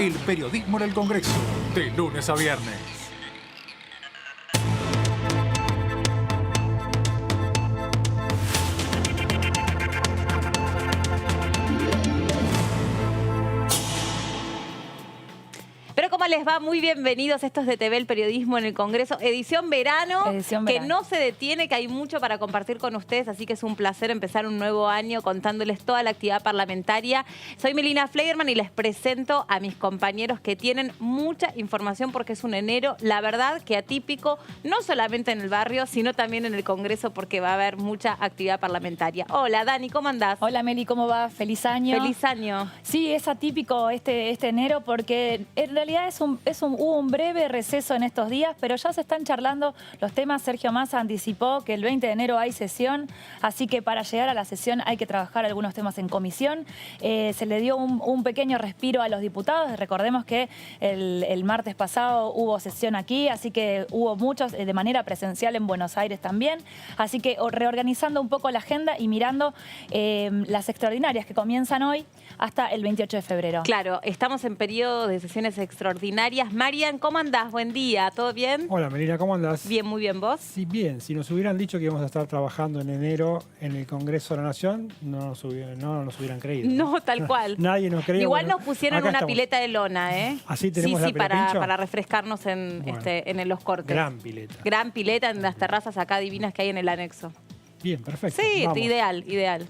El periodismo en el Congreso, de lunes a viernes. Pero ¿cómo les va? Muy bienvenidos. Esto es de TV, el periodismo en el Congreso. Edición verano, que no se detiene, que hay mucho para compartir con ustedes. Así que es un placer empezar un nuevo año contándoles toda la actividad parlamentaria. Soy Melina Fleiderman y les presento a mis compañeros que tienen mucha información porque es un enero, la verdad, que atípico, no solamente en el barrio, sino también en el Congreso porque va a haber mucha actividad parlamentaria. Hola, Dani, ¿cómo andás? Hola, Meli, ¿cómo va? Feliz año. Feliz año. Sí, es atípico este enero porque en realidad hubo un breve receso en estos días, pero ya se están charlando los temas. Sergio Massa anticipó que el 20 de enero hay sesión, así que para llegar a la sesión hay que trabajar algunos temas en comisión. Se le dio un pequeño respiro a los diputados. Recordemos que el martes pasado hubo sesión aquí, así que hubo muchos de manera presencial en Buenos Aires también. Así que reorganizando un poco la agenda y mirando las extraordinarias que comienzan hoy hasta el 28 de febrero. Claro, estamos en periodo de sesiones extraordinarias. Marian, ¿cómo andás? Buen día, ¿todo bien? Hola, Melina, ¿cómo andás? Bien, muy bien, ¿vos? Sí, bien. Si nos hubieran dicho que íbamos a estar trabajando en enero en el Congreso de la Nación, no nos hubieran creído. No, tal cual. Nadie nos creía. Igual bueno, nos pusieron una pileta de lona, ¿eh? Así tenemos sí, la pileta para refrescarnos en, bueno, en los cortes. Gran pileta. Gran pileta en las terrazas acá divinas que hay en el anexo. Bien, perfecto. Sí, vamos. Ideal, ideal.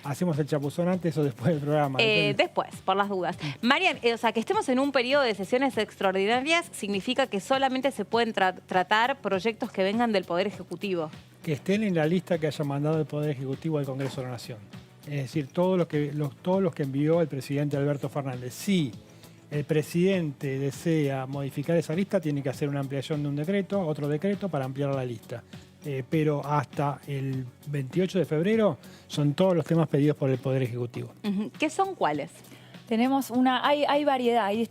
¿Hacemos el chapuzón antes o después del programa? Después, por las dudas. Marian, o sea, que estemos en un periodo de sesiones extraordinarias significa que solamente se pueden tratar proyectos que vengan del Poder Ejecutivo. Que estén en la lista que haya mandado el Poder Ejecutivo al Congreso de la Nación. Es decir, todos los que envió el presidente Alberto Fernández. Si el presidente desea modificar esa lista, tiene que hacer una ampliación de un decreto, otro decreto para ampliar la lista. Pero hasta el 28 de febrero son todos los temas pedidos por el Poder Ejecutivo. ¿Qué son cuáles? Tenemos hay variedad, hay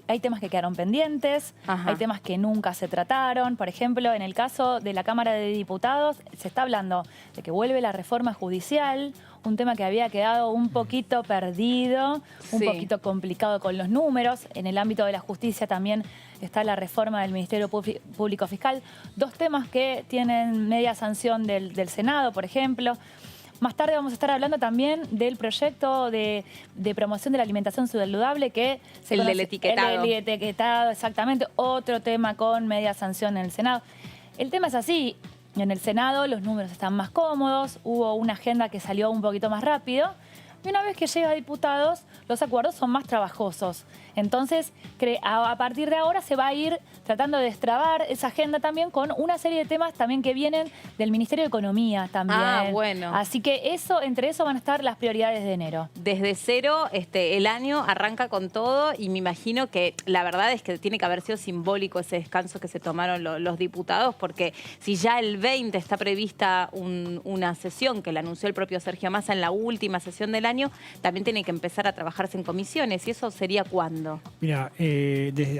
hay temas que quedaron pendientes, hay temas que nunca se trataron. Por ejemplo, en el caso de la Cámara de Diputados, se está hablando de que vuelve la reforma judicial, un tema que había quedado un poquito perdido, un poquito complicado con los números. En el ámbito de la justicia también está la reforma del Ministerio Público Fiscal. Dos temas que tienen media sanción del Senado, por ejemplo. Más tarde vamos a estar hablando también del proyecto de promoción de la alimentación saludable que se el del etiquetado. El etiquetado, exactamente. Otro tema con media sanción en el Senado. El tema es así. En el Senado los números están más cómodos, hubo una agenda que salió un poquito más rápido. Y una vez que llega a diputados, los acuerdos son más trabajosos. Entonces, a partir de ahora se va a ir tratando de destrabar esa agenda también con una serie de temas también que vienen del Ministerio de Economía también. Ah, bueno. Así que entre eso van a estar las prioridades de enero. Desde cero, el año arranca con todo y me imagino que la verdad es que tiene que haber sido simbólico ese descanso que se tomaron los diputados, porque si ya el 20 está prevista una sesión que la anunció el propio Sergio Massa en la última sesión del año, también tiene que empezar a trabajarse en comisiones. ¿Y eso sería cuándo? Mira,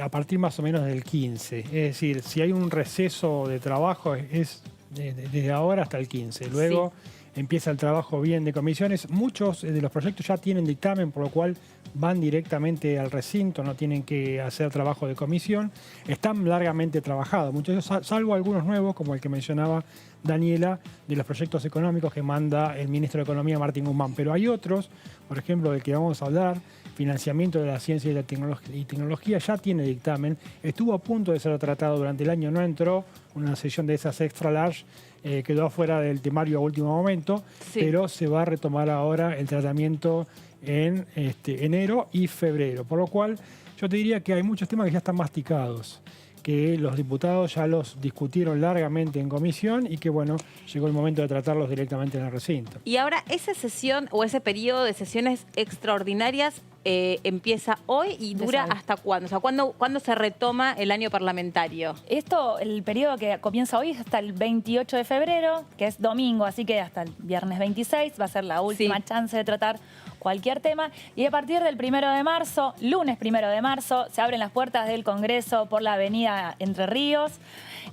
a partir más o menos del 15. Es decir, si hay un receso de trabajo, es desde ahora hasta el 15. Luego empieza el trabajo bien de comisiones. Muchos de los proyectos ya tienen dictamen, por lo cual van directamente al recinto, no tienen que hacer trabajo de comisión. Están largamente trabajados, muchos, salvo algunos nuevos, como el que mencionaba Daniela, de los proyectos económicos que manda el ministro de Economía, Martín Guzmán. Pero hay otros, por ejemplo, del que vamos a hablar, financiamiento de la ciencia y la tecnología, ya tiene dictamen. Estuvo a punto de ser tratado durante el año, no entró una sesión de esas extra large, quedó afuera del temario a último momento, pero se va a retomar ahora el tratamiento en enero y febrero. Por lo cual, yo te diría que hay muchos temas que ya están masticados, que los diputados ya los discutieron largamente en comisión y que, bueno, llegó el momento de tratarlos directamente en el recinto. Y ahora, esa sesión o ese periodo de sesiones extraordinarias empieza hoy y dura hasta cuándo. O sea, ¿cuándo se retoma el año parlamentario? El periodo que comienza hoy es hasta el 28 de febrero, que es domingo, así que hasta el viernes 26 va a ser la última chance de tratar cualquier tema. Y a partir del 1 de marzo, lunes 1 de marzo, se abren las puertas del Congreso por la avenida Entre Ríos.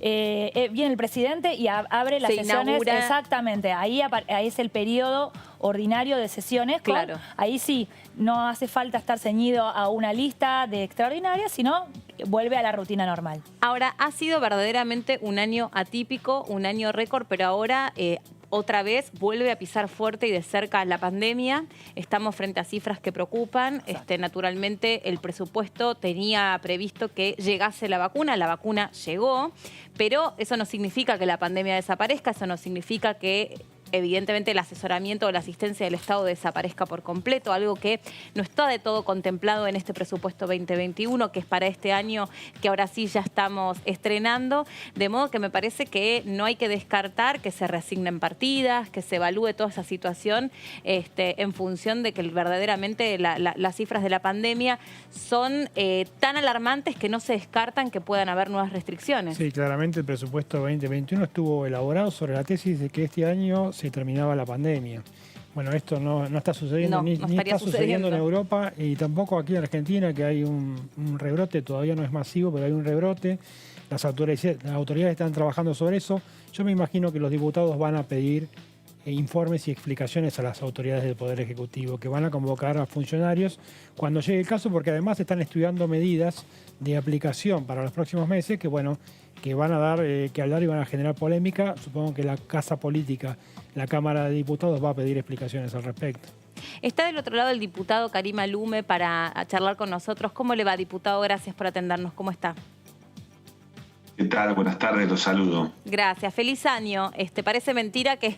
Viene el presidente y abre las sesiones. Inaugura. Exactamente, ahí es el periodo ordinario de sesiones. Claro. Ahí sí, no hace falta estar ceñido a una lista de extraordinarias, sino vuelve a la rutina normal. Ahora, ha sido verdaderamente un año atípico, un año récord, pero ahora otra vez vuelve a pisar fuerte y de cerca la pandemia. Estamos frente a cifras que preocupan. Naturalmente, el presupuesto tenía previsto que llegase la vacuna llegó, pero eso no significa que la pandemia desaparezca, eso no significa que evidentemente el asesoramiento o la asistencia del Estado desaparezca por completo, algo que no está de todo contemplado en este presupuesto 2021, que es para este año que ahora sí ya estamos estrenando, de modo que me parece que no hay que descartar que se reasignen partidas, que se evalúe toda esa situación en función de que verdaderamente las cifras de la pandemia son tan alarmantes que no se descartan que puedan haber nuevas restricciones. Sí, claramente el presupuesto 2021 estuvo elaborado sobre la tesis de que este año se terminaba la pandemia. Bueno, esto no está sucediendo, ni está sucediendo en Europa y tampoco aquí en Argentina, que hay un rebrote, todavía no es masivo, pero hay un rebrote. Las autoridades están trabajando sobre eso. Yo me imagino que los diputados van a pedir informes y explicaciones a las autoridades del Poder Ejecutivo, que van a convocar a funcionarios cuando llegue el caso, porque además están estudiando medidas de aplicación para los próximos meses que, bueno, que van a dar que hablar y van a generar polémica. Supongo que la Casa Política, la Cámara de Diputados, va a pedir explicaciones al respecto. Está del otro lado el diputado Karim Alume para charlar con nosotros. ¿Cómo le va, diputado? Gracias por atendernos. ¿Cómo está? ¿Qué tal? Buenas tardes, los saludo. Gracias, feliz año. Parece mentira que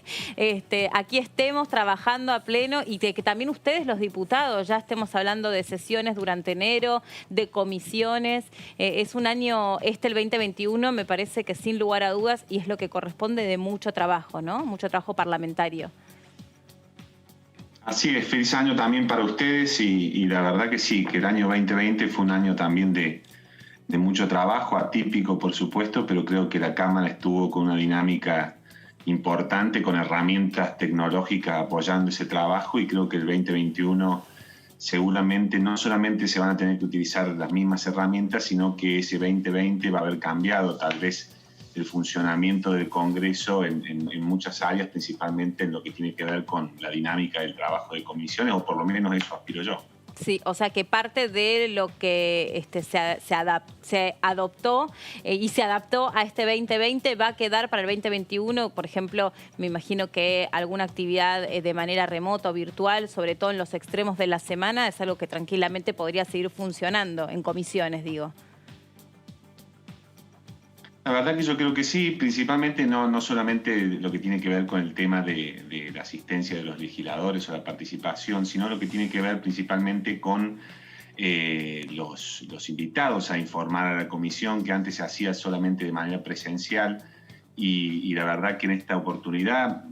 aquí estemos trabajando a pleno y que también ustedes, los diputados, ya estemos hablando de sesiones durante enero, de comisiones. Es un año, el 2021, me parece que sin lugar a dudas, y es lo que corresponde de mucho trabajo, ¿no? Mucho trabajo parlamentario. Así es, feliz año también para ustedes y la verdad que sí, que el año 2020 fue un año también de mucho trabajo, atípico por supuesto, pero creo que la Cámara estuvo con una dinámica importante, con herramientas tecnológicas apoyando ese trabajo y creo que el 2021 seguramente no solamente se van a tener que utilizar las mismas herramientas, sino que ese 2020 va a haber cambiado tal vez el funcionamiento del Congreso en muchas áreas, principalmente en lo que tiene que ver con la dinámica del trabajo de comisiones, o por lo menos eso aspiro yo. Sí, o sea que parte de lo que se adoptó y se adaptó a este 2020 va a quedar para el 2021. Por ejemplo, me imagino que alguna actividad de manera remota o virtual, sobre todo en los extremos de la semana, es algo que tranquilamente podría seguir funcionando en comisiones, digo. La verdad que yo creo que sí, principalmente no solamente lo que tiene que ver con el tema de la asistencia de los legisladores o la participación, sino lo que tiene que ver principalmente con los invitados a informar a la comisión, que antes se hacía solamente de manera presencial y la verdad que en esta oportunidad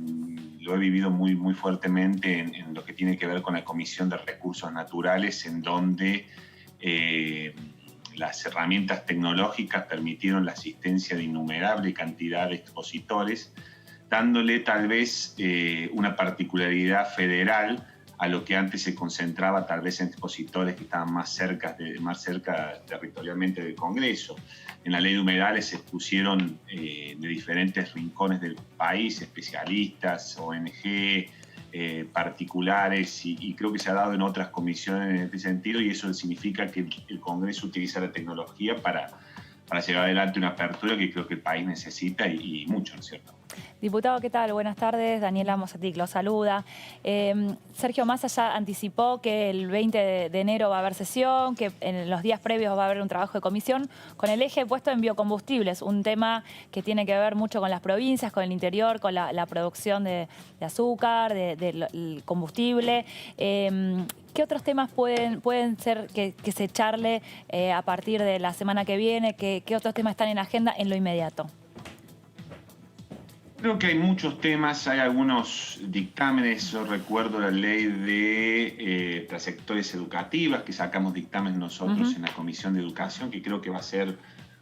lo he vivido muy fuertemente en lo que tiene que ver con la Comisión de Recursos Naturales, en donde las herramientas tecnológicas permitieron la asistencia de innumerable cantidad de expositores, dándole tal vez una particularidad federal a lo que antes se concentraba tal vez en expositores que estaban más cerca territorialmente del Congreso. En la ley de humedales se expusieron de diferentes rincones del país, especialistas, ONG, particulares y creo que se ha dado en otras comisiones en este sentido y eso significa que el Congreso utiliza la tecnología para llevar adelante una apertura que creo que el país necesita y mucho, ¿no es cierto? Diputado, ¿qué tal? Buenas tardes. Daniela Mosatic lo saluda. Sergio Massa ya anticipó que el 20 de enero va a haber sesión, que en los días previos va a haber un trabajo de comisión con el eje puesto en biocombustibles, un tema que tiene que ver mucho con las provincias, con el interior, con la producción de azúcar, del combustible. ¿Qué otros temas pueden ser que se charle a partir de la semana que viene? ¿Qué otros temas están en agenda en lo inmediato? Creo que hay muchos temas, hay algunos dictámenes. Yo recuerdo la ley de trayectorias educativas, que sacamos dictámenes nosotros en la Comisión de Educación, que creo que va a ser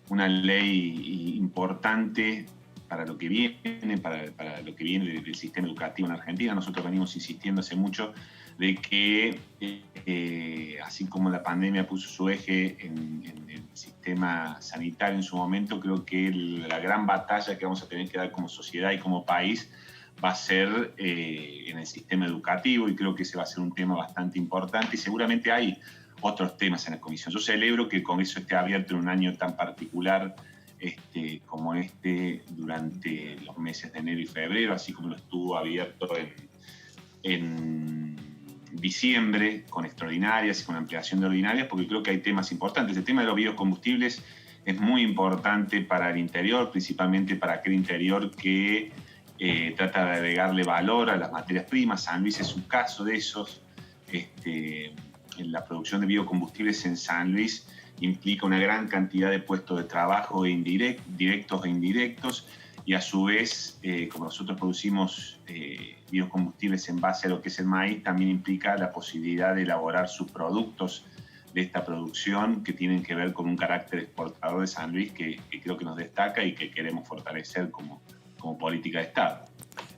una ley importante para lo que viene, para lo que viene del sistema educativo en Argentina. Nosotros venimos insistiendo hace mucho de que así como la pandemia puso su eje en el sistema sanitario en su momento, creo que la gran batalla que vamos a tener que dar como sociedad y como país va a ser en el sistema educativo, y creo que ese va a ser un tema bastante importante, y seguramente hay otros temas en la comisión. Yo celebro que el Congreso esté abierto en un año tan particular como durante los meses de enero y febrero, así como lo estuvo abierto en diciembre con extraordinarias y con ampliación de ordinarias, porque creo que hay temas importantes. El tema de los biocombustibles es muy importante para el interior, principalmente para aquel interior que trata de agregarle valor a las materias primas. San Luis es un caso de esos. En la producción de biocombustibles en San Luis implica una gran cantidad de puestos de trabajo directos e indirectos, y a su vez, como nosotros producimos biocombustibles en base a lo que es el maíz, también implica la posibilidad de elaborar subproductos de esta producción que tienen que ver con un carácter exportador de San Luis que creo que nos destaca y que queremos fortalecer como política de Estado.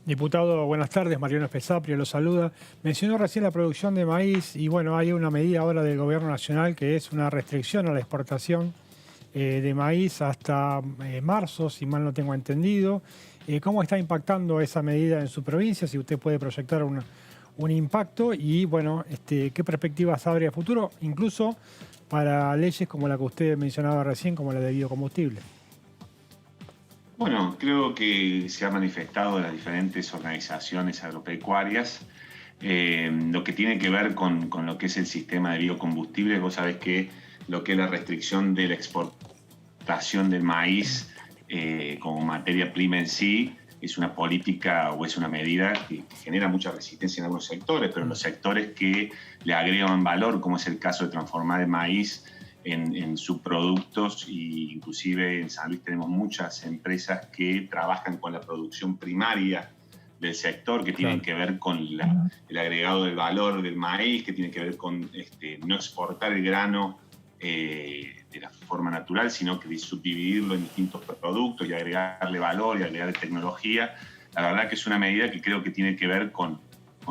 Diputado, buenas tardes. Mariano Espesapria lo saluda. Mencionó recién la producción de maíz y bueno, hay una medida ahora del Gobierno Nacional que es una restricción a la exportación de maíz hasta marzo, si mal no tengo entendido. ¿Cómo está impactando esa medida en su provincia? Si usted puede proyectar un impacto y bueno, ¿qué perspectivas abre a futuro? Incluso para leyes como la que usted mencionaba recién, como la de biocombustible. Bueno, creo que se ha manifestado en las diferentes organizaciones agropecuarias lo que tiene que ver con lo que es el sistema de biocombustibles. Vos sabés que lo que es la restricción de la exportación del maíz como materia prima en sí es una política o es una medida que genera mucha resistencia en algunos sectores, pero en los sectores que le agregan valor, como es el caso de transformar el maíz en subproductos, e inclusive en San Luis tenemos muchas empresas que trabajan con la producción primaria del sector, que tienen que ver con el agregado del valor del maíz, que tienen que ver con no exportar el grano de la forma natural, sino que subdividirlo en distintos productos y agregarle valor y agregarle tecnología. La verdad que es una medida que creo que tiene que ver con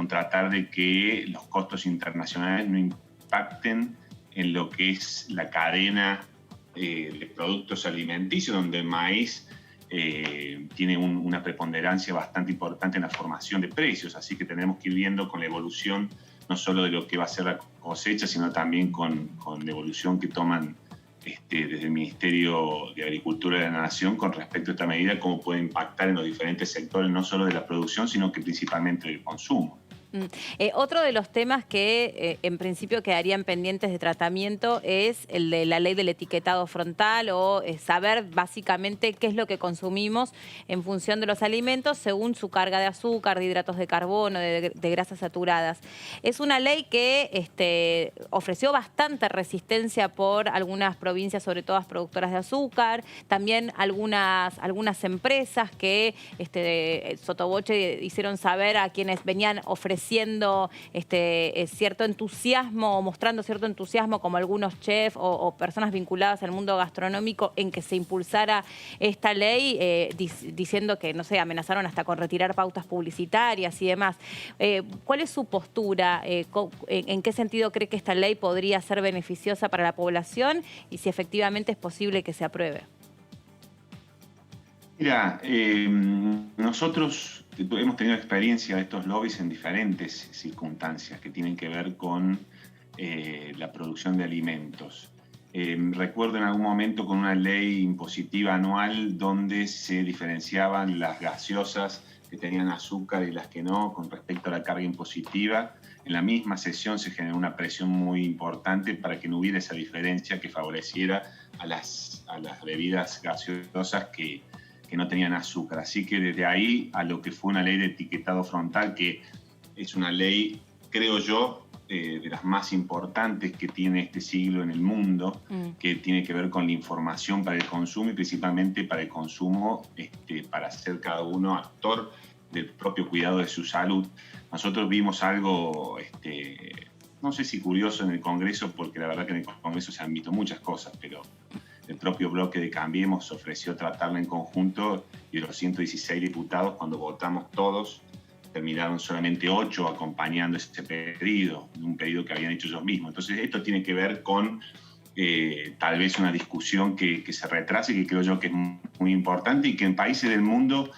tratar de que los costos internacionales no impacten en lo que es la cadena de productos alimenticios, donde el maíz tiene una preponderancia bastante importante en la formación de precios. Así que tenemos que ir viendo con la evolución, no solo de lo que va a ser la cosecha, sino también con la evolución que toman desde el Ministerio de Agricultura de la Nación con respecto a esta medida, cómo puede impactar en los diferentes sectores, no solo de la producción, sino que principalmente del consumo. Otro de los temas que en principio quedarían pendientes de tratamiento es el de la ley del etiquetado frontal, o saber básicamente qué es lo que consumimos en función de los alimentos según su carga de azúcar, de hidratos de carbono, de grasas saturadas. Es una ley que ofreció bastante resistencia por algunas provincias, sobre todo las productoras de azúcar, también algunas empresas que sotoboche hicieron saber a quienes venían ofreciendo cierto entusiasmo, o mostrando cierto entusiasmo, como algunos chefs o personas vinculadas al mundo gastronómico, en que se impulsara esta ley, diciendo que, no sé, amenazaron hasta con retirar pautas publicitarias y demás. ¿Cuál es su postura? ¿En qué sentido cree que esta ley podría ser beneficiosa para la población y si efectivamente es posible que se apruebe? Mira, nosotros hemos tenido experiencia de estos lobbies en diferentes circunstancias que tienen que ver con la producción de alimentos. Recuerdo en algún momento con una ley impositiva anual donde se diferenciaban las gaseosas que tenían azúcar y las que no con respecto a la carga impositiva. En la misma sesión se generó una presión muy importante para que no hubiera esa diferencia que favoreciera a las bebidas gaseosas que no tenían azúcar. Así que desde ahí a lo que fue una ley de etiquetado frontal, que es una ley, creo yo, de las más importantes que tiene este siglo en el mundo, que tiene que ver con la información para el consumo y principalmente para el consumo, para ser cada uno actor del propio cuidado de su salud. Nosotros vimos algo, no sé si curioso en el Congreso, porque la verdad que en el Congreso se han visto muchas cosas, pero el propio bloque de Cambiemos ofreció tratarla en conjunto, y de los 116 diputados, cuando votamos todos terminaron solamente 8 acompañando ese pedido, un pedido que habían hecho ellos mismos. Entonces esto tiene que ver con tal vez una discusión que se retrase, que creo yo que es muy importante y que en países del mundo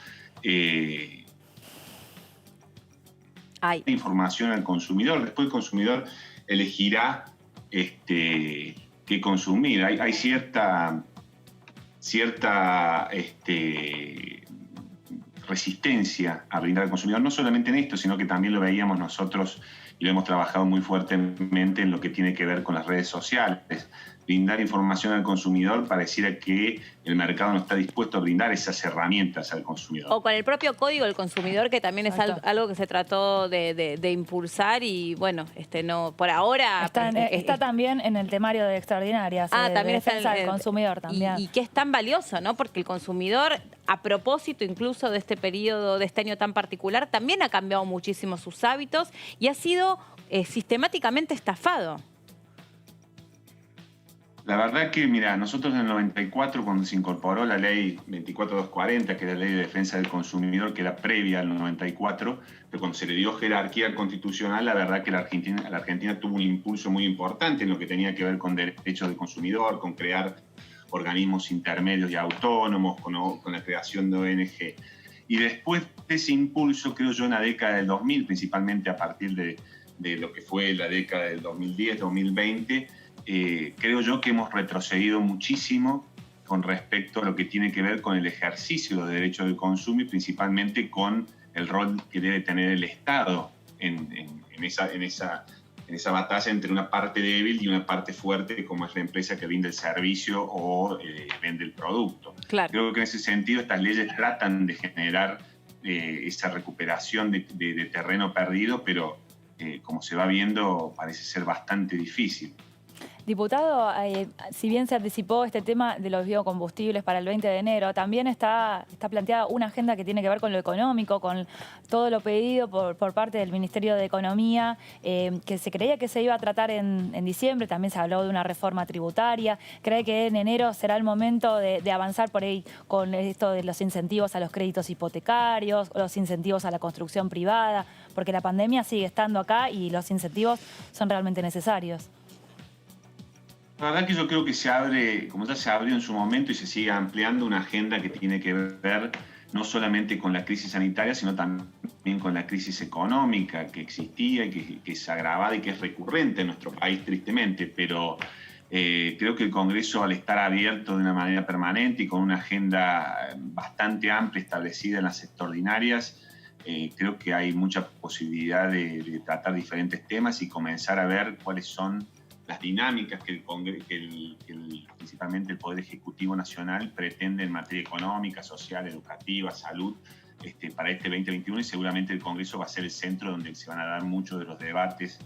hay información al consumidor. Después el consumidor elegirá qué consumir. Hay cierta resistencia a brindar al consumidor, no solamente en esto, sino que también lo veíamos nosotros y lo hemos trabajado muy fuertemente en lo que tiene que ver con las redes sociales. Brindar información al consumidor pareciera que el mercado no está dispuesto a brindar esas herramientas al consumidor. O con el propio código del consumidor, que también es algo que se trató de impulsar y bueno, no por ahora... Está también en el temario de Extraordinarias, también de está defensa del consumidor también. Y que es tan valioso, ¿no? Porque el consumidor, a propósito incluso de este periodo, de este año tan particular, también ha cambiado muchísimo sus hábitos y ha sido sistemáticamente estafado. La verdad que, mira, nosotros en el 94, cuando se incorporó la ley 24240, que era la ley de defensa del consumidor, que era previa al 94, pero cuando se le dio jerarquía constitucional, la verdad que la Argentina tuvo un impulso muy importante en lo que tenía que ver con derechos del consumidor, con crear organismos intermedios y autónomos, con la creación de ONG. Y después de ese impulso, creo yo, en la década del 2000, principalmente a partir de lo que fue la década del 2010-2020, creo yo que hemos retrocedido muchísimo con respecto a lo que tiene que ver con el ejercicio de derechos del consumo y principalmente con el rol que debe tener el Estado en esa batalla entre una parte débil y una parte fuerte como es la empresa que vende el servicio o vende el producto. Claro. Creo que en ese sentido estas leyes tratan de generar esa recuperación de terreno perdido, pero como se va viendo parece ser bastante difícil. Diputado, si bien se anticipó este tema de los biocombustibles para el 20 de enero, también está planteada una agenda que tiene que ver con lo económico, con todo lo pedido por parte del Ministerio de Economía, que se creía que se iba a tratar en diciembre, también se habló de una reforma tributaria. ¿Cree que en enero será el momento de avanzar por ahí con esto de los incentivos a los créditos hipotecarios, los incentivos a la construcción privada? Porque la pandemia sigue estando acá y los incentivos son realmente necesarios. La verdad que yo creo que se abre, como ya se abrió en su momento y se sigue ampliando, una agenda que tiene que ver no solamente con la crisis sanitaria, sino también con la crisis económica que existía y que es agravada y que es recurrente en nuestro país, tristemente. Pero creo que el Congreso, al estar abierto de una manera permanente y con una agenda bastante amplia establecida en las extraordinarias, creo que hay mucha posibilidad de tratar diferentes temas y comenzar a ver cuáles son las dinámicas que principalmente el Poder Ejecutivo Nacional pretende en materia económica, social, educativa, salud, para este 2021, y seguramente el Congreso va a ser el centro donde se van a dar muchos de los debates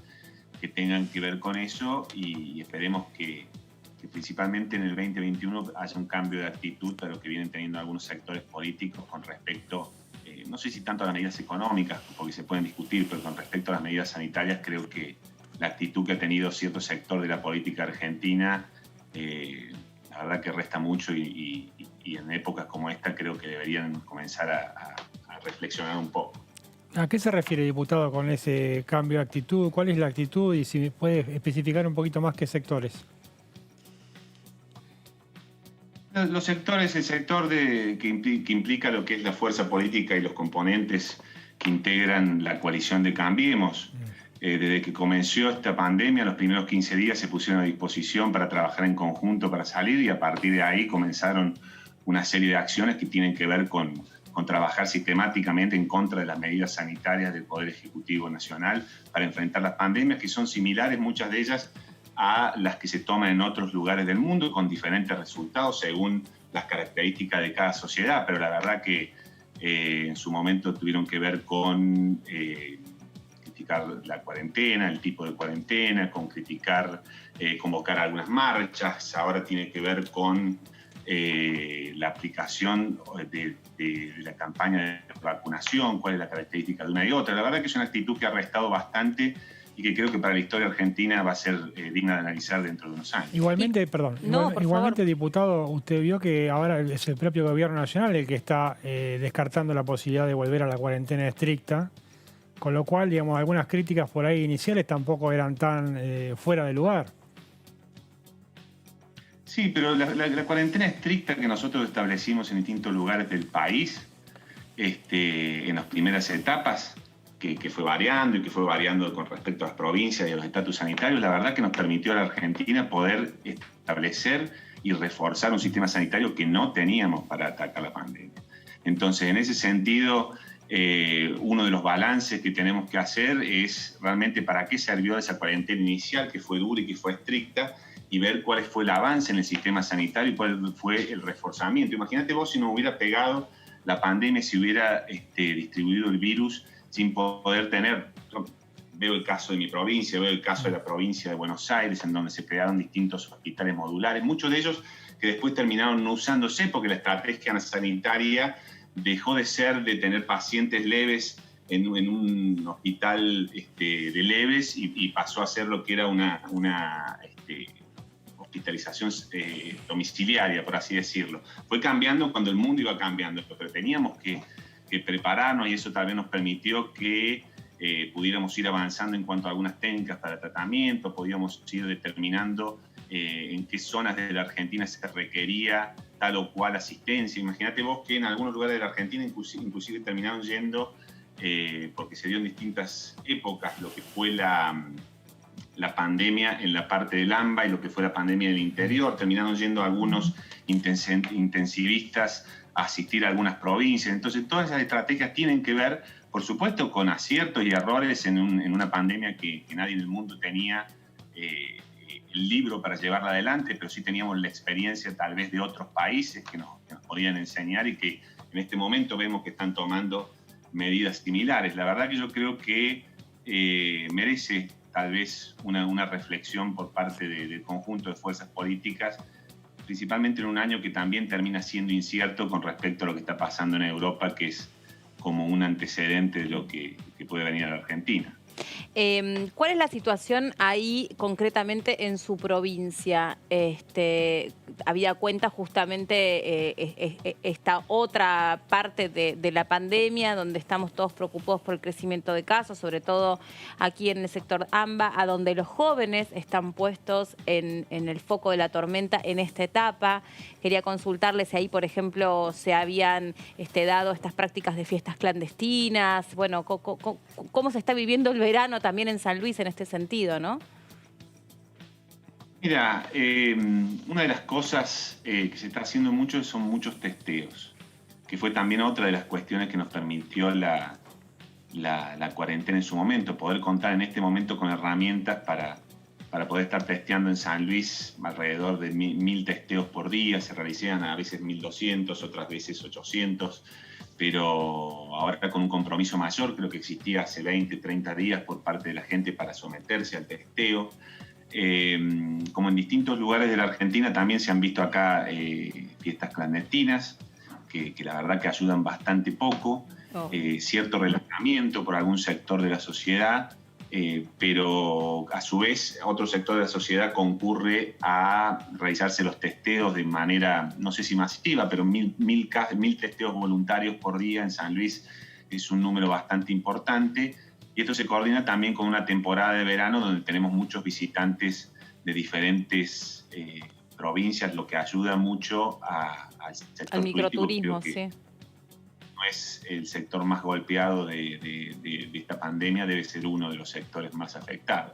que tengan que ver con eso, y esperemos que principalmente en el 2021 haya un cambio de actitud para lo que vienen teniendo algunos sectores políticos con respecto, no sé si tanto a las medidas económicas, porque se pueden discutir, pero con respecto a las medidas sanitarias, creo que la actitud que ha tenido cierto sector de la política argentina, la verdad que resta mucho y en épocas como esta creo que deberían comenzar a reflexionar un poco. ¿A qué se refiere, diputado, con ese cambio de actitud? ¿Cuál es la actitud y si me puede especificar un poquito más qué sectores? Los sectores, el sector que implica lo que es la fuerza política y los componentes que integran la coalición de Cambiemos. Desde que comenzó esta pandemia, los primeros 15 días se pusieron a disposición para trabajar en conjunto para salir, y a partir de ahí comenzaron una serie de acciones que tienen que ver con trabajar sistemáticamente en contra de las medidas sanitarias del Poder Ejecutivo Nacional para enfrentar las pandemias, que son similares, muchas de ellas, a las que se toman en otros lugares del mundo, con diferentes resultados según las características de cada sociedad. Pero la verdad que en su momento tuvieron que ver con criticar la cuarentena, el tipo de cuarentena, con criticar, convocar algunas marchas. Ahora tiene que ver con la aplicación de la campaña de vacunación, cuál es la característica de una y otra. La verdad que es una actitud que ha restado bastante y que creo que para la historia argentina va a ser digna de analizar dentro de unos años. Igualmente, igualmente, favor, diputado, usted vio que ahora es el propio gobierno nacional el que está descartando la posibilidad de volver a la cuarentena estricta Con lo cual, digamos, algunas críticas por ahí iniciales tampoco eran tan fuera de lugar. Sí, pero la cuarentena estricta que nosotros establecimos en distintos lugares del país, en las primeras etapas, que fue variando y que fue variando con respecto a las provincias y a los estatus sanitarios, la verdad que nos permitió a la Argentina poder establecer y reforzar un sistema sanitario que no teníamos para atacar la pandemia. Entonces, en ese sentido, uno de los balances que tenemos que hacer es realmente para qué sirvió esa cuarentena inicial, que fue dura y que fue estricta, y ver cuál fue el avance en el sistema sanitario y cuál fue el reforzamiento. Imagínate vos si nos hubiera pegado la pandemia, si hubiera distribuido el virus sin poder tener. Yo veo el caso de mi provincia, veo el caso de la provincia de Buenos Aires, en donde se crearon distintos hospitales modulares, muchos de ellos que después terminaron no usándose porque la estrategia sanitaria dejó de ser de tener pacientes leves en un hospital de leves y pasó a ser lo que era una hospitalización domiciliaria, por así decirlo. Fue cambiando cuando el mundo iba cambiando, pero teníamos que prepararnos y eso tal vez nos permitió que pudiéramos ir avanzando en cuanto a algunas técnicas para tratamiento, podíamos ir determinando en qué zonas de la Argentina se requería tal o cual asistencia. Imagínate vos que en algunos lugares de la Argentina inclusive terminaron yendo, porque se dio en distintas épocas, lo que fue la pandemia en la parte del AMBA y lo que fue la pandemia del interior, terminaron yendo algunos intensivistas a asistir a algunas provincias. Entonces, todas esas estrategias tienen que ver, por supuesto, con aciertos y errores en una pandemia que nadie en el mundo tenía el libro para llevarla adelante, pero sí teníamos la experiencia tal vez de otros países que nos podían enseñar y que en este momento vemos que están tomando medidas similares. La verdad que yo creo que merece tal vez una reflexión por parte del conjunto de fuerzas políticas, principalmente en un año que también termina siendo incierto con respecto a lo que está pasando en Europa, que es como un antecedente de lo que puede venir a la Argentina. ¿Cuál es la situación ahí concretamente en su provincia? Había cuenta justamente esta otra parte de la pandemia donde estamos todos preocupados por el crecimiento de casos, sobre todo aquí en el sector AMBA, a donde los jóvenes están puestos en el foco de la tormenta en esta etapa. Quería consultarles si ahí, por ejemplo, se habían dado estas prácticas de fiestas clandestinas. Bueno, ¿cómo se está viviendo el verano también en San Luis en este sentido, no? Mira, una de las cosas que se está haciendo mucho son muchos testeos, que fue también otra de las cuestiones que nos permitió la cuarentena en su momento, poder contar en este momento con herramientas para poder estar testeando en San Luis alrededor de 1.000 testeos por día. Se realizaban a veces 1.200, otras veces 800, pero ahora con un compromiso mayor, creo que existía hace 20, 30 días por parte de la gente para someterse al testeo. Como en distintos lugares de la Argentina también se han visto acá fiestas clandestinas, que la verdad que ayudan bastante poco, cierto relajamiento por algún sector de la sociedad, pero a su vez otro sector de la sociedad concurre a realizarse los testeos de manera, no sé si masiva, pero 1.000 testeos voluntarios por día en San Luis es un número bastante importante. Y esto se coordina también con una temporada de verano donde tenemos muchos visitantes de diferentes provincias, lo que ayuda mucho al sector al microturismo, turístico, sí. No es el sector más golpeado de esta pandemia, debe ser uno de los sectores más afectados.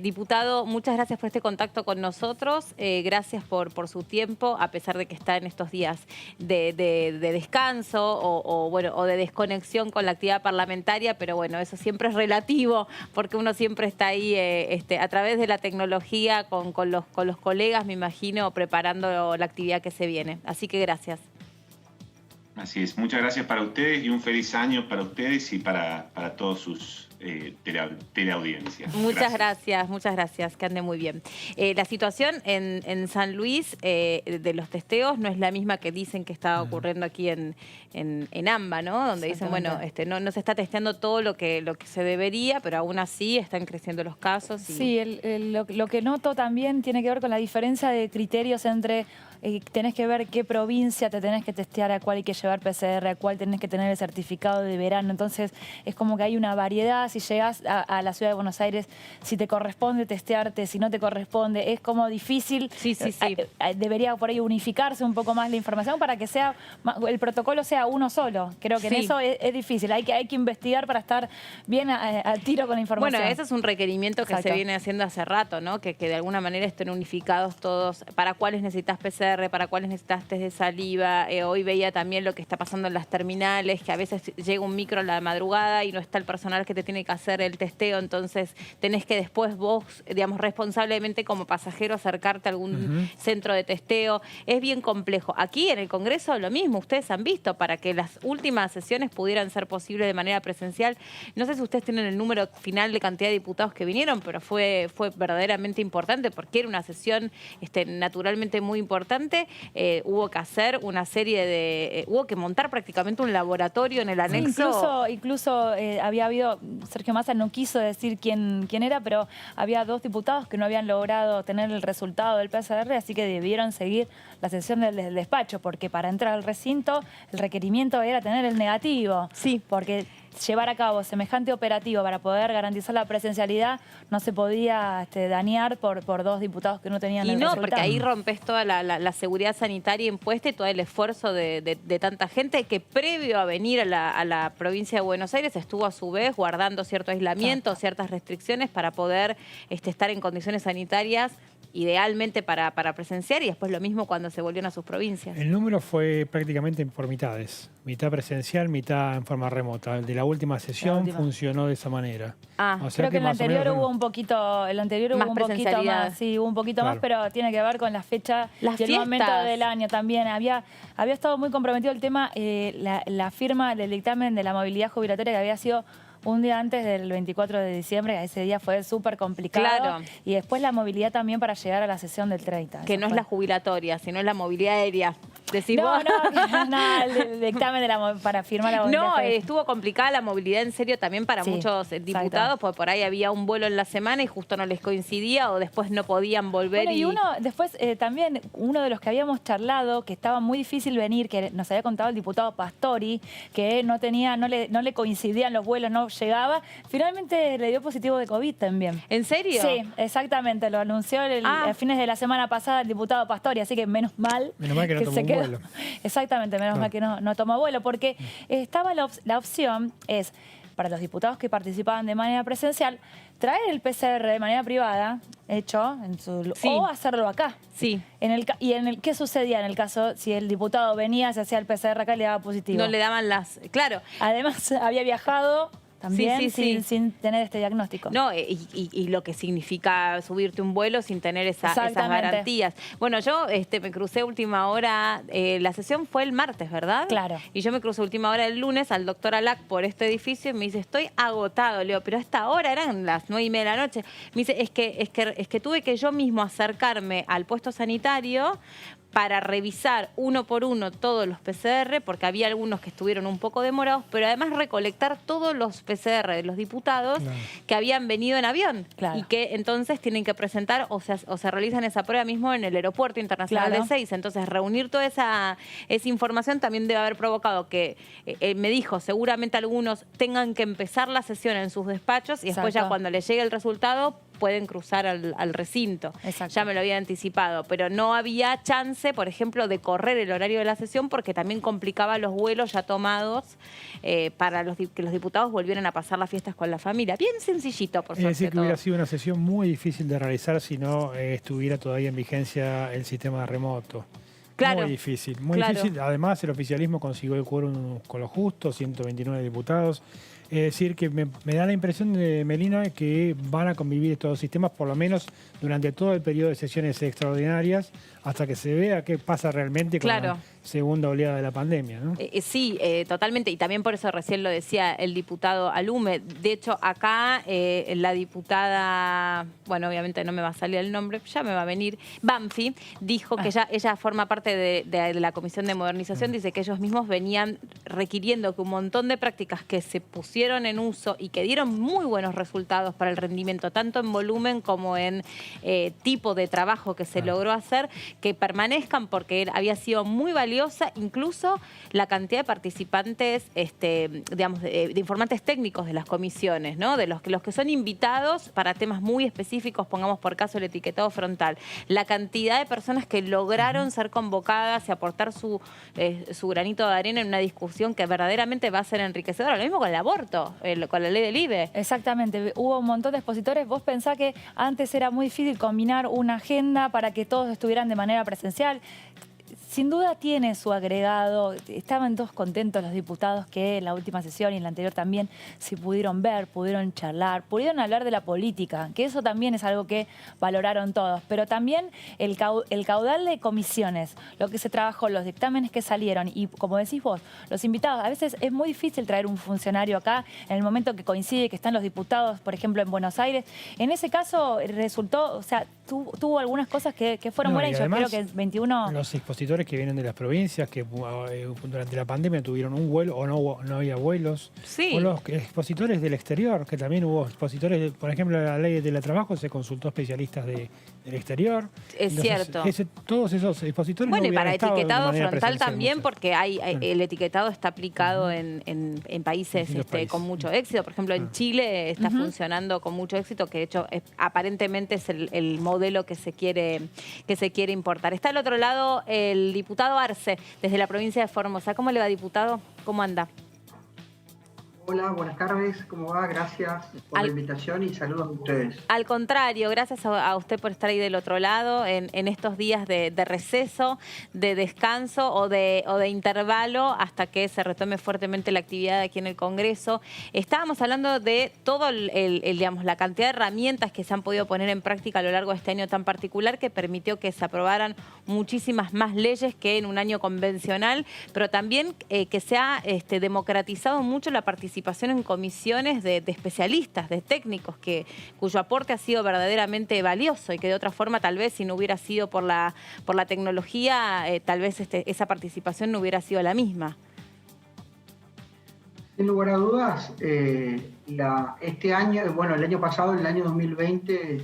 Diputado, muchas gracias por este contacto con nosotros, gracias por su tiempo, a pesar de que está en estos días de descanso o de desconexión con la actividad parlamentaria, pero bueno, eso siempre es relativo, porque uno siempre está ahí a través de la tecnología con los colegas, me imagino, preparando la actividad que se viene. Así que gracias. Así es, muchas gracias para ustedes y un feliz año para ustedes y para todos sus teleaudiencia. Muchas gracias, que ande muy bien. La situación en San Luis de los testeos no es la misma que dicen que está ocurriendo aquí en AMBA, ¿no? Donde dicen, bueno, no se está testeando todo lo que se debería, pero aún así están creciendo los casos. Y... Sí, lo que noto también tiene que ver con la diferencia de criterios entre tenés que ver qué provincia te tenés que testear, a cuál hay que llevar PCR, a cuál tenés que tener el certificado de verano. Entonces es como que hay una variedad. Si llegás a la ciudad de Buenos Aires, si te corresponde testearte, si no te corresponde, es como difícil. Sí. Debería por ahí unificarse un poco más la información para que sea el protocolo sea uno solo. Creo que en eso es difícil. Hay que investigar para estar bien al tiro con la información. Bueno, ese es un requerimiento que se viene haciendo hace rato, ¿no? Que de alguna manera estén unificados todos. ¿Para cuáles necesitas PCR? ¿Para cuáles necesitas test de saliva? Hoy veía también lo que está pasando en las terminales, que a veces llega un micro a la madrugada y no está el personal que te tiene que hacer el testeo, entonces tenés que después vos, digamos, responsablemente como pasajero acercarte a algún centro de testeo. Es bien complejo. Aquí en el Congreso lo mismo, ustedes han visto, para que las últimas sesiones pudieran ser posibles de manera presencial. No sé si ustedes tienen el número final de cantidad de diputados que vinieron, pero fue verdaderamente importante porque era una sesión naturalmente muy importante. Hubo que hacer una serie de... hubo que montar prácticamente un laboratorio en el anexo. Incluso había habido... Sergio Massa no quiso decir quién era, pero había 2 diputados que no habían logrado tener el resultado del PCR, así que debieron seguir la sesión del despacho, porque para entrar al recinto el requerimiento era tener el negativo. Sí. Porque llevar a cabo semejante operativo para poder garantizar la presencialidad no se podía dañar por 2 diputados que no tenían el resultado. Porque ahí rompes toda la seguridad sanitaria impuesta y todo el esfuerzo de tanta gente que previo a venir a la provincia de Buenos Aires estuvo a su vez guardando cierto aislamiento, ciertas restricciones para poder estar en condiciones sanitarias idealmente para presenciar, y después lo mismo cuando se volvieron a sus provincias. El número fue prácticamente por mitades, mitad presencial, mitad en forma remota. El de la última sesión funcionó de esa manera. O sea, creo que en el anterior hubo un poquito, más, sí, hubo un poquito más, pero tiene que ver con la fecha y el momento del año también. Había estado muy comprometido el tema, la firma del dictamen de la movilidad jubilatoria, que había sido un día antes del 24 de diciembre, ese día fue súper complicado. Claro. Y después la movilidad también para llegar a la sesión del 30. Que no es la jubilatoria, sino es la movilidad aérea. El dictamen para firmar la movilidad. No, estuvo complicada la movilidad en serio también para muchos diputados, porque por ahí había un vuelo en la semana y justo no les coincidía o después no podían volver. Bueno, después también uno de los que habíamos charlado, que estaba muy difícil venir, que nos había contado el diputado Pastori, que no le coincidían los vuelos, no llegaba, finalmente le dio positivo de COVID también. ¿En serio? Sí, exactamente, lo anunció a fines de la semana pasada el diputado Pastori, así que menos mal que no tomó vuelo. Exactamente, menos mal que no tomó vuelo, porque estaba la opción, para los diputados que participaban de manera presencial, traer el PCR de manera privada, hecho, o hacerlo acá. Sí. ¿Qué sucedía en el caso si el diputado venía, se hacía el PCR acá y le daba positivo? No le daban Claro. Además, había viajado también sin tener este diagnóstico. No, y lo que significa subirte un vuelo sin tener esas garantías. Bueno, yo me crucé última hora, la sesión fue el martes, ¿verdad? Claro. Y yo me crucé última hora el lunes al doctor Alac por este edificio y me dice, estoy agotado, Leo, pero a esta hora eran las 9:30 de la noche. Me dice, es que tuve que yo mismo acercarme al puesto sanitario para revisar uno por uno todos los PCR, porque había algunos que estuvieron un poco demorados, pero además recolectar todos los PCR de los diputados que habían venido en avión y que entonces tienen que presentar o se realizan esa prueba mismo en el Aeropuerto Internacional de Ezeiza. Entonces, reunir toda esa información también debe haber provocado que, me dijo, seguramente algunos tengan que empezar la sesión en sus despachos y después ya cuando les llegue el resultado pueden cruzar al recinto. Ya me lo había anticipado, pero no había chance, por ejemplo, de correr el horario de la sesión porque también complicaba los vuelos ya tomados para que los diputados volvieran a pasar las fiestas con la familia. Bien sencillito, por suerte. Es decir, que hubiera sido una sesión muy difícil de realizar si no estuviera todavía en vigencia el sistema remoto. Claro. Muy difícil, muy difícil. Además, el oficialismo consiguió el quórum con lo justo, 129 diputados. Es decir, que me da la impresión de Melina que van a convivir estos dos sistemas por lo menos durante todo el periodo de sesiones extraordinarias hasta que se vea qué pasa realmente con la segunda oleada de la pandemia, ¿no? Sí, totalmente. Y también por eso recién lo decía el diputado Alume. De hecho, acá la diputada, bueno, obviamente no me va a salir el nombre, ya me va a venir, Banfi, dijo que ella forma parte de la Comisión de Modernización, dice que ellos mismos venían requiriendo que un montón de prácticas que se pusieron en uso y que dieron muy buenos resultados para el rendimiento, tanto en volumen como en tipo de trabajo que se logró hacer, que permanezcan porque había sido muy valiosa, incluso la cantidad de participantes, digamos, de informantes técnicos de las comisiones, ¿no? De los que son invitados para temas muy específicos, pongamos por caso el etiquetado frontal. La cantidad de personas que lograron ser convocadas y aportar su granito de arena en una discusión que verdaderamente va a ser enriquecedora. Lo mismo con el aborto, con la ley del IVE. Exactamente, hubo un montón de expositores. Vos pensás que antes era muy difícil combinar una agenda para que todos estuvieran de manera presencial. Sin duda tiene su agregado. Estaban todos contentos los diputados que en la última sesión y en la anterior también se pudieron ver, pudieron charlar, pudieron hablar de la política, que eso también es algo que valoraron todos. Pero también el caudal de comisiones, lo que se trabajó, los dictámenes que salieron y, como decís vos, los invitados. A veces es muy difícil traer un funcionario acá en el momento que coincide que están los diputados, por ejemplo, en Buenos Aires. En ese caso resultó, o sea, tuvo algunas cosas que fueron buenas y yo espero que el 21... Los expositores que vienen de las provincias que durante la pandemia tuvieron un vuelo o no había vuelos. Sí. O los expositores del exterior, que también hubo expositores, por ejemplo, la ley de teletrabajo se consultó a especialistas del exterior. Es cierto. Todos esos expositores bueno, no y para etiquetado frontal presencial también, porque el etiquetado está aplicado en países con mucho éxito. Por ejemplo, en Chile está funcionando con mucho éxito, que de hecho aparentemente es el modelo que se quiere importar. Está al otro lado el diputado Arce, desde la provincia de Formosa. ¿Cómo le va, diputado? ¿Cómo anda? Hola, buenas tardes. ¿Cómo va? Gracias por la invitación y saludos a ustedes. Al contrario, gracias a usted por estar ahí del otro lado en estos días de receso, de descanso o de intervalo hasta que se retome fuertemente la actividad aquí en el Congreso. Estábamos hablando de todo digamos, la cantidad de herramientas que se han podido poner en práctica a lo largo de este año tan particular que permitió que se aprobaran muchísimas más leyes que en un año convencional, pero también que se ha democratizado mucho la participación en comisiones de especialistas, de técnicos, cuyo aporte ha sido verdaderamente valioso y que de otra forma tal vez si no hubiera sido por la tecnología, tal vez esa participación no hubiera sido la misma. Sin lugar a dudas, este año, bueno, el año pasado, el año 2020,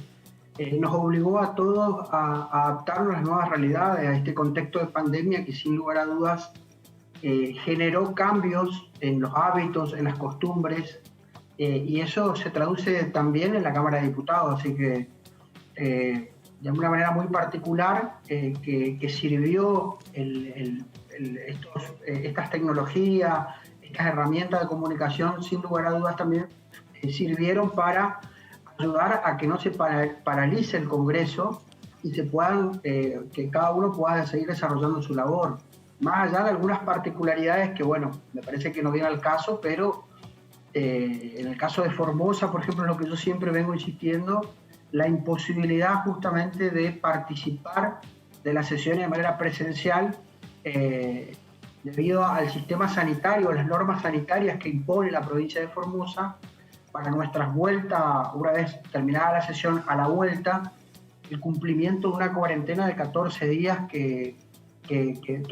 nos obligó a todos a adaptarnos a las nuevas realidades, a este contexto de pandemia que sin lugar a dudas generó cambios en los hábitos, en las costumbres, y eso se traduce también en la Cámara de Diputados, así que de una manera muy particular que sirvió estas tecnologías, estas herramientas de comunicación, sin lugar a dudas también sirvieron para ayudar a que no se paralice el Congreso y que cada uno pueda seguir desarrollando su labor. Más allá de algunas particularidades que, bueno, me parece que no viene al caso, pero en el caso de Formosa, por ejemplo, en lo que yo siempre vengo insistiendo, la imposibilidad justamente de participar de las sesiones de manera presencial debido al sistema sanitario, las normas sanitarias que impone la provincia de Formosa para nuestras vueltas, una vez terminada la sesión, a la vuelta, el cumplimiento de una cuarentena de 14 días que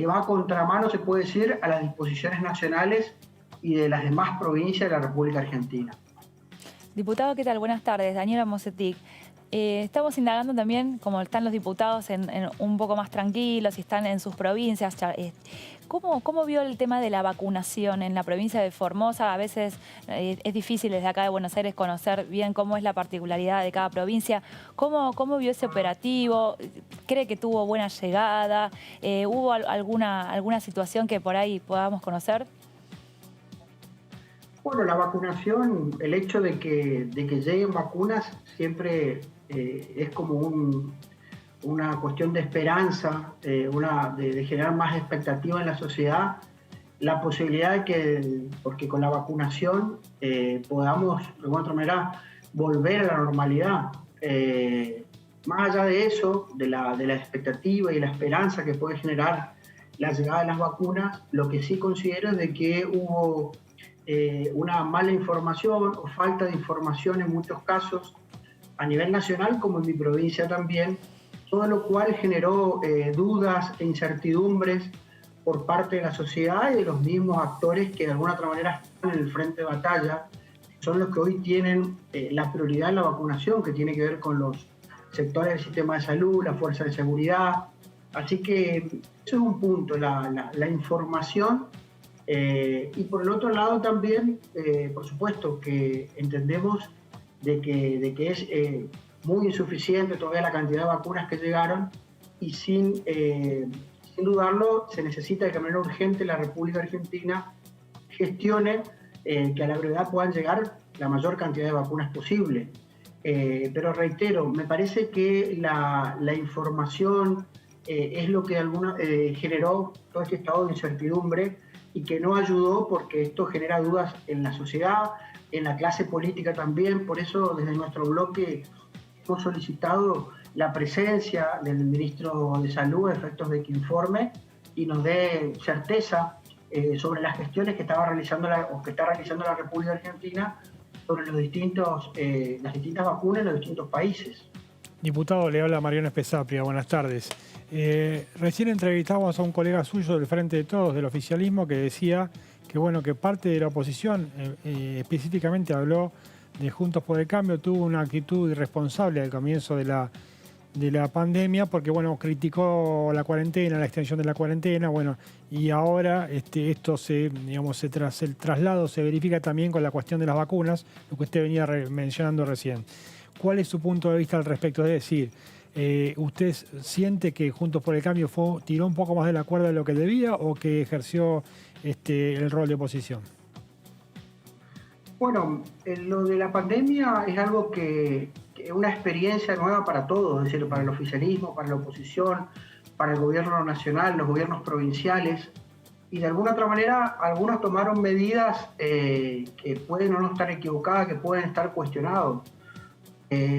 va a contramano, se puede decir, a las disposiciones nacionales y de las demás provincias de la República Argentina. Diputado, ¿qué tal? Buenas tardes. Daniela Mosetic. Estamos indagando también, como están los diputados en un poco más tranquilos y están en sus provincias. ¿Cómo vio el tema de la vacunación en la provincia de Formosa? A veces es difícil desde acá de Buenos Aires conocer bien cómo es la particularidad de cada provincia. ¿Cómo vio ese operativo? ¿Cree que tuvo buena llegada? ¿Hubo alguna situación que por ahí podamos conocer? Bueno, la vacunación, el hecho de que lleguen vacunas siempre es como una cuestión de esperanza, de generar más expectativa en la sociedad la posibilidad de que, porque con la vacunación podamos de alguna otra manera volver a la normalidad. Más allá de eso, de la expectativa y la esperanza que puede generar la llegada de las vacunas, lo que sí considero es de que hubo una mala información o falta de información en muchos casos a nivel nacional como en mi provincia también, todo lo cual generó dudas e incertidumbres por parte de la sociedad y de los mismos actores que de alguna otra manera están en el frente de batalla, son los que hoy tienen la prioridad en la vacunación, que tiene que ver con los sectores del sistema de salud, la fuerza de seguridad. Así que eso es un punto, la información. Y por el otro lado también, por supuesto, que entendemos de que es muy insuficiente todavía la cantidad de vacunas que llegaron y sin dudarlo se necesita de que de manera urgente la República Argentina gestione que a la brevedad puedan llegar la mayor cantidad de vacunas posible. Pero reitero, me parece que la información es lo que generó todo este estado de incertidumbre y que no ayudó porque esto genera dudas en la sociedad, en la clase política también. Por eso desde nuestro bloque hemos solicitado la presencia del ministro de Salud a efectos de que informe y nos dé certeza sobre las gestiones que estaba realizando que está realizando la República Argentina sobre las distintas vacunas en los distintos países. Diputado, le habla Mariano Espesapria, buenas tardes. Recién entrevistamos a un colega suyo del Frente de Todos, del oficialismo, que decía que parte de la oposición, específicamente habló de Juntos por el Cambio, tuvo una actitud irresponsable al comienzo de la pandemia, porque criticó la cuarentena, la extensión de la cuarentena, y ahora el traslado se verifica también con la cuestión de las vacunas, lo que usted venía mencionando recién. ¿Cuál es su punto de vista al respecto? Es decir, ¿usted siente que Juntos por el Cambio tiró un poco más de la cuerda de lo que debía o que ejerció el rol de oposición? Bueno, lo de la pandemia es algo que es una experiencia nueva para todos, es decir, para el oficialismo, para la oposición, para el gobierno nacional, los gobiernos provinciales, y de alguna otra manera algunos tomaron medidas que pueden o no estar equivocadas, que pueden estar cuestionadas.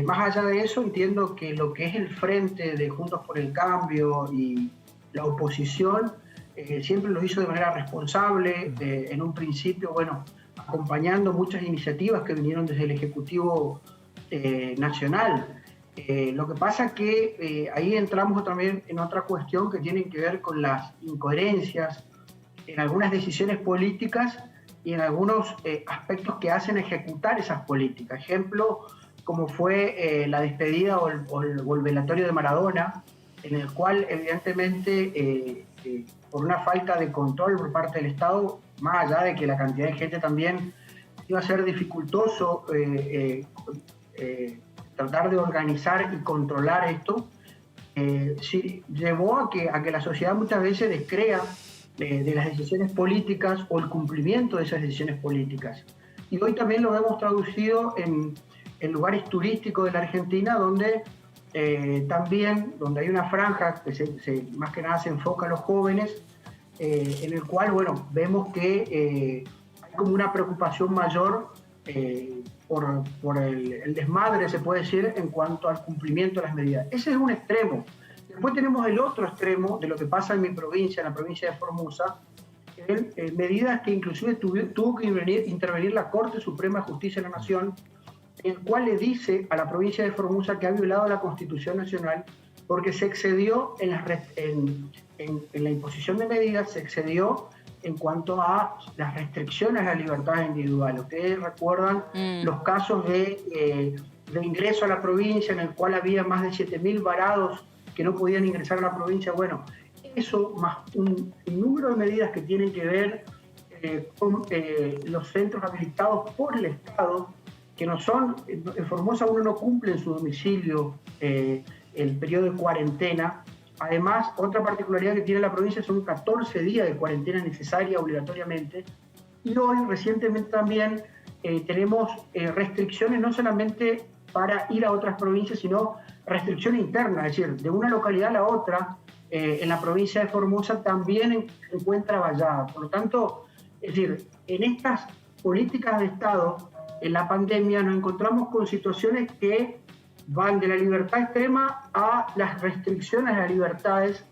Más allá de eso, entiendo que lo que es el frente de Juntos por el Cambio y la oposición siempre lo hizo de manera responsable, en un principio, acompañando muchas iniciativas que vinieron desde el Ejecutivo Nacional. Lo que pasa es que ahí entramos también en otra cuestión que tiene que ver con las incoherencias en algunas decisiones políticas y en algunos aspectos que hacen ejecutar esas políticas. Ejemplo, como fue la despedida o el velatorio de Maradona, en el cual evidentemente por una falta de control por parte del Estado, más allá de que la cantidad de gente también iba a ser dificultoso tratar de organizar y controlar esto, sí, llevó a que la sociedad muchas veces descrea de las decisiones políticas o el cumplimiento de esas decisiones políticas. Y hoy también lo hemos traducido en lugares turísticos de la Argentina donde donde hay una franja que más que nada se enfoca a los jóvenes, en el cual vemos que hay como una preocupación mayor por el desmadre, se puede decir, en cuanto al cumplimiento de las medidas. Ese es un extremo. Después tenemos el otro extremo de lo que pasa en mi provincia, en la provincia de Formosa, medidas que inclusive tuvo que intervenir la Corte Suprema de Justicia de la Nación, el cual le dice a la provincia de Formosa que ha violado la Constitución Nacional porque se excedió en la imposición de medidas, se excedió en cuanto a las restricciones a la libertad individual. Ustedes recuerdan los casos de ingreso a la provincia en el cual había más de 7.000 varados que no podían ingresar a la provincia. Eso más un número de medidas que tienen que ver con los centros habilitados por el Estado, que no son, en Formosa uno no cumple en su domicilio el periodo de cuarentena. Además, otra particularidad que tiene la provincia son 14 días de cuarentena necesaria obligatoriamente. Y hoy, recientemente también, tenemos restricciones no solamente para ir a otras provincias, sino restricciones internas, es decir, de una localidad a la otra, en la provincia de Formosa también se encuentra vallada. Por lo tanto, es decir, en estas políticas de Estado, en la pandemia nos encontramos con situaciones que van de la libertad extrema a las restricciones a las libertades.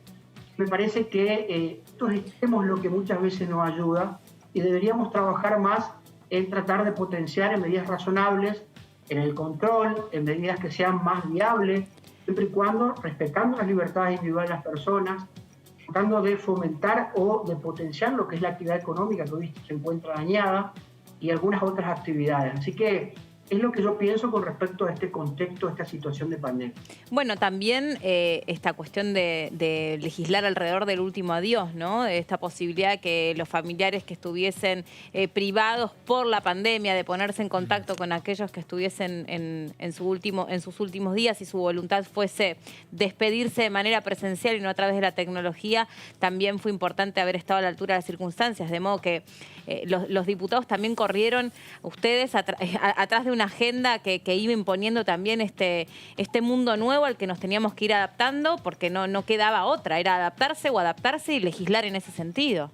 Me parece que estos extremos es lo que muchas veces nos ayuda y deberíamos trabajar más en tratar de potenciar en medidas razonables, en el control, en medidas que sean más viables, siempre y cuando respetando las libertades individuales de las personas, tratando de fomentar o de potenciar lo que es la actividad económica que hoy se encuentra dañada y algunas otras actividades. Así que es lo que yo pienso con respecto a este contexto, a esta situación de pandemia. Bueno, también esta cuestión de legislar alrededor del último adiós, ¿no? Esta posibilidad de que los familiares que estuviesen privados por la pandemia, de ponerse en contacto con aquellos que estuviesen en sus últimos días y su voluntad fuese despedirse de manera presencial y no a través de la tecnología, también fue importante haber estado a la altura de las circunstancias, de modo que los diputados también corrieron ustedes atrás de una agenda que iba imponiendo también este mundo nuevo al que nos teníamos que ir adaptando, porque no quedaba otra, era adaptarse y legislar en ese sentido.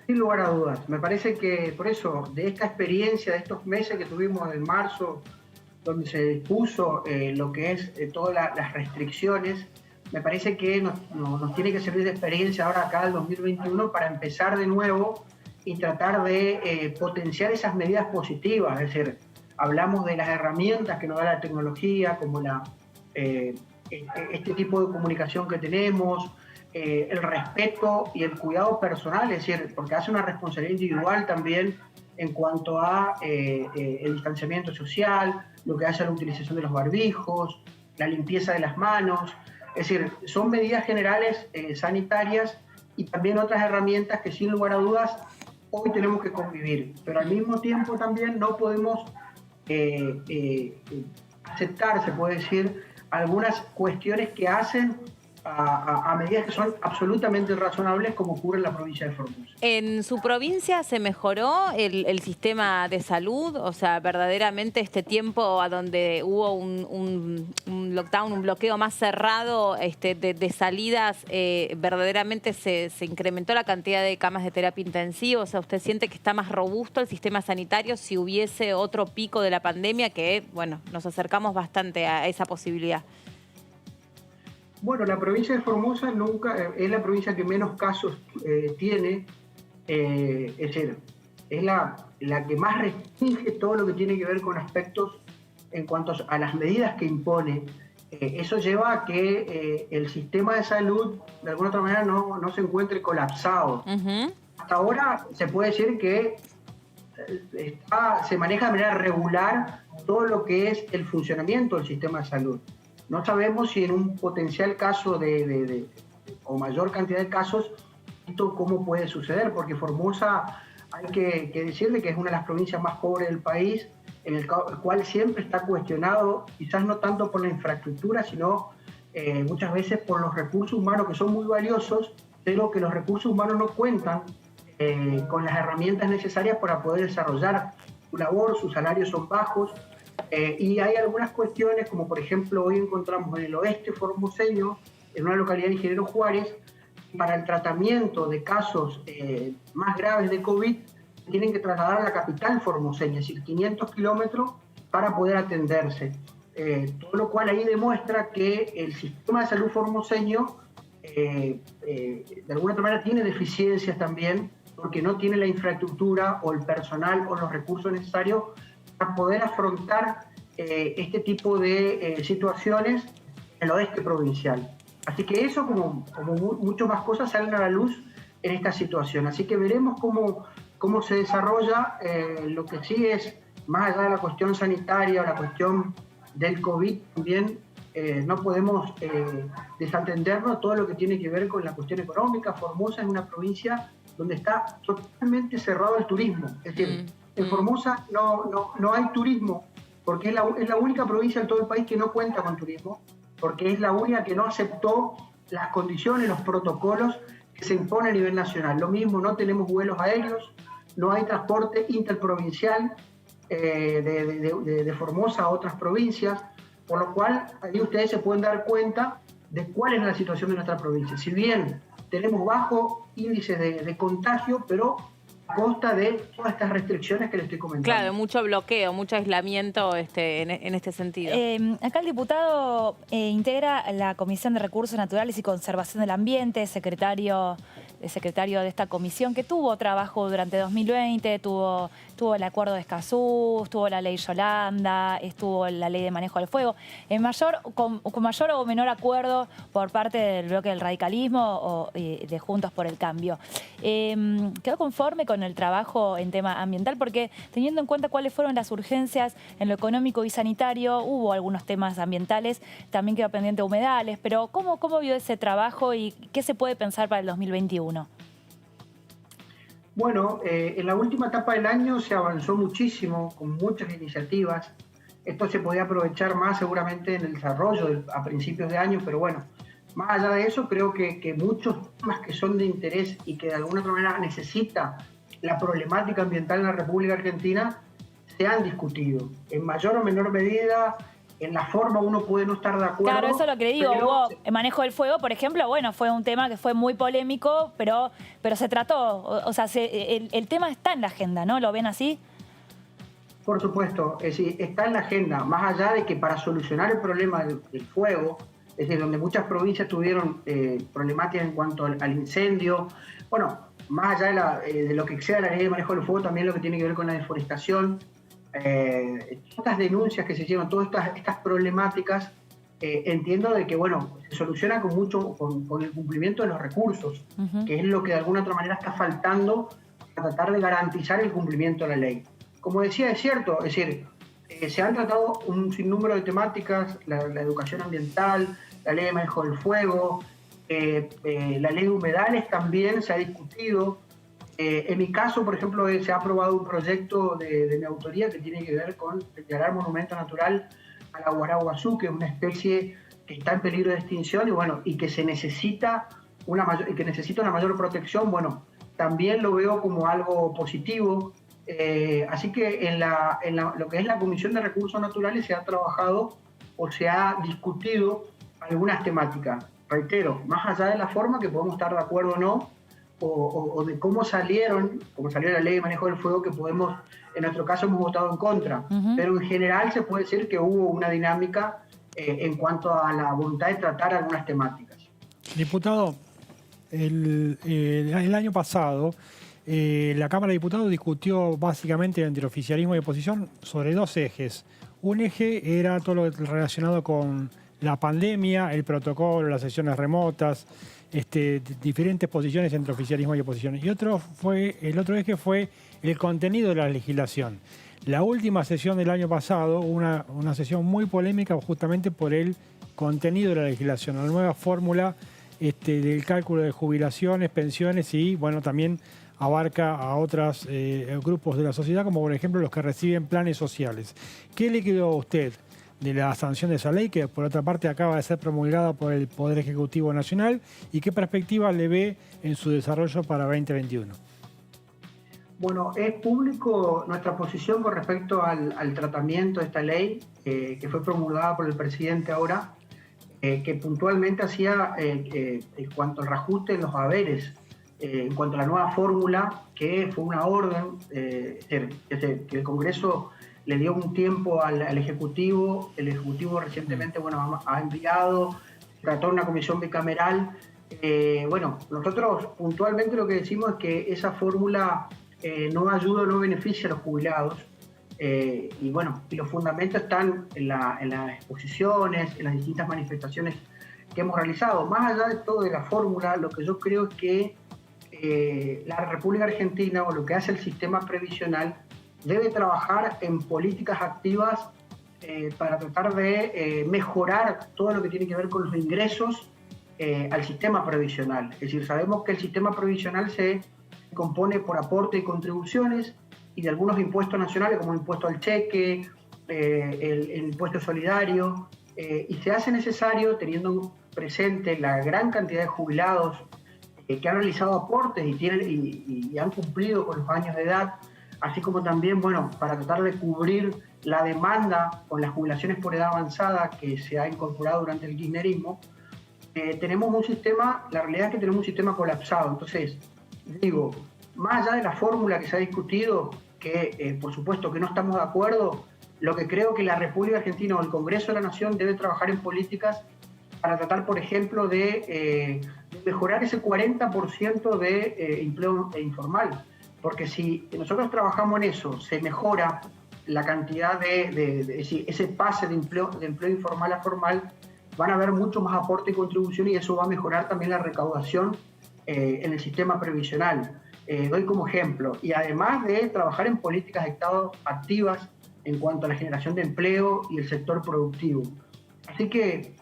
Sin lugar a dudas, me parece que por eso, de esta experiencia, de estos meses que tuvimos en marzo, donde se dispuso lo que es todas las restricciones, me parece que nos tiene que servir de experiencia ahora acá el 2021 para empezar de nuevo y tratar de potenciar esas medidas positivas. Es decir, hablamos de las herramientas que nos da la tecnología, como este tipo de comunicación que tenemos, el respeto y el cuidado personal, es decir, porque hace una responsabilidad individual también en cuanto a el distanciamiento social, lo que hace a la utilización de los barbijos, la limpieza de las manos. Es decir, son medidas generales sanitarias y también otras herramientas que sin lugar a dudas hoy tenemos que convivir, pero al mismo tiempo también no podemos aceptar, se puede decir, algunas cuestiones que hacen a medidas que son absolutamente razonables, como ocurre en la provincia de Formosa. ¿En su provincia se mejoró el sistema de salud? O sea, verdaderamente este tiempo a donde hubo un lockdown, un bloqueo más cerrado de salidas, verdaderamente se incrementó la cantidad de camas de terapia intensiva. O sea, ¿usted siente que está más robusto el sistema sanitario si hubiese otro pico de la pandemia que, bueno, nos acercamos bastante a esa posibilidad? Bueno, la provincia de Formosa es la provincia que menos casos tiene, es decir, es la que más restringe todo lo que tiene que ver con aspectos en cuanto a las medidas que impone. Eso lleva a que el sistema de salud, de alguna otra manera, no se encuentre colapsado. Uh-huh. Hasta ahora se puede decir que se maneja de manera regular todo lo que es el funcionamiento del sistema de salud. No sabemos si en un potencial caso o mayor cantidad de casos, esto cómo puede suceder, porque Formosa hay que decirle que es una de las provincias más pobres del país, en el cual siempre está cuestionado, quizás no tanto por la infraestructura, sino muchas veces por los recursos humanos que son muy valiosos, pero que los recursos humanos no cuentan con las herramientas necesarias para poder desarrollar su labor, sus salarios son bajos. Y hay algunas cuestiones, como por ejemplo hoy encontramos en el oeste formoseño, en una localidad de Ingeniero Juárez, para el tratamiento de casos más graves de COVID, tienen que trasladar a la capital formoseña, es decir, 500 kilómetros para poder atenderse. Todo lo cual ahí demuestra que el sistema de salud formoseño, de alguna otra manera, tiene deficiencias también, porque no tiene la infraestructura o el personal o los recursos necesarios para poder afrontar este tipo de situaciones en el oeste provincial. Así que eso, como muchas más cosas, salen a la luz en esta situación. Así que veremos cómo se desarrolla. Lo que sí es, más allá de la cuestión sanitaria o la cuestión del COVID, también no podemos desatendernos todo lo que tiene que ver con la cuestión económica. Formosa es una provincia donde está totalmente cerrado el turismo. Es decir, en Formosa no hay turismo, porque es la única provincia de todo el país que no cuenta con turismo, porque es la única que no aceptó las condiciones, los protocolos que se imponen a nivel nacional. Lo mismo, no tenemos vuelos aéreos, no hay transporte interprovincial de Formosa a otras provincias, por lo cual ahí ustedes se pueden dar cuenta de cuál es la situación de nuestra provincia. Si bien tenemos bajo índice de contagio, pero a costa de todas estas restricciones que le estoy comentando. Claro, mucho bloqueo, mucho aislamiento en este sentido. Acá el diputado integra la Comisión de Recursos Naturales y Conservación del Ambiente, secretario de esta comisión, que tuvo trabajo durante 2020, tuvo el acuerdo de Escazú, estuvo la ley Yolanda, estuvo la ley de manejo del fuego, con mayor o menor acuerdo por parte del bloque del radicalismo o de Juntos por el Cambio. ¿Quedó conforme con el trabajo en tema ambiental? Porque teniendo en cuenta cuáles fueron las urgencias en lo económico y sanitario, hubo algunos temas ambientales, también quedó pendiente humedales, pero ¿cómo vio ese trabajo y qué se puede pensar para el 2021? Bueno, en la última etapa del año se avanzó muchísimo, con muchas iniciativas. Esto se podía aprovechar más seguramente en el desarrollo a principios de año, pero bueno, más allá de eso, creo que muchos temas que son de interés y que de alguna otra manera necesita la problemática ambiental en la República Argentina se han discutido. En mayor o menor medida, en la forma uno puede no estar de acuerdo. Claro, eso es lo que digo. Hubo el manejo del fuego, por ejemplo, bueno, fue un tema que fue muy polémico, pero se trató. O sea, el tema está en la agenda, ¿no? ¿Lo ven así? Por supuesto, es decir, está en la agenda, más allá de que para solucionar el problema del fuego, es decir, donde muchas provincias tuvieron problemáticas en cuanto al incendio, bueno, más allá de lo que exceda la ley de manejo del fuego, también lo que tiene que ver con la deforestación, estas denuncias que se hicieron, todas estas problemáticas, entiendo de que, bueno, se soluciona con el cumplimiento de los recursos, que es lo que de alguna otra manera está faltando para tratar de garantizar el cumplimiento de la ley. Como decía, es cierto, es decir, se han tratado un sinnúmero de temáticas, la educación ambiental, la ley de manejo del fuego, la ley de humedales también se ha discutido. En mi caso, por ejemplo, se ha aprobado un proyecto de mi autoría que tiene que ver con declarar monumento natural a la guaraguazú, que es una especie que está en peligro de extinción y que necesita una mayor protección. Bueno, también lo veo como algo positivo. Así que en lo que es la Comisión de Recursos Naturales se ha trabajado o se ha discutido algunas temáticas. Reitero, más allá de la forma que podemos estar de acuerdo o no, o de cómo salió la ley de manejo del fuego, que en nuestro caso hemos votado en contra. Pero en general se puede decir que hubo una dinámica en cuanto a la voluntad de tratar algunas temáticas. Diputado, el año pasado la Cámara de Diputados discutió básicamente entre oficialismo y oposición sobre dos ejes. Un eje era todo lo relacionado con la pandemia, el protocolo, las sesiones remotas, diferentes posiciones entre oficialismo y oposición. Y el otro eje fue el contenido de la legislación. La última sesión del año pasado, una sesión muy polémica justamente por el contenido de la legislación, la nueva fórmula del cálculo de jubilaciones, pensiones y, bueno, también abarca a otros grupos de la sociedad, como por ejemplo los que reciben planes sociales. ¿Qué le quedó a usted de la sanción de esa ley, que por otra parte acaba de ser promulgada por el Poder Ejecutivo Nacional, y qué perspectiva le ve en su desarrollo para 2021? Bueno, es público nuestra posición con respecto al tratamiento de esta ley que fue promulgada por el presidente ahora, que puntualmente hacía en cuanto al reajuste en los haberes, en cuanto a la nueva fórmula, que fue una orden que el Congreso le dio un tiempo al Ejecutivo. El Ejecutivo recientemente ha enviado, trató una comisión bicameral. Nosotros puntualmente lo que decimos es que esa fórmula no ayuda o no beneficia a los jubilados. Y los fundamentos están en las exposiciones, en las distintas manifestaciones que hemos realizado. Más allá de todo de la fórmula, lo que yo creo es que la República Argentina, o lo que hace el sistema previsional, debe trabajar en políticas activas para tratar de mejorar todo lo que tiene que ver con los ingresos al sistema previsional. Es decir, sabemos que el sistema previsional se compone por aporte y contribuciones y de algunos impuestos nacionales, como el impuesto al cheque, el impuesto solidario, y se hace necesario, teniendo presente la gran cantidad de jubilados que han realizado aportes y han cumplido con los años de edad, así como también, para tratar de cubrir la demanda con las jubilaciones por edad avanzada que se ha incorporado durante el kirchnerismo, tenemos un sistema, la realidad es que tenemos un sistema colapsado. Entonces, digo, más allá de la fórmula que se ha discutido, que por supuesto que no estamos de acuerdo, lo que creo que la República Argentina o el Congreso de la Nación debe trabajar en políticas para tratar, por ejemplo, de mejorar ese 40% de empleo informal. Porque si nosotros trabajamos en eso, se mejora la cantidad ese pase de empleo informal a formal, van a haber mucho más aporte y contribución, y eso va a mejorar también la recaudación en el sistema previsional. Doy como ejemplo. Y además de trabajar en políticas de Estado activas en cuanto a la generación de empleo y el sector productivo. Así que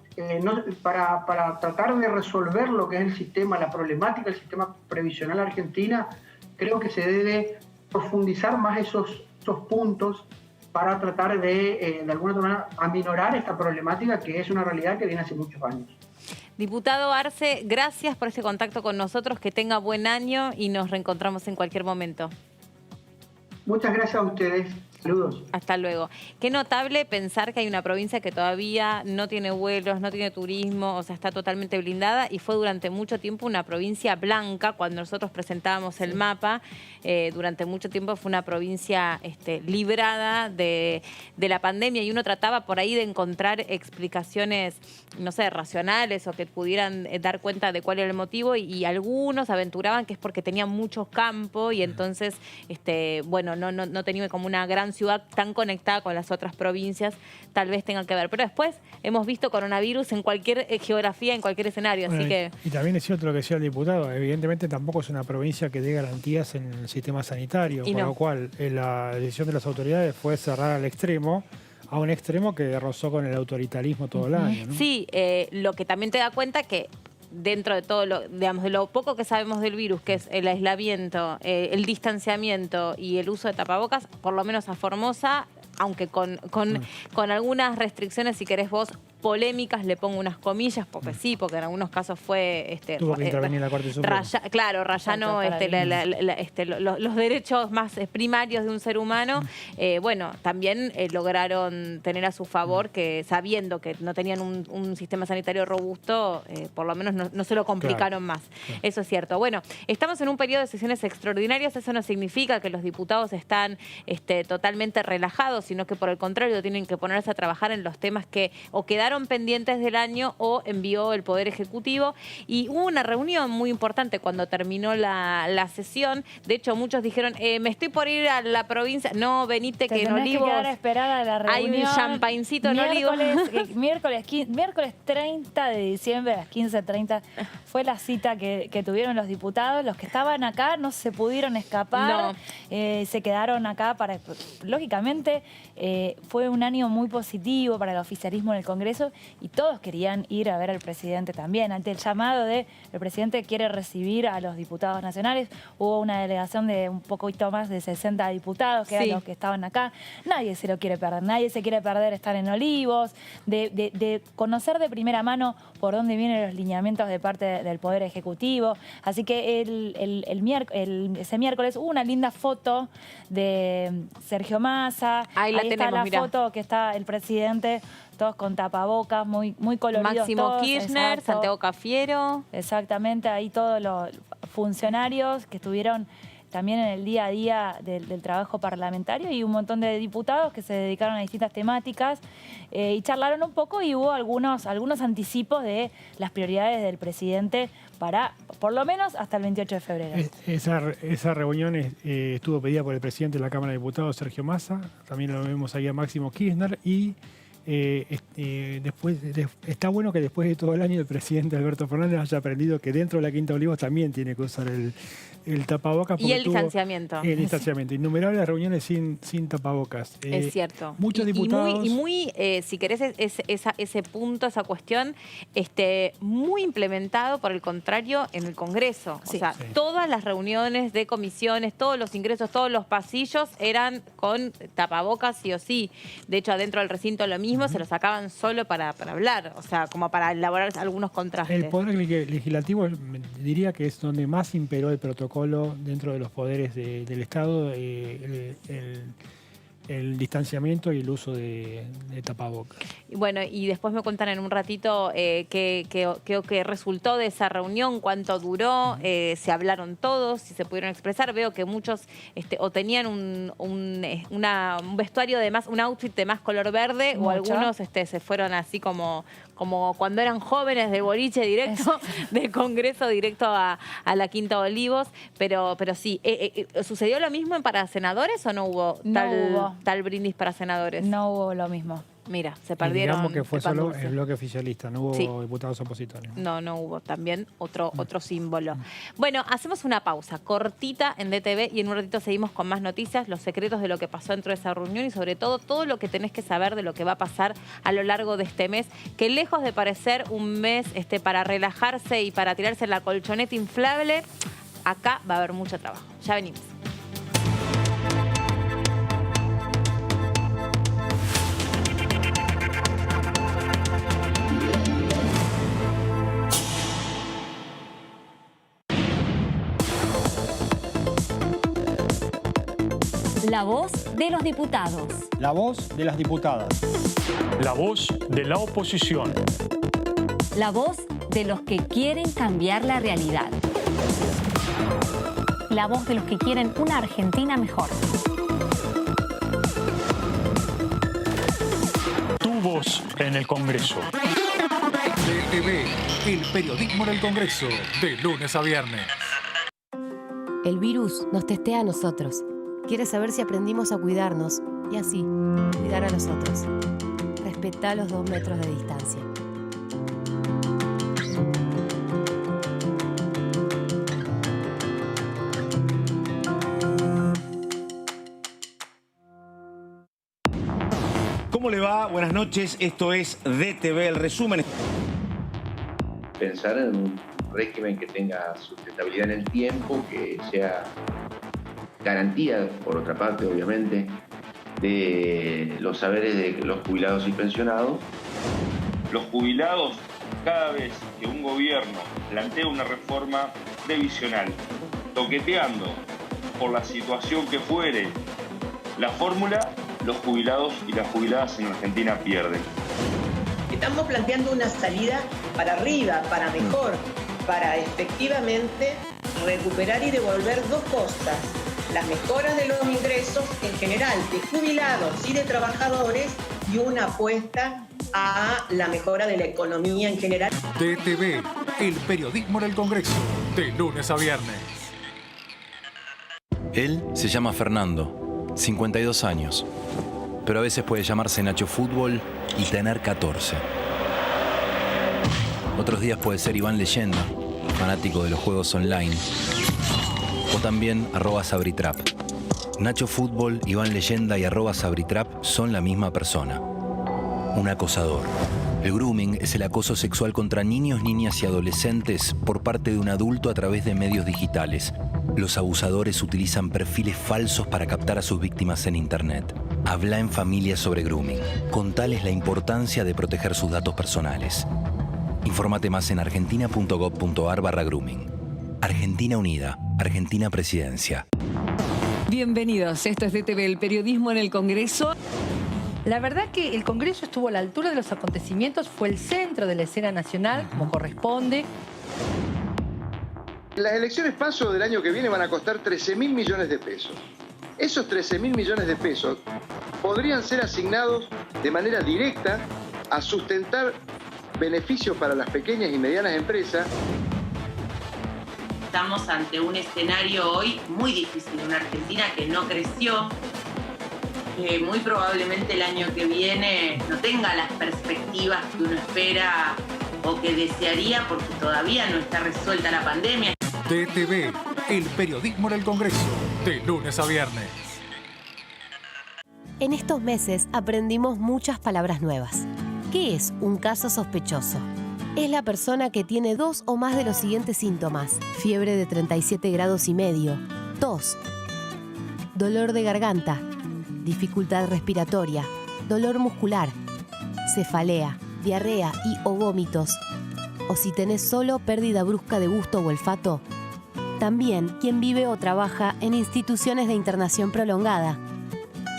para tratar de resolver lo que es el sistema, la problemática del sistema previsional argentina, creo que se debe profundizar más esos puntos para tratar de alguna manera aminorar esta problemática, que es una realidad que viene hace muchos años. Diputado Arce, gracias por este contacto con nosotros, que tenga buen año y nos reencontramos en cualquier momento. Muchas gracias a ustedes. Saludos. Hasta luego. Qué notable pensar que hay una provincia que todavía no tiene vuelos, no tiene turismo, o sea, está totalmente blindada, y fue durante mucho tiempo una provincia blanca. Cuando nosotros presentábamos el mapa, durante mucho tiempo fue una provincia librada de la pandemia, y uno trataba por ahí de encontrar explicaciones, no sé, racionales, o que pudieran dar cuenta de cuál era el motivo, y algunos aventuraban que es porque tenían mucho campo y entonces, bueno, no tenía como una gran ciudad tan conectada con las otras provincias, tal vez tengan que ver. Pero después hemos visto coronavirus en cualquier geografía, en cualquier escenario, bueno, así que... Y también es cierto lo que decía el diputado, evidentemente tampoco es una provincia que dé garantías en el sistema sanitario, Y con no. lo cual la decisión de las autoridades fue cerrar al extremo, a un extremo que rozó con el autoritarismo todo el año, ¿no? Sí, lo que también te da cuenta que dentro de todo digamos, de lo poco que sabemos del virus, que es el aislamiento, el distanciamiento y el uso de tapabocas, por lo menos a Formosa, aunque con algunas restricciones, si querés vos, polémicas, le pongo unas comillas, porque sí, porque en algunos casos fue... Tuvo que intervenir la Corte Suprema. Rayano los derechos más primarios de un ser humano. Bueno, también lograron tener a su favor que, sabiendo que no tenían un sistema sanitario robusto, por lo menos no se lo complicaron más. Claro. Eso es cierto. Bueno, estamos en un periodo de sesiones extraordinarias. Eso no significa que los diputados están totalmente relajados, sino que por el contrario tienen que ponerse a trabajar en los temas que o quedaron pendientes del año o envió el Poder Ejecutivo. Y hubo una reunión muy importante cuando terminó la sesión. De hecho, muchos dijeron, me estoy por ir a la provincia. No, venite, que en Olivos que esperar a la reunión. hay un champaincito en Olivos. Miércoles 30 de diciembre a las 15:30 fue la cita que tuvieron los diputados. Los que estaban acá no se pudieron escapar. Se quedaron acá para... Lógicamente, fue un año muy positivo para el oficialismo en el Congreso, y todos querían ir a ver al presidente también. Ante el llamado de el presidente quiere recibir a los diputados nacionales, hubo una delegación de un poquito más de 60 diputados, que eran los que estaban acá. Nadie se lo quiere perder, nadie se quiere perder estar en Olivos, de conocer de primera mano por dónde vienen los lineamientos de parte del Poder Ejecutivo. Así que ese miércoles hubo una linda foto de Sergio Massa. Ahí está la foto que está el presidente, todos con tapabocas, muy coloridos. Máximo todos, Kirchner, exacto. Santiago Cafiero. Exactamente, ahí todos los funcionarios que estuvieron también en el día a día del trabajo parlamentario, y un montón de diputados que se dedicaron a distintas temáticas y charlaron un poco, y hubo algunos anticipos de las prioridades del presidente para, por lo menos, hasta el 28 de febrero. Esa reunión estuvo pedida por el presidente de la Cámara de Diputados, Sergio Massa. También lo vemos ahí a Máximo Kirchner, y después está bueno que después de todo el año el presidente Alberto Fernández haya aprendido que dentro de la Quinta Olivos también tiene que usar el tapabocas. Y el distanciamiento. El distanciamiento. Innumerables reuniones sin tapabocas. Es cierto. Muchos diputados... Y muy si querés, ese punto, esa cuestión, muy implementado, por el contrario, en el Congreso. O sea, todas las reuniones de comisiones, todos los ingresos, todos los pasillos eran con tapabocas sí o sí. De hecho, adentro del recinto lo mismo, se lo sacaban solo para hablar, o sea, como para elaborar algunos contrastes. El Poder Legislativo diría que es donde más imperó el protocolo dentro de los poderes del Estado. el distanciamiento y el uso de tapabocas. Bueno, y después me cuentan en un ratito qué resultó de esa reunión, cuánto duró, se hablaron todos, si se pudieron expresar. Veo que muchos o tenían un vestuario de más, un outfit de más color verde, o algunos se fueron así como cuando eran jóvenes, de boliche directo, de congreso directo a la Quinta Olivos. Pero sí, ¿sucedió lo mismo para senadores o no hubo tal brindis para senadores? No hubo lo mismo. Mira, se perdieron. Digamos que fue solo el bloque oficialista, no hubo diputados opositores. No hubo. También otro símbolo. Bueno, hacemos una pausa cortita en DTV y en un ratito seguimos con más noticias, los secretos de lo que pasó dentro de esa reunión y sobre todo lo que tenés que saber de lo que va a pasar a lo largo de este mes, que lejos de parecer un mes para relajarse y para tirarse en la colchoneta inflable, acá va a haber mucho trabajo. Ya venimos. La voz de los diputados. La voz de las diputadas. La voz de la oposición. La voz de los que quieren cambiar la realidad. La voz de los que quieren una Argentina mejor. Tu voz en el Congreso. DTV, el periodismo en el Congreso, de lunes a viernes. El virus nos testea a nosotros. Quiere saber si aprendimos a cuidarnos y así cuidar a los otros. Respetá los 2 metros de distancia. ¿Cómo le va? Buenas noches. Esto es DTV, el resumen. Pensar en un régimen que tenga sustentabilidad en el tiempo, que sea garantía, por otra parte, obviamente, de los saberes de los jubilados y pensionados. Los jubilados, cada vez que un gobierno plantea una reforma previsional, toqueteando por la situación que fuere la fórmula, los jubilados y las jubiladas en Argentina pierden. Estamos planteando una salida para arriba, para mejor, para efectivamente recuperar y devolver 2 cosas: las mejoras de los ingresos en general de jubilados y de trabajadores y una apuesta a la mejora de la economía en general. DTV, el periodismo en el Congreso, de lunes a viernes. Él se llama Fernando, 52 años, pero a veces puede llamarse Nacho Fútbol y tener 14. Otros días puede ser Iván Leyenda, fanático de los juegos online. O también @Sabritrap. Nacho Fútbol, Iván Leyenda y @Sabritrap son la misma persona. Un acosador. El grooming es el acoso sexual contra niños, niñas y adolescentes por parte de un adulto a través de medios digitales. Los abusadores utilizan perfiles falsos para captar a sus víctimas en Internet. Habla en familia sobre grooming. Contales la importancia de proteger sus datos personales. Infórmate más en argentina.gov.ar/grooming. Argentina Unida. Argentina Presidencia. Bienvenidos, esto es DTV, el periodismo en el Congreso. La verdad que el Congreso estuvo a la altura de los acontecimientos, fue el centro de la escena nacional, como corresponde. Las elecciones PASO del año que viene van a costar 13.000 millones de pesos. Esos 13.000 millones de pesos podrían ser asignados de manera directa a sustentar beneficios para las pequeñas y medianas empresas. Estamos ante un escenario hoy muy difícil, una Argentina que no creció, que muy probablemente el año que viene no tenga las perspectivas que uno espera o que desearía porque todavía no está resuelta la pandemia. DTV, el periodismo en el Congreso, de lunes a viernes. En estos meses aprendimos muchas palabras nuevas. ¿Qué es un caso sospechoso? Es la persona que tiene 2 o más de los siguientes síntomas: fiebre de 37,5 grados, tos, dolor de garganta, dificultad respiratoria, dolor muscular, cefalea, diarrea y o vómitos. O si tenés solo pérdida brusca de gusto o olfato. También quien vive o trabaja en instituciones de internación prolongada.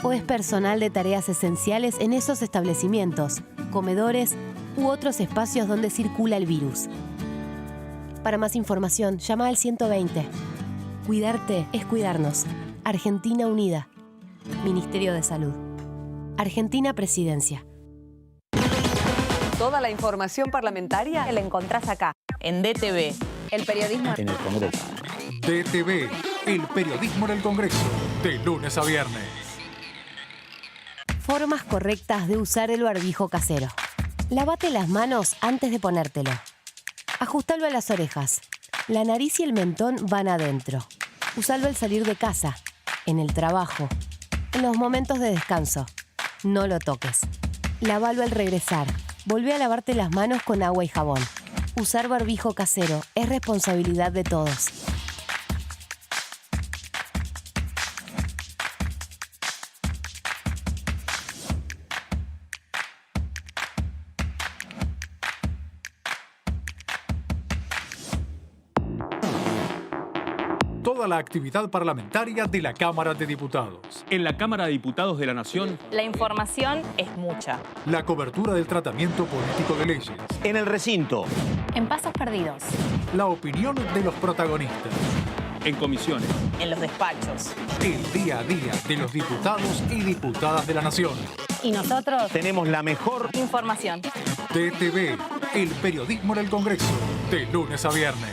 o es personal de tareas esenciales en esos establecimientos, comedores u otros espacios donde circula el virus. Para más información, llama al 120. Cuidarte es cuidarnos. Argentina Unida. Ministerio de Salud. Argentina Presidencia. Toda la información parlamentaria la encontrás acá, en DTV. El periodismo En el Congreso. DTV, el periodismo en el Congreso, de lunes a viernes. Formas correctas de usar el barbijo casero. Lávate las manos antes de ponértelo. Ajustalo a las orejas. La nariz y el mentón van adentro. Usalo al salir de casa, en el trabajo, en los momentos de descanso. No lo toques. Lávalo al regresar. Volvé a lavarte las manos con agua y jabón. Usar barbijo casero es responsabilidad de todos. Toda la actividad parlamentaria de la Cámara de Diputados. En la Cámara de Diputados de la Nación, la información es mucha. La cobertura del tratamiento político de leyes. En el recinto. En pasos perdidos. La opinión de los protagonistas. en comisiones. En los despachos. El día a día de los diputados y diputadas de la Nación. Y nosotros tenemos la mejor información. DTV, el periodismo en el Congreso, de lunes a viernes.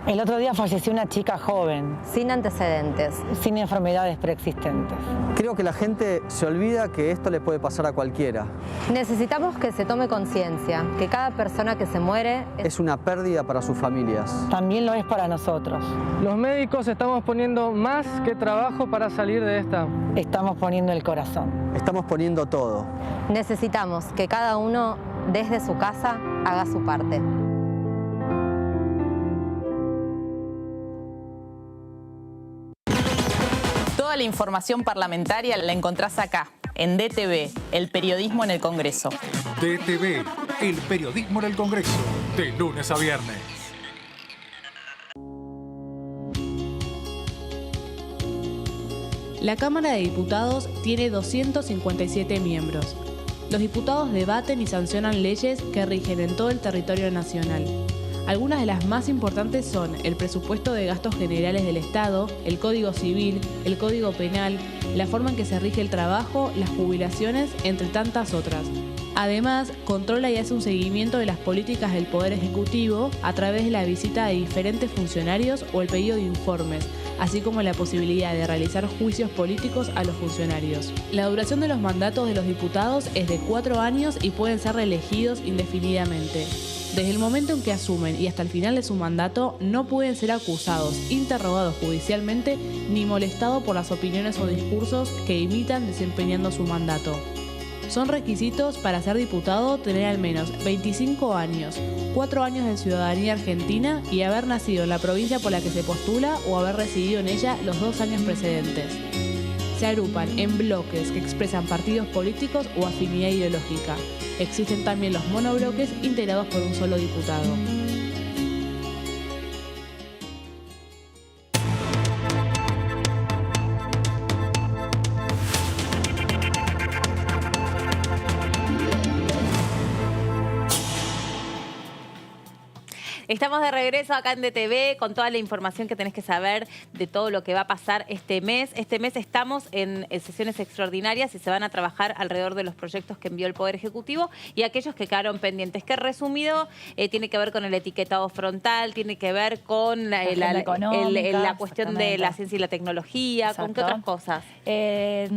El otro día falleció una chica joven. Sin antecedentes. Sin enfermedades preexistentes. Creo que la gente se olvida que esto le puede pasar a cualquiera. Necesitamos que se tome conciencia, que cada persona que se muere es una pérdida para sus familias. También lo es para nosotros. Los médicos estamos poniendo más que trabajo para salir de esta. Estamos poniendo el corazón. Estamos poniendo todo. Necesitamos que cada uno, desde su casa, haga su parte. Toda la información parlamentaria la encontrás acá, en DTV, el periodismo en el Congreso. DTV, el periodismo en el Congreso, de lunes a viernes. La Cámara de Diputados tiene 257 miembros. Los diputados debaten y sancionan leyes que rigen en todo el territorio nacional. Algunas de las más importantes son el presupuesto de gastos generales del Estado, el Código Civil, el Código Penal, la forma en que se rige el trabajo, las jubilaciones, entre tantas otras. Además, controla y hace un seguimiento de las políticas del Poder Ejecutivo a través de la visita de diferentes funcionarios o el pedido de informes, así como la posibilidad de realizar juicios políticos a los funcionarios. La duración de los mandatos de los diputados es de 4 años y pueden ser reelegidos indefinidamente. Desde el momento en que asumen y hasta el final de su mandato, no pueden ser acusados, interrogados judicialmente, ni molestados por las opiniones o discursos que imitan desempeñando su mandato. Son requisitos para ser diputado tener al menos 25 años, 4 años de ciudadanía argentina y haber nacido en la provincia por la que se postula o haber residido en ella los 2 años precedentes. Se agrupan en bloques que expresan partidos políticos o afinidad ideológica. Existen también los monobloques integrados por un solo diputado. Estamos de regreso acá en DTV con toda la información que tenés que saber de todo lo que va a pasar este mes. Este mes estamos en sesiones extraordinarias y se van a trabajar alrededor de los proyectos que envió el Poder Ejecutivo y aquellos que quedaron pendientes. Que resumido tiene que ver con el etiquetado frontal, tiene que ver con la cuestión de la ciencia y la tecnología. Exacto. ¿Con qué otras cosas? A ver,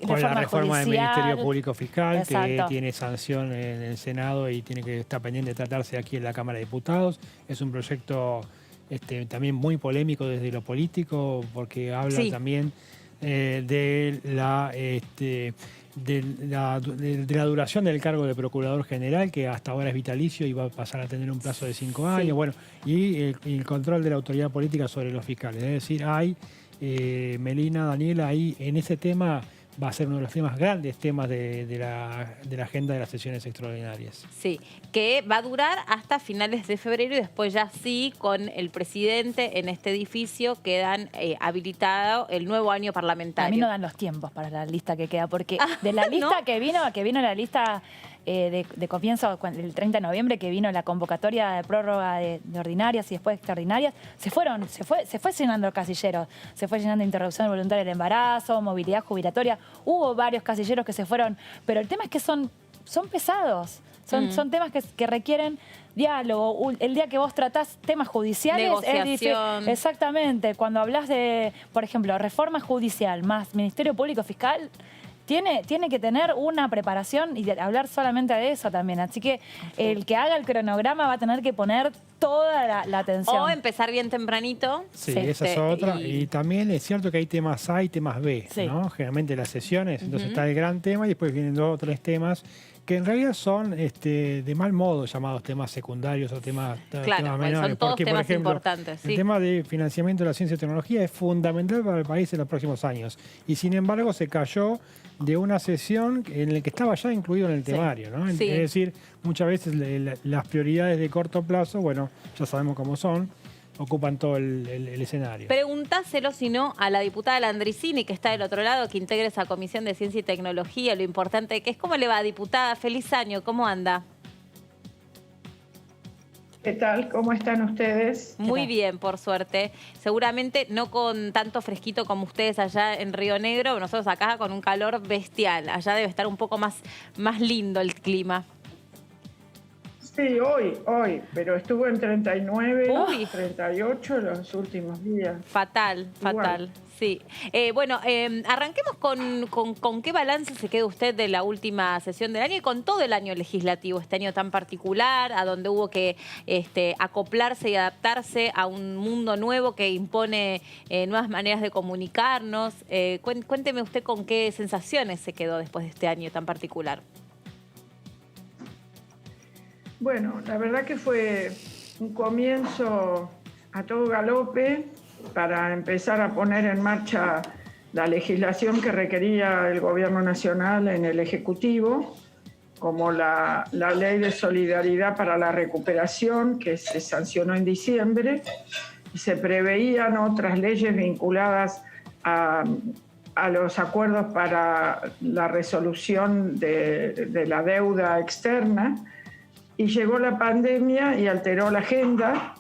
con la reforma del Ministerio Público Fiscal, Exacto. que tiene sanción en el Senado y tiene que estar pendiente de tratarse aquí en la Cámara de Diputados. Es un proyecto también muy polémico desde lo político, porque habla también de la duración del cargo de Procurador General, que hasta ahora es vitalicio y va a pasar a tener un plazo de 5 años. Bueno, y el control de la autoridad política sobre los fiscales. Es decir, hay, Melina, Daniela, ahí en ese tema va a ser uno de los grandes temas de la agenda de las sesiones extraordinarias. Sí, que va a durar hasta finales de febrero y después ya sí, con el presidente en este edificio, quedan habilitado el nuevo año parlamentario. A mí no dan los tiempos para la lista que queda, porque de la lista que vino la lista de comienzo, el 30 de noviembre, que vino la convocatoria de prórroga de ordinarias y después extraordinarias, se fue llenando casilleros, se fue llenando interrupción voluntaria del embarazo, movilidad jubilatoria, hubo varios casilleros que se fueron, pero el tema es que son pesados, son temas que requieren diálogo. El día que vos tratás temas judiciales es difícil. Exactamente, cuando hablas de, por ejemplo, reforma judicial más Ministerio Público Fiscal, tiene que tener una preparación y hablar solamente de eso también. Así que el que haga el cronograma va a tener que poner toda la atención. O empezar bien tempranito. Sí, esa es otra. Y también es cierto que hay temas A y temas B, ¿no? Generalmente las sesiones, entonces está el gran tema y después vienen 2 o 3 temas que en realidad son de mal modo llamados temas secundarios o temas menores. Son todos porque, temas por ejemplo, importantes. El tema de financiamiento de la ciencia y tecnología es fundamental para el país en los próximos años. Y sin embargo se cayó de una sesión en la que estaba ya incluido en el temario, ¿no? Es decir, muchas veces las prioridades de corto plazo, bueno, ya sabemos cómo son, ocupan todo el escenario. Preguntáselo, si no, a la diputada Landricini, que está del otro lado, que integra esa Comisión de Ciencia y Tecnología, lo importante que es. ¿Cómo le va, diputada? Feliz año, ¿cómo anda? ¿Qué tal? ¿Cómo están ustedes? Muy bien, por suerte. Seguramente no con tanto fresquito como ustedes allá en Río Negro, nosotros acá con un calor bestial. Allá debe estar un poco más lindo el clima. Sí, hoy, pero estuvo en 39, 38 los últimos días. Fatal. Sí. Bueno, arranquemos con qué balance se queda usted de la última sesión del año y con todo el año legislativo, este año tan particular, a donde hubo que acoplarse y adaptarse a un mundo nuevo que impone nuevas maneras de comunicarnos. Cuénteme usted con qué sensaciones se quedó después de este año tan particular. Bueno, la verdad que fue un comienzo a todo galope para empezar a poner en marcha la legislación que requería el Gobierno Nacional en el Ejecutivo, como la Ley de Solidaridad para la Recuperación, que se sancionó en diciembre, y se preveían otras leyes vinculadas a los acuerdos para la resolución de la deuda externa. Y llegó la pandemia y alteró la agenda,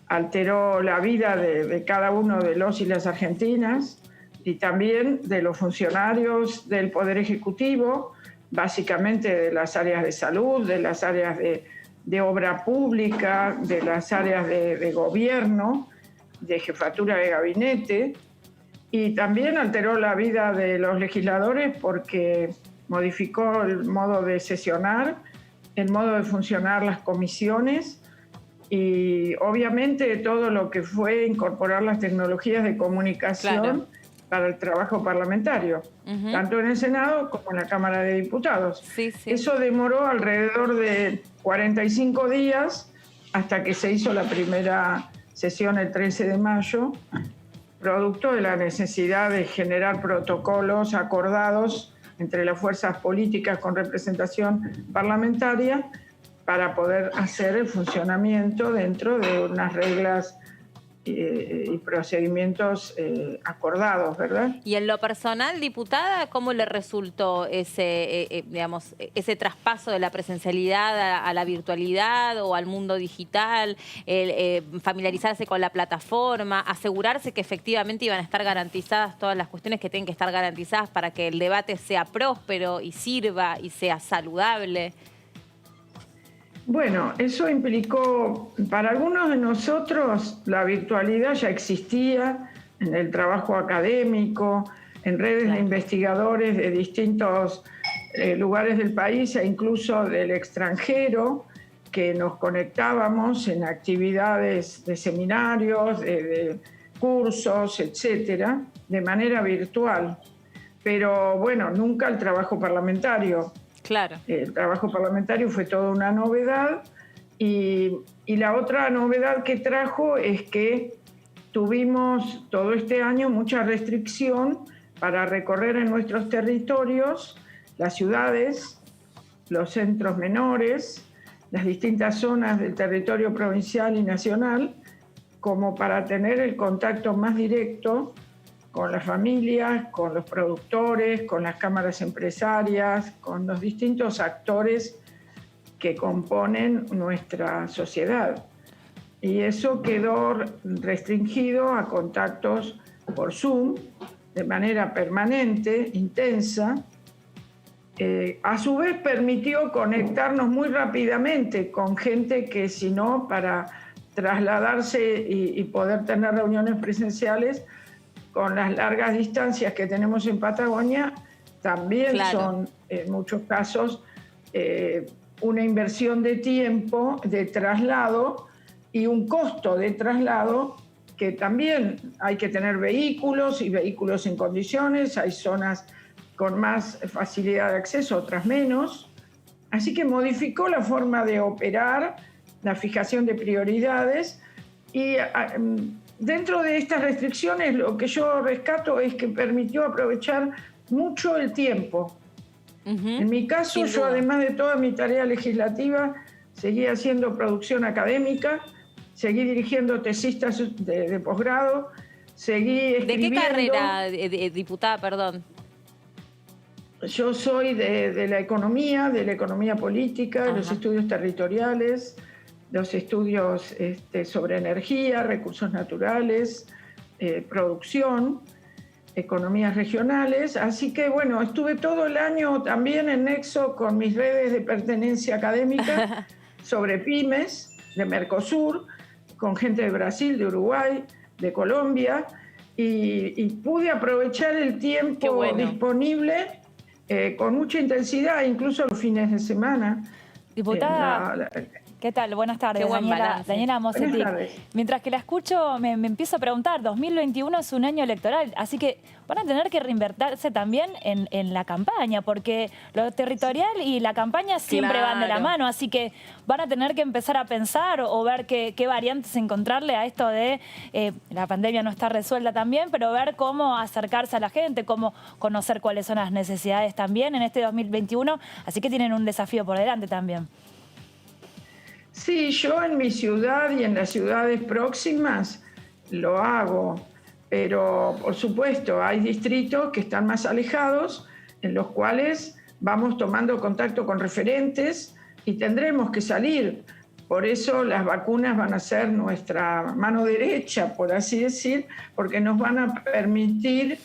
alteró la vida de cada uno de los y las argentinas y también de los funcionarios del Poder Ejecutivo, básicamente de las áreas de salud, de las áreas de obra pública, de las áreas de gobierno, de jefatura de gabinete, y también alteró la vida de los legisladores porque modificó el modo de sesionar, el modo de funcionar las comisiones y obviamente todo lo que fue incorporar las tecnologías de comunicación para el trabajo parlamentario, tanto en el Senado como en la Cámara de Diputados. Eso demoró alrededor de 45 días hasta que se hizo la primera sesión el 13 de mayo, producto de la necesidad de generar protocolos acordados entre las fuerzas políticas con representación parlamentaria para poder hacer el funcionamiento dentro de unas reglas y procedimientos acordados, ¿verdad? Y en lo personal, diputada, ¿cómo le resultó ese traspaso de la presencialidad a la virtualidad o al mundo digital, familiarizarse con la plataforma, asegurarse que efectivamente iban a estar garantizadas todas las cuestiones que tienen que estar garantizadas para que el debate sea próspero y sirva y sea saludable? Bueno, eso implicó, para algunos de nosotros, la virtualidad ya existía en el trabajo académico, en redes de investigadores de distintos lugares del país e incluso del extranjero, que nos conectábamos en actividades de seminarios, de cursos, etcétera, de manera virtual. Pero bueno, nunca el trabajo parlamentario. Claro. El trabajo parlamentario fue toda una novedad y la otra novedad que trajo es que tuvimos todo este año mucha restricción para recorrer en nuestros territorios las ciudades, los centros menores, las distintas zonas del territorio provincial y nacional, como para tener el contacto más directo con las familias, con los productores, con las cámaras empresarias, con los distintos actores que componen nuestra sociedad. Y eso quedó restringido a contactos por Zoom, de manera permanente, intensa. A su vez permitió conectarnos muy rápidamente con gente que, si no, para trasladarse y poder tener reuniones presenciales, con las largas distancias que tenemos en Patagonia, también son, en muchos casos, una inversión de tiempo, de traslado y un costo de traslado, que también hay que tener vehículos y vehículos en condiciones. Hay zonas con más facilidad de acceso, otras menos. Así que modificó la forma de operar, la fijación de prioridades, y dentro de estas restricciones lo que yo rescato es que permitió aprovechar mucho el tiempo. En mi caso, yo además de toda mi tarea legislativa, seguí haciendo producción académica, seguí dirigiendo tesistas de posgrado, seguí escribiendo. ¿De qué carrera, diputada, perdón? Yo soy de la economía política, de los estudios territoriales, los estudios sobre energía, recursos naturales, producción, economías regionales. Así que, bueno, estuve todo el año también en nexo con mis redes de pertenencia académica sobre pymes, de Mercosur, con gente de Brasil, de Uruguay, de Colombia, y pude aprovechar el tiempo disponible con mucha intensidad, incluso los fines de semana. Diputada, ¿qué tal? Buenas tardes, Daniela Mossetti. Mientras que la escucho, me empiezo a preguntar, 2021 es un año electoral, así que van a tener que reinvertirse también en la campaña, porque lo territorial y la campaña siempre van de la mano, así que van a tener que empezar a pensar o ver qué variantes encontrarle a esto de la pandemia no está resuelta también, pero ver cómo acercarse a la gente, cómo conocer cuáles son las necesidades también en este 2021, así que tienen un desafío por delante también. Sí, yo en mi ciudad y en las ciudades próximas lo hago, pero por supuesto hay distritos que están más alejados, en los cuales vamos tomando contacto con referentes y tendremos que salir. Por eso las vacunas van a ser nuestra mano derecha, por así decir, porque nos van a permitir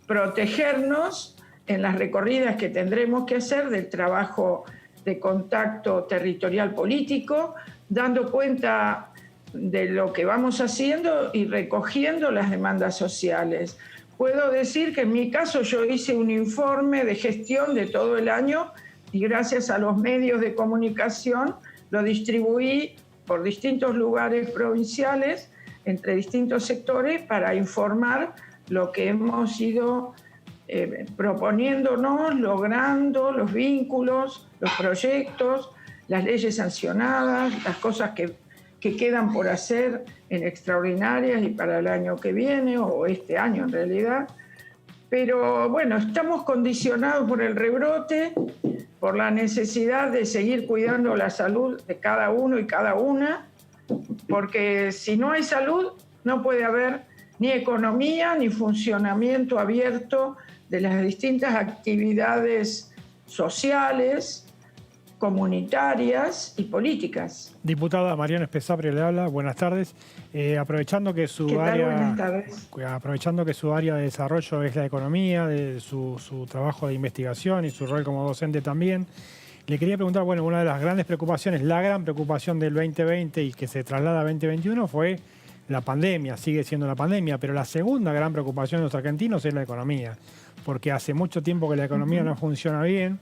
protegernos en las recorridas que tendremos que hacer del trabajo de contacto territorial político, dando cuenta de lo que vamos haciendo y recogiendo las demandas sociales. Puedo decir que en mi caso yo hice un informe de gestión de todo el año y gracias a los medios de comunicación lo distribuí por distintos lugares provinciales, entre distintos sectores, para informar lo que hemos ido proponiéndonos, logrando los vínculos, los proyectos, las leyes sancionadas, las cosas que quedan por hacer en extraordinarias y para el año que viene, o este año en realidad. Pero bueno, estamos condicionados por el rebrote, por la necesidad de seguir cuidando la salud de cada uno y cada una, porque si no hay salud, no puede haber ni economía ni funcionamiento abierto de las distintas actividades sociales, comunitarias y políticas. Diputada Mariana Espesapre le habla, buenas tardes. Aprovechando que su área de desarrollo es la economía, de su trabajo de investigación y su rol como docente también, le quería preguntar, bueno, una de las grandes preocupaciones, la gran preocupación del 2020 y que se traslada a 2021 fue la pandemia, sigue siendo la pandemia, pero la segunda gran preocupación de los argentinos es la economía, porque hace mucho tiempo que la economía no funciona bien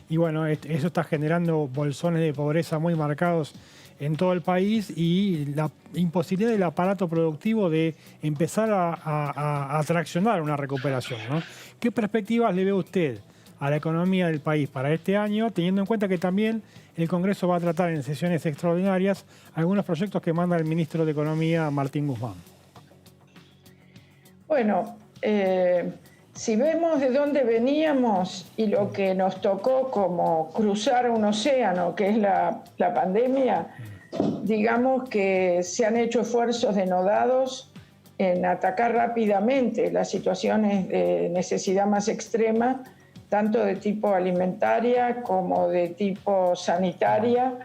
y bueno, eso está generando bolsones de pobreza muy marcados en todo el país y la imposibilidad del aparato productivo de empezar a traccionar una recuperación, ¿no? ¿Qué perspectivas le ve usted a la economía del país para este año, teniendo en cuenta que también el Congreso va a tratar en sesiones extraordinarias algunos proyectos que manda el ministro de Economía, Martín Guzmán? Bueno, Si vemos de dónde veníamos y lo que nos tocó como cruzar un océano, que es la pandemia, digamos que se han hecho esfuerzos denodados en atacar rápidamente las situaciones de necesidad más extrema, tanto de tipo alimentaria como de tipo sanitaria,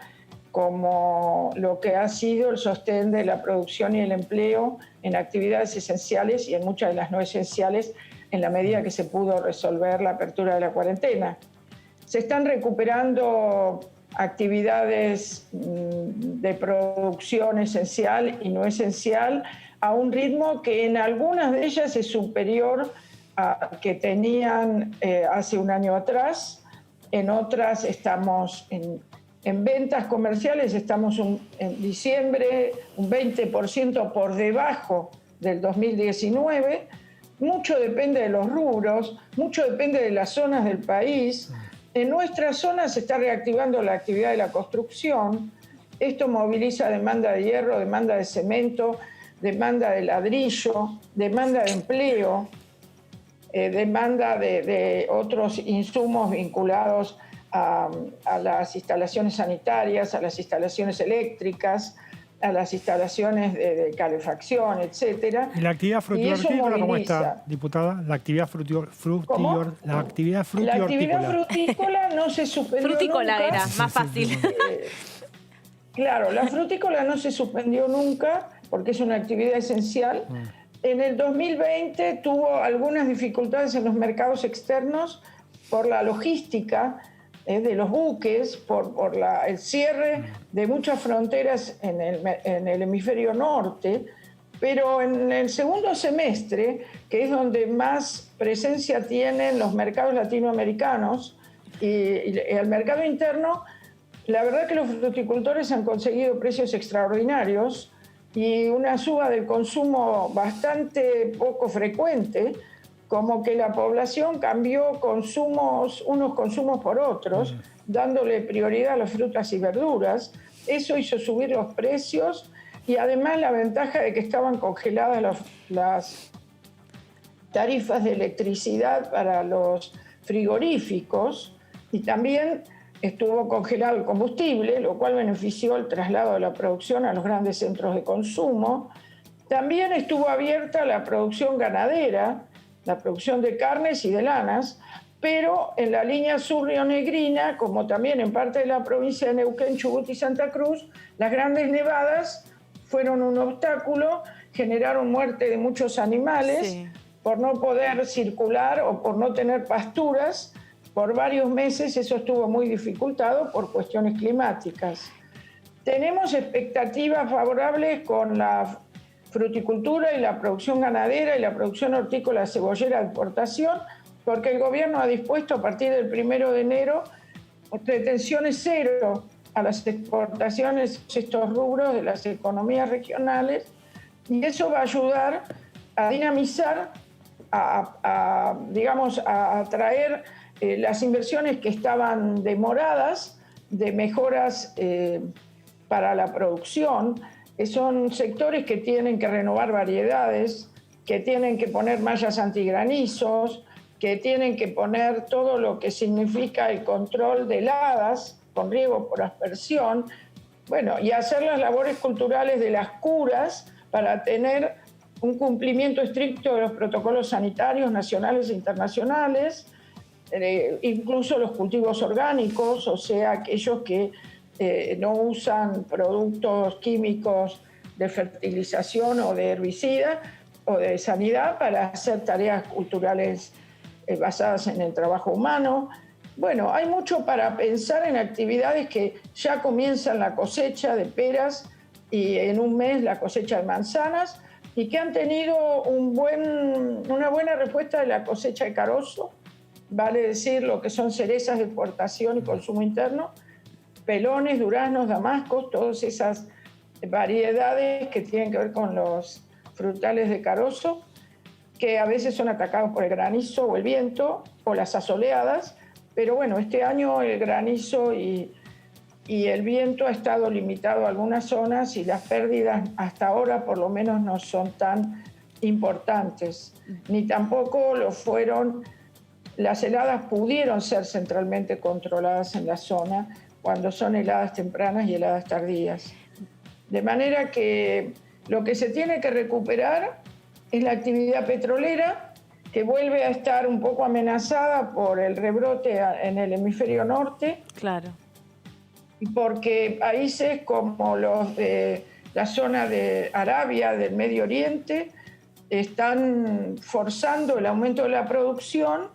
como lo que ha sido el sostén de la producción y el empleo en actividades esenciales y en muchas de las no esenciales, en la medida que se pudo resolver la apertura de la cuarentena. Se están recuperando actividades de producción esencial y no esencial a un ritmo que en algunas de ellas es superior a que tenían hace un año atrás. En otras estamos en ventas comerciales, estamos en diciembre un 20% por debajo del 2019. Mucho depende de los rubros, mucho depende de las zonas del país. En nuestras zonas se está reactivando la actividad de la construcción. Esto moviliza demanda de hierro, demanda de cemento, demanda de ladrillo, demanda de empleo, demanda de otros insumos vinculados a las instalaciones sanitarias, a las instalaciones eléctricas, a las instalaciones de calefacción, etcétera. ¿Y la actividad frutícola cómo está, diputada? La actividad frutícola. La actividad frutícola no se suspendió frutícola nunca. era más fácil. Claro, la frutícola no se suspendió nunca porque es una actividad esencial. En el 2020 tuvo algunas dificultades en los mercados externos por la logística de los buques, por el cierre de muchas fronteras en el hemisferio norte, pero en el segundo semestre, que es donde más presencia tienen los mercados latinoamericanos y el mercado interno, la verdad que los fruticultores han conseguido precios extraordinarios y una suba del consumo bastante poco frecuente, como que la población cambió unos consumos por otros, dándole prioridad a las frutas y verduras. Eso hizo subir los precios y además la ventaja de que estaban congeladas las tarifas de electricidad para los frigoríficos y también estuvo congelado el combustible, lo cual benefició el traslado de la producción a los grandes centros de consumo. También estuvo abierta la producción ganadera, la producción de carnes y de lanas, pero en la línea sur rionegrina, como también en parte de la provincia de Neuquén, Chubut y Santa Cruz, las grandes nevadas fueron un obstáculo, generaron muerte de muchos animales por no poder circular o por no tener pasturas. Por varios meses eso estuvo muy dificultado por cuestiones climáticas. Tenemos expectativas favorables con la fruticultura y la producción ganadera y la producción hortícola cebollera de exportación, porque el gobierno ha dispuesto a partir del 1 de enero retenciones cero a las exportaciones, estos rubros de las economías regionales, y eso va a ayudar a dinamizar, a atraer las inversiones que estaban demoradas de mejoras para la producción. Son sectores que tienen que renovar variedades, que tienen que poner mallas antigranizos, que tienen que poner todo lo que significa el control de heladas con riego por aspersión, y hacer las labores culturales de las curas para tener un cumplimiento estricto de los protocolos sanitarios nacionales e internacionales, incluso los cultivos orgánicos, o sea, aquellos que no usan productos químicos de fertilización o de herbicida o de sanidad para hacer tareas culturales basadas en el trabajo humano. Hay mucho para pensar en actividades que ya comienzan la cosecha de peras y en un mes la cosecha de manzanas y que han tenido una buena respuesta de la cosecha de carozo, vale decir lo que son cerezas de exportación y consumo interno, pelones, duraznos, damascos, todas esas variedades que tienen que ver con los frutales de carozo, que a veces son atacados por el granizo o el viento o las asoleadas, pero este año el granizo y el viento ha estado limitado a algunas zonas y las pérdidas hasta ahora por lo menos no son tan importantes, ni tampoco lo fueron. Las heladas pudieron ser centralmente controladas en la zona cuando son heladas tempranas y heladas tardías. De manera que lo que se tiene que recuperar es la actividad petrolera, que vuelve a estar un poco amenazada por el rebrote en el hemisferio norte. Claro. Y porque países como los de la zona de Arabia, del Medio Oriente, están forzando el aumento de la producción,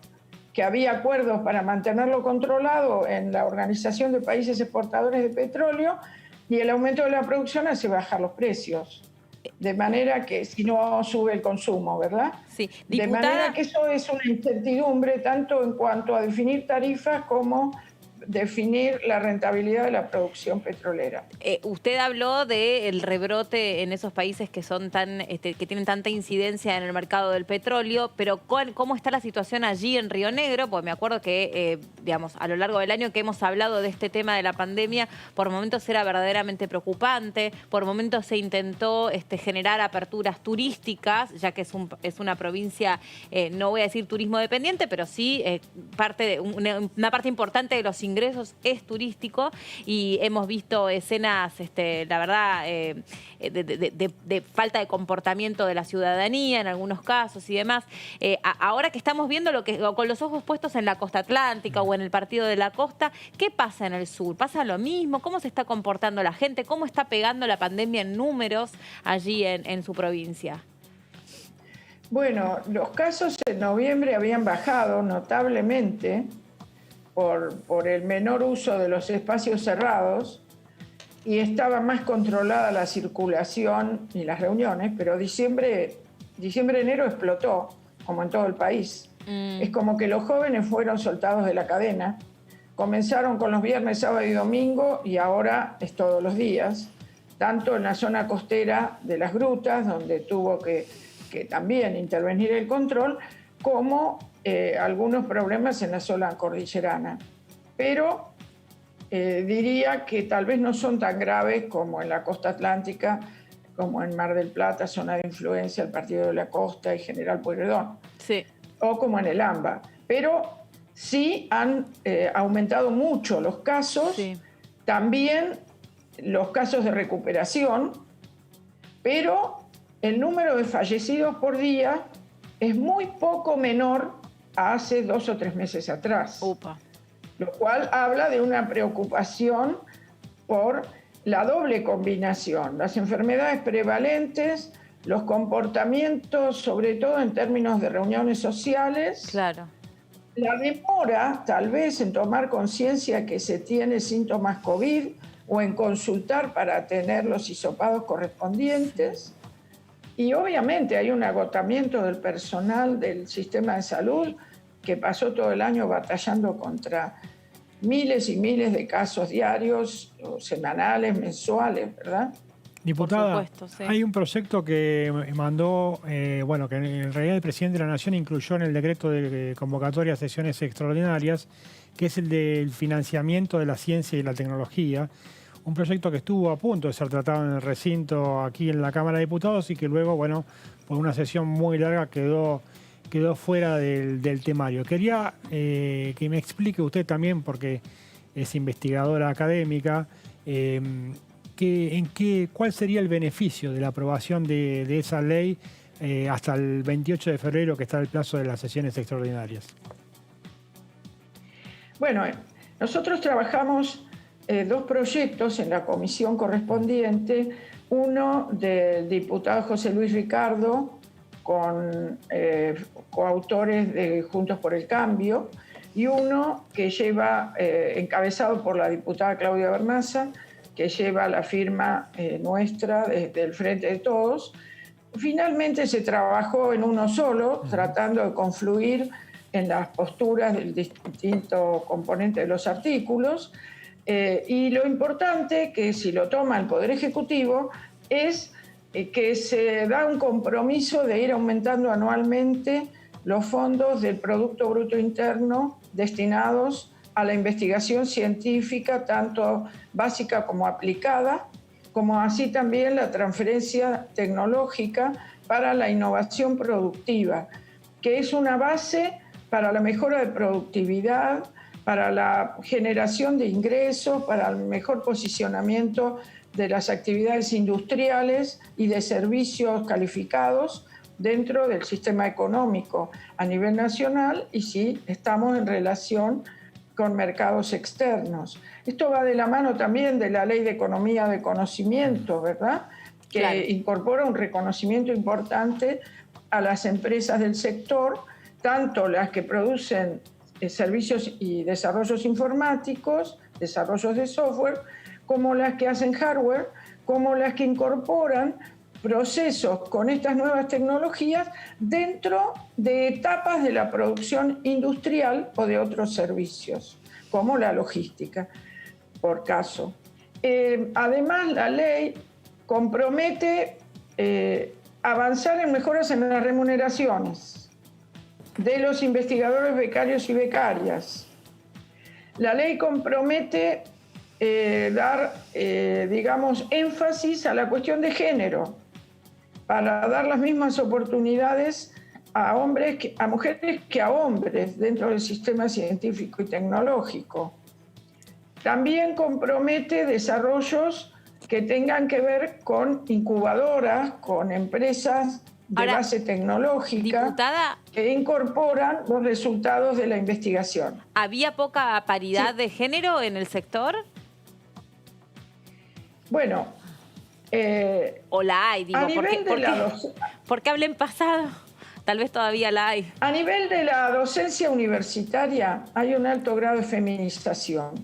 que había acuerdos para mantenerlo controlado en la Organización de Países Exportadores de Petróleo, y el aumento de la producción hace bajar los precios. De manera que, si no sube el consumo, ¿verdad? Sí. De manera que eso es una incertidumbre tanto en cuanto a definir tarifas como definir la rentabilidad de la producción petrolera. Usted habló del rebrote en esos países que son que tienen tanta incidencia en el mercado del petróleo, pero ¿cómo está la situación allí en Río Negro? Porque me acuerdo que, digamos, a lo largo del año que hemos hablado de este tema de la pandemia, por momentos era verdaderamente preocupante, por momentos se intentó generar aperturas turísticas, ya que es una provincia, no voy a decir turismo dependiente, pero sí una parte importante de los ingresos es turístico, y hemos visto escenas, la verdad, de falta de comportamiento de la ciudadanía en algunos casos y demás. Ahora que estamos viendo con los ojos puestos en la costa atlántica o en el partido de la costa, ¿qué pasa en el sur? ¿Pasa lo mismo? ¿Cómo se está comportando la gente? ¿Cómo está pegando la pandemia en números allí en su provincia? Bueno, los casos en noviembre habían bajado notablemente por el menor uso de los espacios cerrados, y estaba más controlada la circulación y las reuniones, pero diciembre-enero explotó, como en todo el país. Es como que los jóvenes fueron soltados de la cadena. Comenzaron con los viernes, sábado y domingo, y ahora es todos los días, tanto en la zona costera de las grutas, donde tuvo que también intervenir el control, como algunos problemas en la zona cordillerana. Pero diría que tal vez no son tan graves como en la costa atlántica, como en Mar del Plata, zona de influencia del Partido de la Costa y General Pueyrredón. Sí. O como en el AMBA. Pero sí han aumentado mucho los casos, sí. También los casos de recuperación, pero el número de fallecidos por día es muy poco menor a hace 2 o 3 meses atrás. Upa. Lo cual habla de una preocupación por la doble combinación, las enfermedades prevalentes, los comportamientos, sobre todo en términos de reuniones sociales. Claro. La demora, tal vez, en tomar conciencia que se tiene síntomas COVID o en consultar para tener los hisopados correspondientes. Y obviamente hay un agotamiento del personal del sistema de salud que pasó todo el año batallando contra miles y miles de casos diarios, o semanales, mensuales, ¿verdad? Diputada, Por supuesto, sí. Hay un proyecto que mandó, que en realidad el presidente de la Nación incluyó en el decreto de convocatoria a sesiones extraordinarias, que es el del financiamiento de la ciencia y la tecnología. Un proyecto que estuvo a punto de ser tratado en el recinto aquí en la Cámara de Diputados y que luego, por una sesión muy larga quedó fuera del temario. Quería que me explique usted también, porque es investigadora académica, ¿cuál sería el beneficio de la aprobación de esa ley hasta el 28 de febrero, que está el plazo de las sesiones extraordinarias? Bueno, nosotros trabajamos 2 proyectos en la comisión correspondiente, uno del diputado José Luis Ricardo, con coautores de Juntos por el Cambio, y uno que lleva, encabezado por la diputada Claudia Bernaza, que lleva la firma nuestra desde el Frente de Todos. Finalmente se trabajó en uno solo, tratando de confluir en las posturas del distinto componente de los artículos. Y lo importante, que si lo toma el Poder Ejecutivo, es que se da un compromiso de ir aumentando anualmente los fondos del Producto Bruto Interno destinados a la investigación científica, tanto básica como aplicada, como así también la transferencia tecnológica para la innovación productiva, que es una base para la mejora de productividad, para la generación de ingresos, para el mejor posicionamiento de las actividades industriales y de servicios calificados dentro del sistema económico a nivel nacional y si estamos en relación con mercados externos. Esto va de la mano también de la Ley de Economía de Conocimiento, ¿verdad? Que incorpora un reconocimiento importante a las empresas del sector, tanto las que producen servicios y desarrollos informáticos, desarrollos de software, como las que hacen hardware, como las que incorporan procesos con estas nuevas tecnologías dentro de etapas de la producción industrial o de otros servicios, como la logística, por caso. Además, la ley compromete avanzar en mejoras en las remuneraciones de los investigadores becarios y becarias. La ley compromete dar, digamos, énfasis a la cuestión de género para dar las mismas oportunidades a mujeres que a hombres dentro del sistema científico y tecnológico. También compromete desarrollos que tengan que ver con incubadoras, con empresas de base tecnológica, diputada, que incorporan los resultados de la investigación. ¿Había poca paridad de género en el sector? Bueno, o la hay, digo, porque habla en pasado. Tal vez todavía la hay. A nivel de la docencia universitaria hay un alto grado de feminización,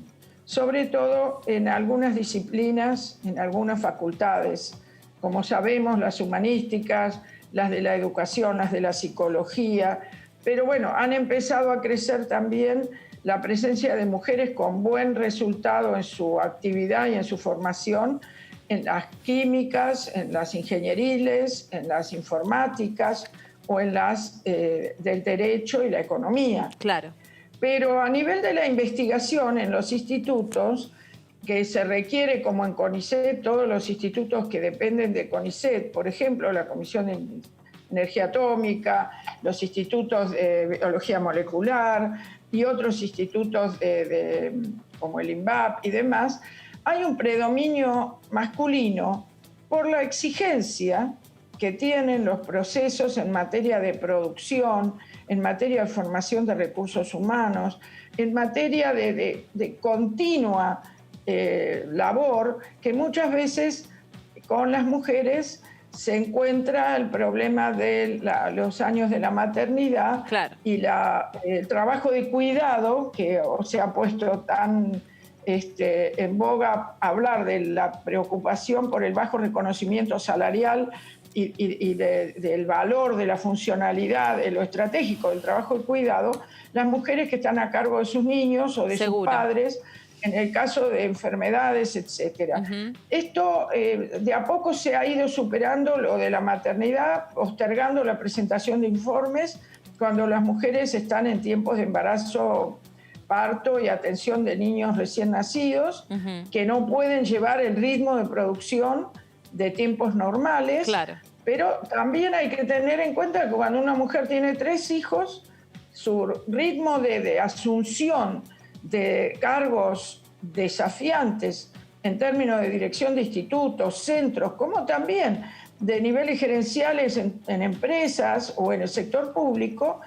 sobre todo en algunas disciplinas, en algunas facultades, como sabemos, las humanísticas, las de la educación, las de la psicología, pero bueno, han empezado a crecer también la presencia de mujeres con buen resultado en su actividad y en su formación, en las químicas, en las ingenieriles, en las informáticas o en las del derecho y la economía. Claro. Pero a nivel de la investigación en los institutos, que se requiere, como en CONICET, todos los institutos que dependen de CONICET, por ejemplo, la Comisión de Energía Atómica, los institutos de Biología Molecular y otros institutos como el INVAP y demás, hay un predominio masculino por la exigencia que tienen los procesos en materia de producción, en materia de formación de recursos humanos, en materia de continua labor, que muchas veces con las mujeres se encuentra el problema de los años de la maternidad y el trabajo de cuidado, que se ha puesto tan en boga hablar de la preocupación por el bajo reconocimiento salarial y del valor de la funcionalidad, de lo estratégico del trabajo de cuidado, las mujeres que están a cargo de sus niños o de sus padres, en el caso de enfermedades, etcétera. Esto de a poco se ha ido superando lo de la maternidad, postergando la presentación de informes cuando las mujeres están en tiempos de embarazo, parto y atención de niños recién nacidos, que no pueden llevar el ritmo de producción de tiempos normales. Pero también hay que tener en cuenta que cuando una mujer tiene 3 hijos, su ritmo de asunción de cargos desafiantes en términos de dirección de institutos, centros, como también de niveles gerenciales en empresas o en el sector público,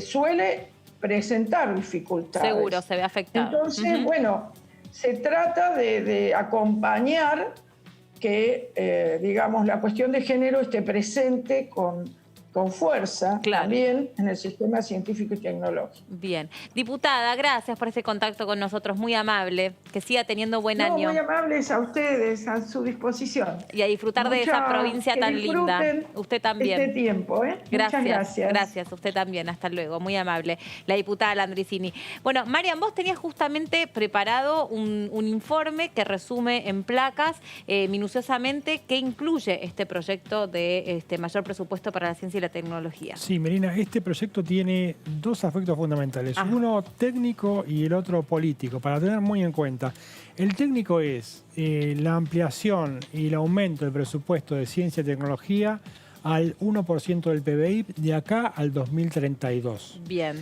suele presentar dificultades. Seguro, se ve afectado. Entonces, bueno, se trata de acompañar que, digamos, la cuestión de género esté presente con fuerza también en el sistema científico y tecnológico. Bien. Diputada, gracias por este contacto con nosotros, muy amable. Que siga teniendo buen año. Muy amables a ustedes, a su disposición. Y a disfrutar de esa provincia tan linda. Usted también. Este tiempo, Gracias. Muchas gracias. Gracias, usted también. Hasta luego, muy amable. La diputada Landricini. Bueno, Marian, vos tenías justamente preparado un informe que resume en placas minuciosamente qué incluye este proyecto de mayor presupuesto para la ciencia y la tecnología. Sí, Melina, este proyecto tiene 2 aspectos fundamentales. Uno técnico y el otro político, para tener muy en cuenta. El técnico es la ampliación y el aumento del presupuesto de ciencia y tecnología al 1% del PBI de acá al 2032. Bien.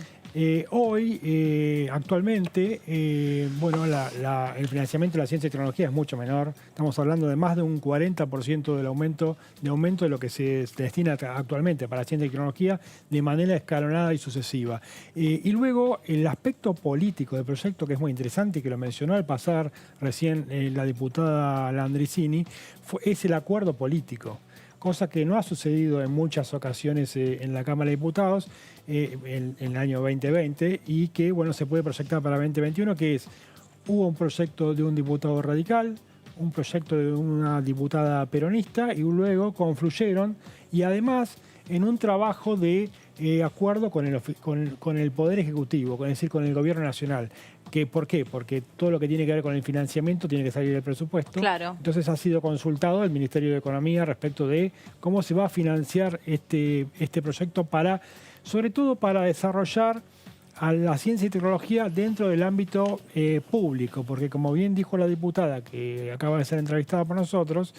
Hoy, actualmente, bueno, el financiamiento de la ciencia y tecnología es mucho menor. Estamos hablando de más de un 40% del aumento de lo que se destina actualmente para ciencia y tecnología de manera escalonada y sucesiva. Y luego, el aspecto político del proyecto, que es muy interesante y que lo mencionó al pasar recién la diputada Landricini, es el acuerdo político. Cosa que no ha sucedido en muchas ocasiones en la Cámara de Diputados en el año 2020 y que, bueno, se puede proyectar para 2021, que es, hubo un proyecto de un diputado radical, un proyecto de una diputada peronista y luego confluyeron y además en un trabajo de acuerdo con el Poder Ejecutivo, es decir, con el Gobierno Nacional. ¿Por qué? Porque todo lo que tiene que ver con el financiamiento tiene que salir del presupuesto. Claro. Entonces ha sido consultado el Ministerio de Economía respecto de cómo se va a financiar este proyecto sobre todo para desarrollar a la ciencia y tecnología dentro del ámbito público, porque como bien dijo la diputada que acaba de ser entrevistada por nosotros,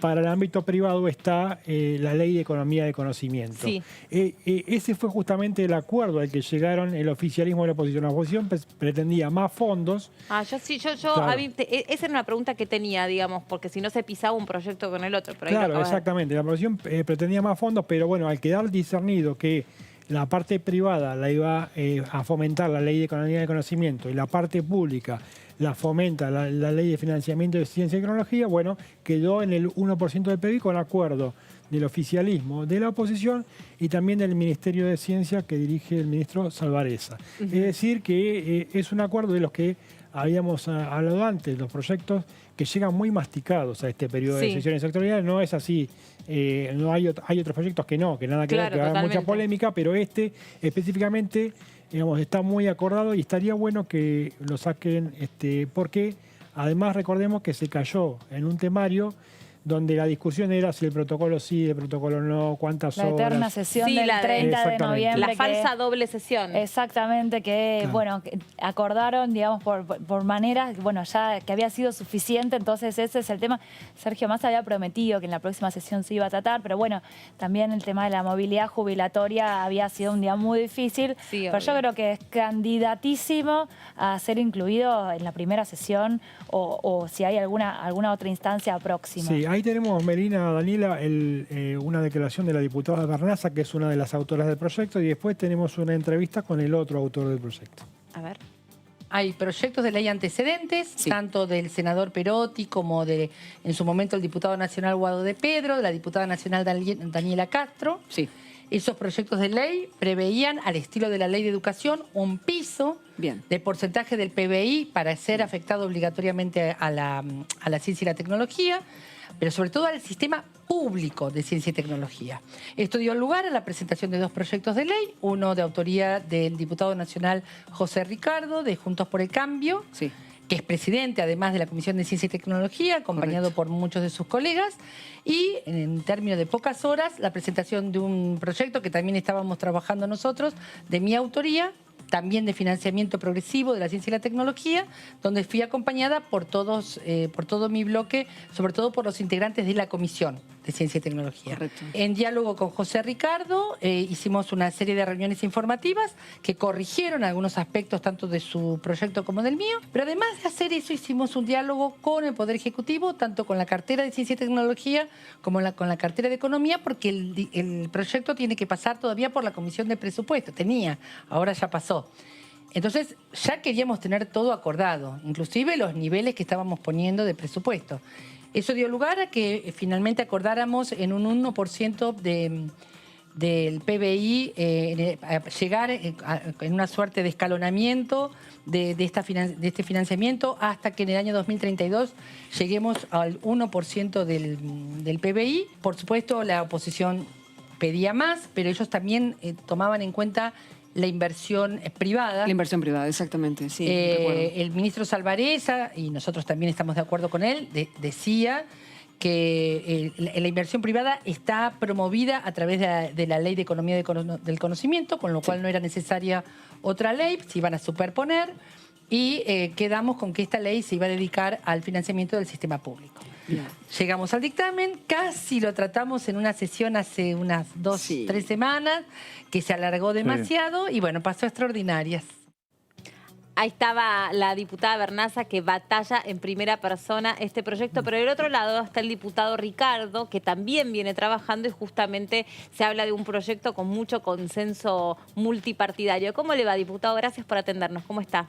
para el ámbito privado está la Ley de Economía de Conocimiento. Sí. Ese fue justamente el acuerdo al que llegaron el oficialismo y la oposición. La oposición pretendía más fondos. Claro. Esa era una pregunta que tenía, digamos, porque si no se pisaba un proyecto con el otro. Pero claro, exactamente. La oposición pretendía más fondos, pero bueno, al quedar discernido que la parte privada la iba a fomentar la Ley de Economía de Conocimiento y la parte pública la fomenta la Ley de Financiamiento de Ciencia y Tecnología, bueno, quedó en el 1% del PBI con acuerdo del oficialismo, de la oposición y también del Ministerio de Ciencia que dirige el ministro Salvarezza. Es decir, que es un acuerdo de los que habíamos hablado antes, los proyectos que llegan muy masticados a este periodo de sesiones sectoriales. No es así, no hay otros proyectos que nada que ver, que hagan mucha polémica, pero este específicamente, digamos, está muy acordado y estaría bueno que lo saquen, porque además recordemos que se cayó en un temario donde la discusión era si el protocolo sí, el protocolo no, cuántas horas. La eterna sesión del 30 de noviembre. La falsa doble sesión. Exactamente, que bueno, que acordaron, digamos, por maneras, bueno, ya que había sido suficiente, entonces ese es el tema. Sergio Massa había prometido que en la próxima sesión se iba a tratar, pero bueno, también el tema de la movilidad jubilatoria había sido un día muy difícil, pero yo creo que es candidatísimo a ser incluido en la primera sesión o si hay alguna otra instancia próxima. Sí, ahí tenemos, Melina, Daniela, una declaración de la diputada Garnaza, que es una de las autoras del proyecto, y después tenemos una entrevista con el otro autor del proyecto. A ver. Hay proyectos de ley antecedentes, tanto del senador Perotti como de, en su momento, el diputado nacional Guado de Pedro, de la diputada nacional Daniela Castro. Sí. Esos proyectos de ley preveían, al estilo de la Ley de Educación, un piso de porcentaje del PBI para ser afectado obligatoriamente a la ciencia y la tecnología, pero sobre todo al sistema público de ciencia y tecnología. Esto dio lugar a la presentación de dos proyectos de ley, uno de autoría del diputado nacional José Ricardo, de Juntos por el Cambio, que es presidente además de la Comisión de Ciencia y Tecnología, acompañado por muchos de sus colegas, y en términos de pocas horas, la presentación de un proyecto que también estábamos trabajando nosotros, de mi autoría, también de financiamiento progresivo de la ciencia y la tecnología, donde fui acompañada por todo mi bloque, sobre todo por los integrantes de la Comisión de Ciencia y Tecnología. Correcto. En diálogo con José Ricardo, hicimos una serie de reuniones informativas que corrigieron algunos aspectos tanto de su proyecto como del mío, pero además de hacer eso hicimos un diálogo con el Poder Ejecutivo, tanto con la cartera de Ciencia y Tecnología como con la cartera de Economía, porque el proyecto tiene que pasar todavía por la Comisión de Presupuesto. Ahora ya pasó. Entonces ya queríamos tener todo acordado, inclusive los niveles que estábamos poniendo de presupuesto. Eso dio lugar a que finalmente acordáramos en un 1% del PBI llegar en una suerte de escalonamiento de este financiamiento hasta que en el año 2032 lleguemos al 1% del PBI. Por supuesto, la oposición pedía más, pero ellos también tomaban en cuenta la inversión privada. La inversión privada, exactamente, sí. El ministro Salvarezza, y nosotros también estamos de acuerdo con él, decía que la inversión privada está promovida a través de la Ley de Economía del Conocimiento, con lo cual no era necesaria otra ley, se iban a superponer, y quedamos con que esta ley se iba a dedicar al financiamiento del sistema público. Llegamos al dictamen, casi lo tratamos en una sesión hace unas 2, 3 semanas, que se alargó demasiado y bueno, pasó a extraordinarias. Ahí estaba la diputada Bernaza que batalla en primera persona este proyecto, pero del otro lado está el diputado Ricardo, que también viene trabajando y justamente se habla de un proyecto con mucho consenso multipartidario. ¿Cómo le va, diputado? Gracias por atendernos. ¿Cómo está?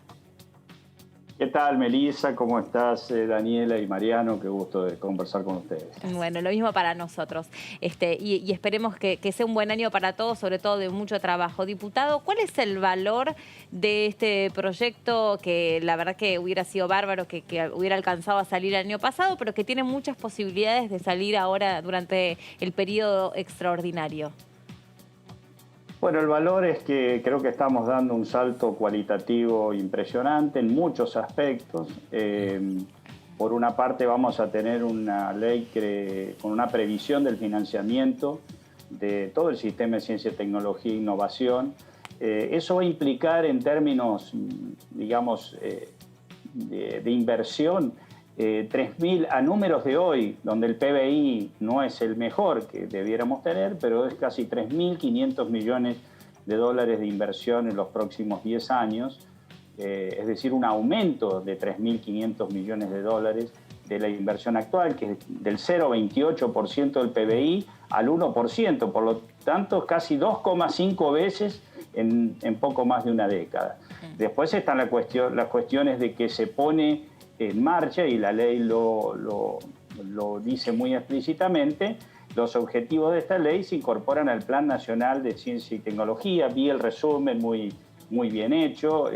¿Qué tal, Melissa? ¿Cómo estás, Daniela y Mariano? Qué gusto de conversar con ustedes. Bueno, lo mismo para nosotros. Y esperemos que sea un buen año para todos, sobre todo de mucho trabajo. Diputado, ¿cuál es el valor de este proyecto que la verdad que hubiera sido bárbaro, que hubiera alcanzado a salir el año pasado, pero que tiene muchas posibilidades de salir ahora durante el periodo extraordinario? Bueno, el valor es que creo que estamos dando un salto cualitativo impresionante en muchos aspectos. Por una parte vamos a tener una ley con una previsión del financiamiento de todo el sistema de ciencia, tecnología e innovación. Eso va a implicar en términos, digamos, de inversión, 3.000 a números de hoy, donde el PBI no es el mejor que debiéramos tener, pero es casi 3.500 millones de dólares de inversión en los próximos 10 años, es decir, un aumento de 3.500 millones de dólares de la inversión actual, que es del 0,28% del PBI al 1%, por lo tanto casi 2,5 veces en poco más de una década. Después están las cuestiones de que se pone en marcha, y la ley lo dice muy explícitamente, los objetivos de esta ley se incorporan al Plan Nacional de Ciencia y Tecnología. Vi el resumen muy bien hecho,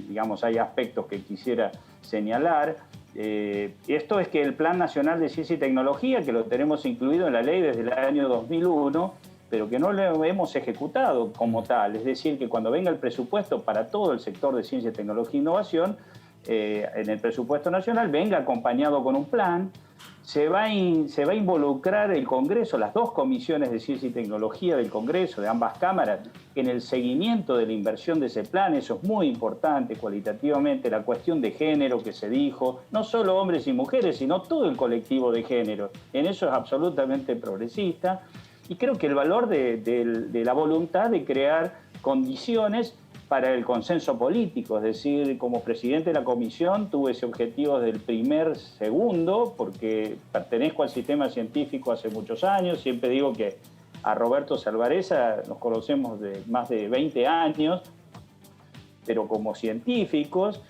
digamos, hay aspectos que quisiera señalar. Esto es que el Plan Nacional de Ciencia y Tecnología, que lo tenemos incluido en la ley desde el año 2001, pero que no lo hemos ejecutado como tal. Es decir, que cuando venga el presupuesto para todo el sector de ciencia, tecnología e innovación, en el presupuesto nacional venga acompañado con un plan. Se va a involucrar el Congreso, las dos comisiones de ciencia y tecnología del Congreso, de ambas cámaras, en el seguimiento de la inversión de ese plan. Eso es muy importante cualitativamente. La cuestión de género que se dijo, no solo hombres y mujeres, sino todo el colectivo de género. En eso es absolutamente progresista. Y creo que el valor de la voluntad de crear condiciones para el consenso político, es decir, como presidente de la comisión tuve ese objetivo del primer segundo, porque pertenezco al sistema científico hace muchos años. Siempre digo que a Roberto Salvareza nos conocemos de más de 20 años, pero como científicos,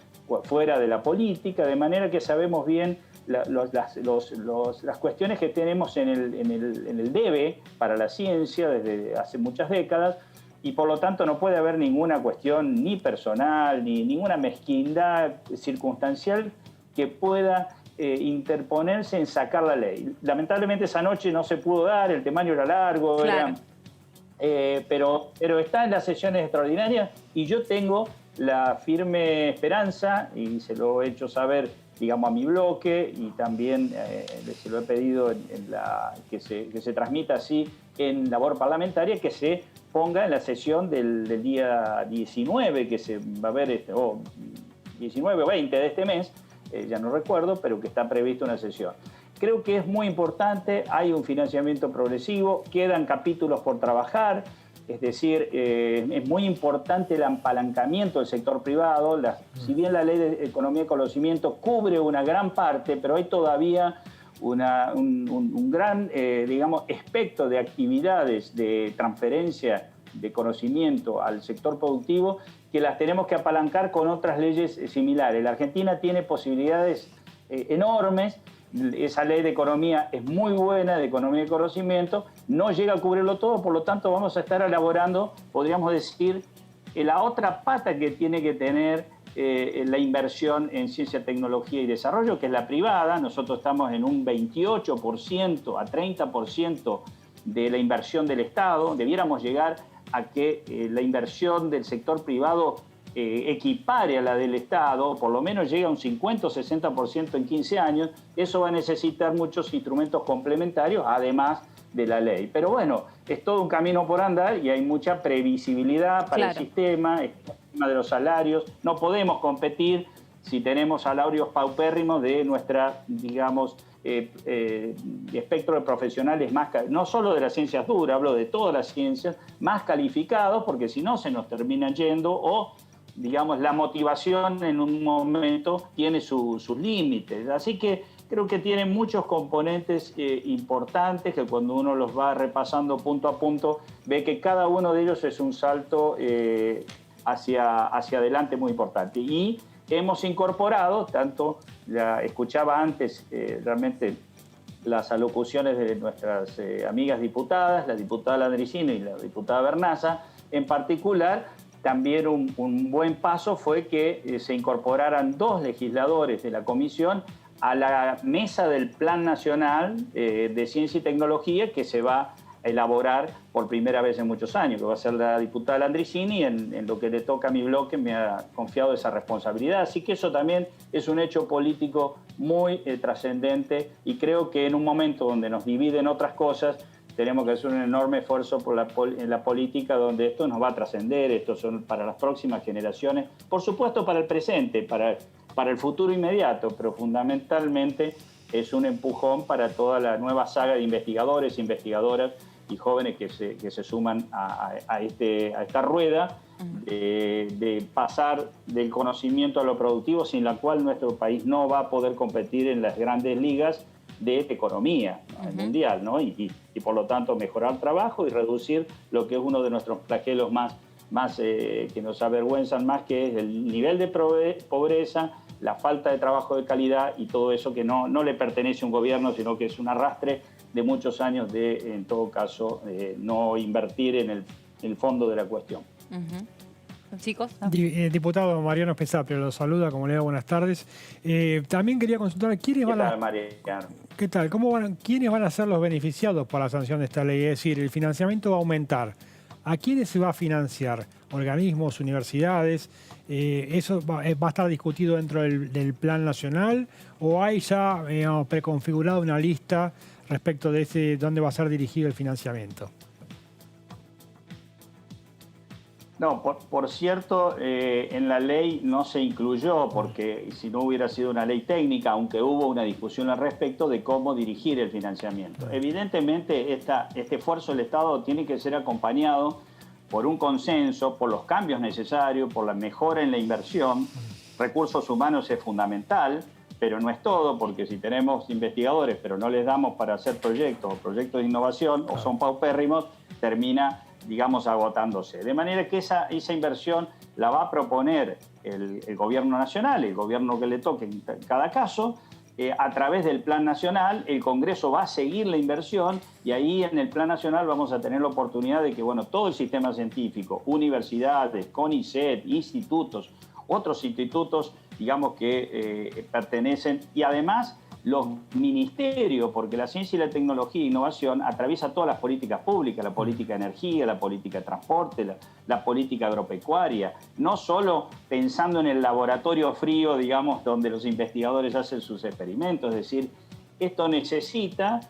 fuera de la política, de manera que sabemos bien las cuestiones que tenemos en el debe para la ciencia desde hace muchas décadas. Y por lo tanto no puede haber ninguna cuestión ni personal, ni ninguna mezquindad circunstancial que pueda interponerse en sacar la ley. Lamentablemente esa noche no se pudo dar, el temario era largo, claro. Pero está en las sesiones extraordinarias, y yo tengo la firme esperanza, y se lo he hecho saber, digamos, a mi bloque, y también se lo he pedido que se transmita así en labor parlamentaria, que se ponga en la sesión del día 19, que se va a ver, 19 o 20 de este mes, ya no recuerdo, pero que está prevista una sesión. Creo que es muy importante, hay un financiamiento progresivo, quedan capítulos por trabajar, es decir, es muy importante el apalancamiento del sector privado. Si bien la Ley de Economía y Conocimiento cubre una gran parte, pero hay todavía un gran, digamos, espectro de actividades de transferencia de conocimiento al sector productivo que las tenemos que apalancar con otras leyes similares. La Argentina tiene posibilidades enormes. Esa ley de economía es muy buena, de economía y conocimiento, no llega a cubrirlo todo, por lo tanto vamos a estar elaborando, podríamos decir, la otra pata que tiene que tener la inversión en ciencia, tecnología y desarrollo, que es la privada. Nosotros estamos en un 28% a 30% de la inversión del Estado. Debiéramos llegar a que la inversión del sector privado equipare a la del Estado, por lo menos llega a un 50 o 60% en 15 años. Eso va a necesitar muchos instrumentos complementarios, además de la ley. Pero bueno, es todo un camino por andar y hay mucha previsibilidad para el sistema de los salarios. No podemos competir si tenemos salarios paupérrimos de nuestra, digamos, espectro de profesionales más, no solo de las ciencias duras, hablo de todas las ciencias, más calificados, porque si no se nos termina yendo o, digamos, la motivación en un momento tiene sus límites. Así que creo que tiene muchos componentes importantes que cuando uno los va repasando punto a punto, ve que cada uno de ellos es un salto hacia adelante muy importante. Y hemos incorporado, escuchaba antes realmente las alocuciones de nuestras amigas diputadas, la diputada Landricina y la diputada Bernaza, en particular. También un buen paso fue que se incorporaran 2 legisladores de la comisión a la mesa del Plan Nacional de Ciencia y Tecnología que se va a elaborar por primera vez en muchos años, que va a ser la diputada Landricini, y en lo que le toca a mi bloque me ha confiado esa responsabilidad. Así que eso también es un hecho político muy trascendente, y creo que en un momento donde nos dividen otras cosas, tenemos que hacer un enorme esfuerzo en la política, donde esto nos va a trascender, esto son para las próximas generaciones, por supuesto para el presente, para el futuro inmediato, pero fundamentalmente es un empujón para toda la nueva saga de investigadores, investigadoras y jóvenes que se suman a esta rueda de pasar del conocimiento a lo productivo, sin la cual nuestro país no va a poder competir en las grandes ligas de economía mundial, ¿no? Y por lo tanto mejorar el trabajo y reducir lo que es uno de nuestros flagelos más que nos avergüenzan más, que es el nivel de pobreza, la falta de trabajo de calidad y todo eso que no le pertenece a un gobierno, sino que es un arrastre de muchos años de, en todo caso, no invertir en el fondo de la cuestión. Chicos. Diputado Mariano Pesapio, lo saluda, como le digo, buenas tardes. También quería consultar quiénes van a... Mariano? ¿Qué tal? ¿Quiénes van a ser los beneficiados por la sanción de esta ley? Es decir, el financiamiento va a aumentar. ¿A quiénes se va a financiar? ¿Organismos, universidades? ¿Eso va a estar discutido dentro del Plan Nacional? ¿O hay ya preconfigurado una lista respecto de dónde va a ser dirigido el financiamiento? No, por cierto, en la ley no se incluyó, porque si no hubiera sido una ley técnica, aunque hubo una discusión al respecto de cómo dirigir el financiamiento. Evidentemente, este esfuerzo del Estado tiene que ser acompañado por un consenso, por los cambios necesarios, por la mejora en la inversión. Recursos humanos es fundamental, pero no es todo, porque si tenemos investigadores, pero no les damos para hacer proyectos o proyectos de innovación, o son paupérrimos, termina, digamos, agotándose. De manera que esa inversión la va a proponer el gobierno nacional, el gobierno que le toque en cada caso, a través del Plan Nacional. El Congreso va a seguir la inversión, y ahí en el Plan Nacional vamos a tener la oportunidad de que, bueno, todo el sistema científico, universidades, CONICET, institutos, otros institutos, digamos, que pertenecen, y además los ministerios, porque la ciencia y la tecnología e innovación atraviesa todas las políticas públicas, la política de energía, la política de transporte, la política agropecuaria, no solo pensando en el laboratorio frío, digamos, donde los investigadores hacen sus experimentos. Es decir, esto necesita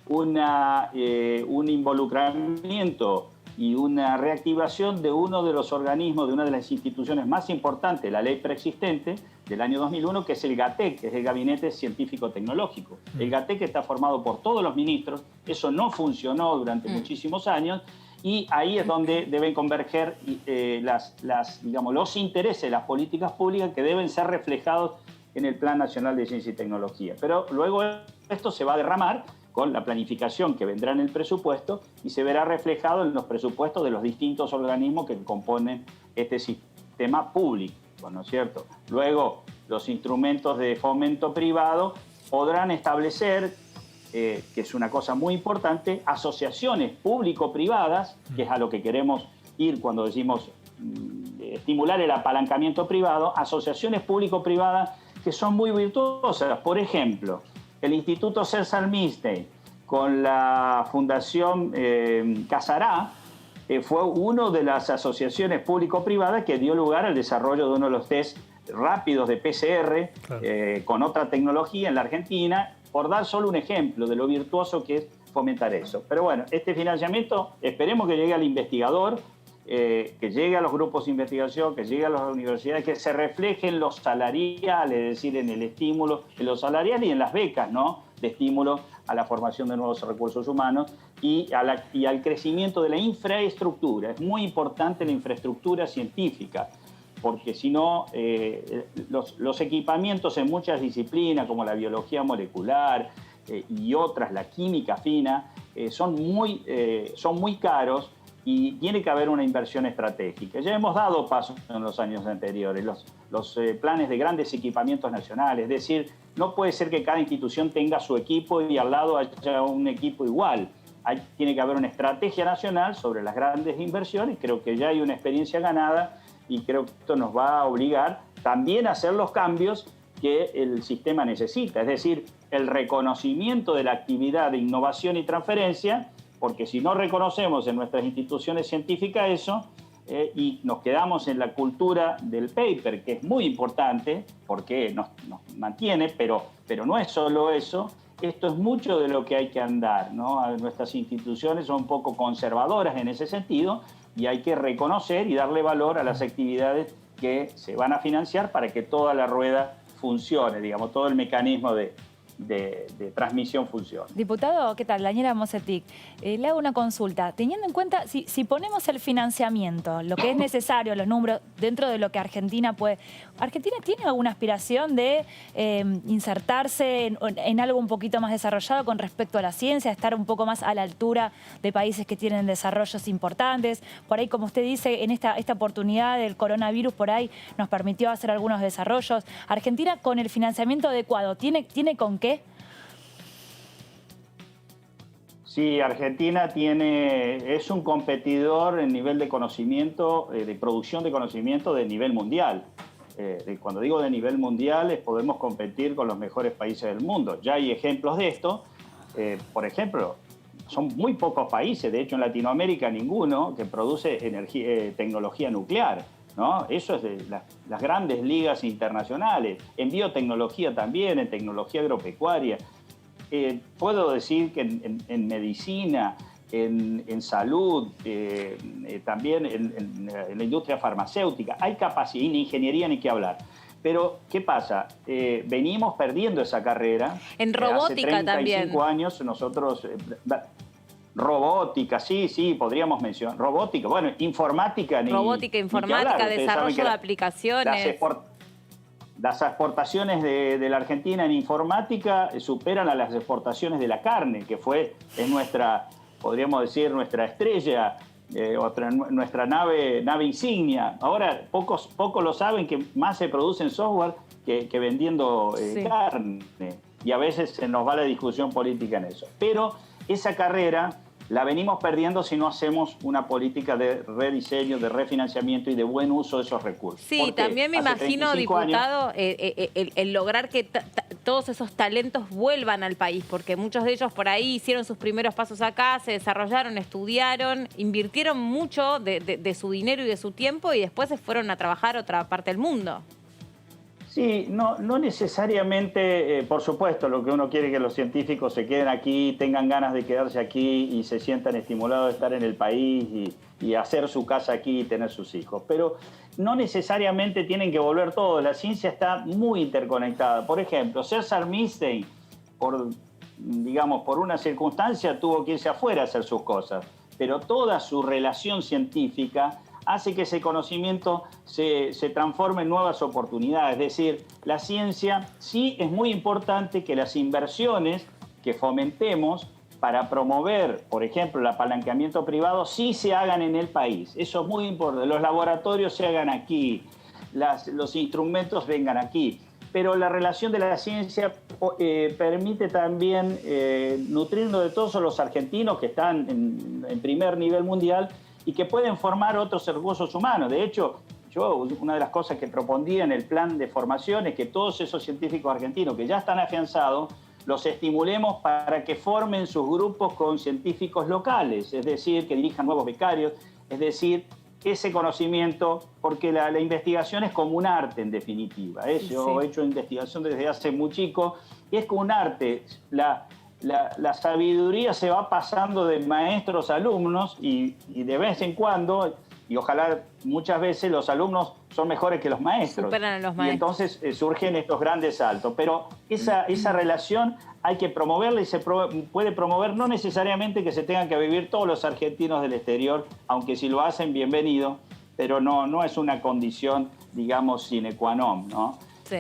un involucramiento y una reactivación de uno de los organismos, de una de las instituciones más importantes, la ley preexistente del año 2001, que es el GATEC, que es el Gabinete Científico-Tecnológico. El GATEC está formado por todos los ministros, eso no funcionó durante muchísimos años, y ahí es donde deben converger los intereses, las políticas públicas que deben ser reflejados en el Plan Nacional de Ciencia y Tecnología. Pero luego esto se va a derramar con la planificación que vendrá en el presupuesto, y se verá reflejado en los presupuestos de los distintos organismos que componen este sistema público, ¿no es cierto? Luego, los instrumentos de fomento privado podrán establecer, que es una cosa muy importante, asociaciones público-privadas, que es a lo que queremos ir cuando decimos estimular el apalancamiento privado, asociaciones público-privadas que son muy virtuosas. Por ejemplo, el Instituto César Milstein con la Fundación Casará fue una de las asociaciones público-privadas que dio lugar al desarrollo de uno de los test rápidos de PCR, claro, con otra tecnología en la Argentina, por dar solo un ejemplo de lo virtuoso que es fomentar eso. Pero bueno, este financiamiento esperemos que llegue al investigador, que llegue a los grupos de investigación, que llegue a las universidades, que se refleje en los salariales, es decir, en el estímulo, en los salariales y en las becas, ¿no? de estímulo a la formación de nuevos recursos humanos y al crecimiento de la infraestructura. Es muy importante la infraestructura científica, porque si no, los equipamientos en muchas disciplinas, como la biología molecular y otras, la química fina, son muy caros y tiene que haber una inversión estratégica. Ya hemos dado pasos en los años anteriores, los planes de grandes equipamientos nacionales, es decir, no puede ser que cada institución tenga su equipo y al lado haya un equipo igual. Tiene que haber una estrategia nacional sobre las grandes inversiones, creo que ya hay una experiencia ganada y creo que esto nos va a obligar también a hacer los cambios que el sistema necesita, es decir, el reconocimiento de la actividad de innovación y transferencia, porque si no reconocemos en nuestras instituciones científicas eso y nos quedamos en la cultura del paper, que es muy importante porque nos mantiene, pero no es solo eso, esto es mucho de lo que hay que andar, ¿no? Nuestras instituciones son un poco conservadoras en ese sentido y hay que reconocer y darle valor a las actividades que se van a financiar para que toda la rueda funcione, digamos, todo el mecanismo de transmisión funciona. Diputado, ¿qué tal? Daniela Mosetic. Le hago una consulta. Teniendo en cuenta, si ponemos el financiamiento, lo que es necesario, los números, dentro de lo que Argentina puede... ¿Argentina tiene alguna aspiración de insertarse en algo un poquito más desarrollado con respecto a la ciencia, estar un poco más a la altura de países que tienen desarrollos importantes? Por ahí, como usted dice, en esta oportunidad del coronavirus, por ahí nos permitió hacer algunos desarrollos. Argentina, con el financiamiento adecuado, ¿tiene con qué? Sí, Argentina es un competidor en nivel de conocimiento, de producción de conocimiento de nivel mundial. Cuando digo de nivel mundial, podemos competir con los mejores países del mundo. Ya hay ejemplos de esto. Por ejemplo, son muy pocos países, de hecho en Latinoamérica ninguno, que produce tecnología nuclear, ¿no? Eso es de las grandes ligas internacionales. En biotecnología también, en tecnología agropecuaria. Puedo decir que en medicina, en salud, también en la industria farmacéutica, hay capacidad, y en ingeniería ni qué hablar. Pero, ¿qué pasa? Venimos perdiendo esa carrera. En robótica hace 35 también. años nosotros... robótica, sí, podríamos mencionar. Robótica, bueno, informática. Robótica, informática, desarrollo de aplicaciones. Las exportaciones de la Argentina en informática superan a las exportaciones de la carne, que es nuestra, podríamos decir, nuestra estrella, nuestra nave insignia. Ahora, pocos lo saben que más se produce en software que vendiendo carne. Y a veces se nos va la discusión política en eso. Pero esa carrera la venimos perdiendo si no hacemos una política de rediseño, de refinanciamiento y de buen uso de esos recursos. Sí, también me imagino, diputado, el lograr que todos esos talentos vuelvan al país, porque muchos de ellos por ahí hicieron sus primeros pasos acá, se desarrollaron, estudiaron, invirtieron mucho de su dinero y de su tiempo y después se fueron a trabajar a otra parte del mundo. Sí, no necesariamente, por supuesto, lo que uno quiere es que los científicos se queden aquí, tengan ganas de quedarse aquí y se sientan estimulados de estar en el país y hacer su casa aquí y tener sus hijos. Pero no necesariamente tienen que volver todos, la ciencia está muy interconectada. Por ejemplo, César Milstein, por una circunstancia, tuvo que irse afuera a hacer sus cosas, pero toda su relación científica hace que ese conocimiento se transforme en nuevas oportunidades. Es decir, la ciencia sí es muy importante que las inversiones que fomentemos para promover, por ejemplo, el apalancamiento privado, sí se hagan en el país. Eso es muy importante. Los laboratorios se hagan aquí, los instrumentos vengan aquí. Pero la relación de la ciencia permite también nutrirnos de todos los argentinos que están en primer nivel mundial y que pueden formar otros recursos humanos. De hecho, una de las cosas que propondía en el plan de formación es que todos esos científicos argentinos que ya están afianzados, los estimulemos para que formen sus grupos con científicos locales, es decir, que dirijan nuevos becarios, es decir, ese conocimiento, porque la investigación es como un arte en definitiva. Yo he hecho investigación desde hace muy chico y es como un arte. La sabiduría se va pasando de maestros a alumnos y de vez en cuando y ojalá muchas veces los alumnos son mejores que los maestros. Superan a los maestros. Y entonces surgen estos grandes saltos. Pero esa relación hay que promoverla y se puede promover no necesariamente que se tengan que vivir todos los argentinos del exterior, aunque si lo hacen, bienvenido, pero no es una condición, digamos, sine qua non, ¿no? Sí.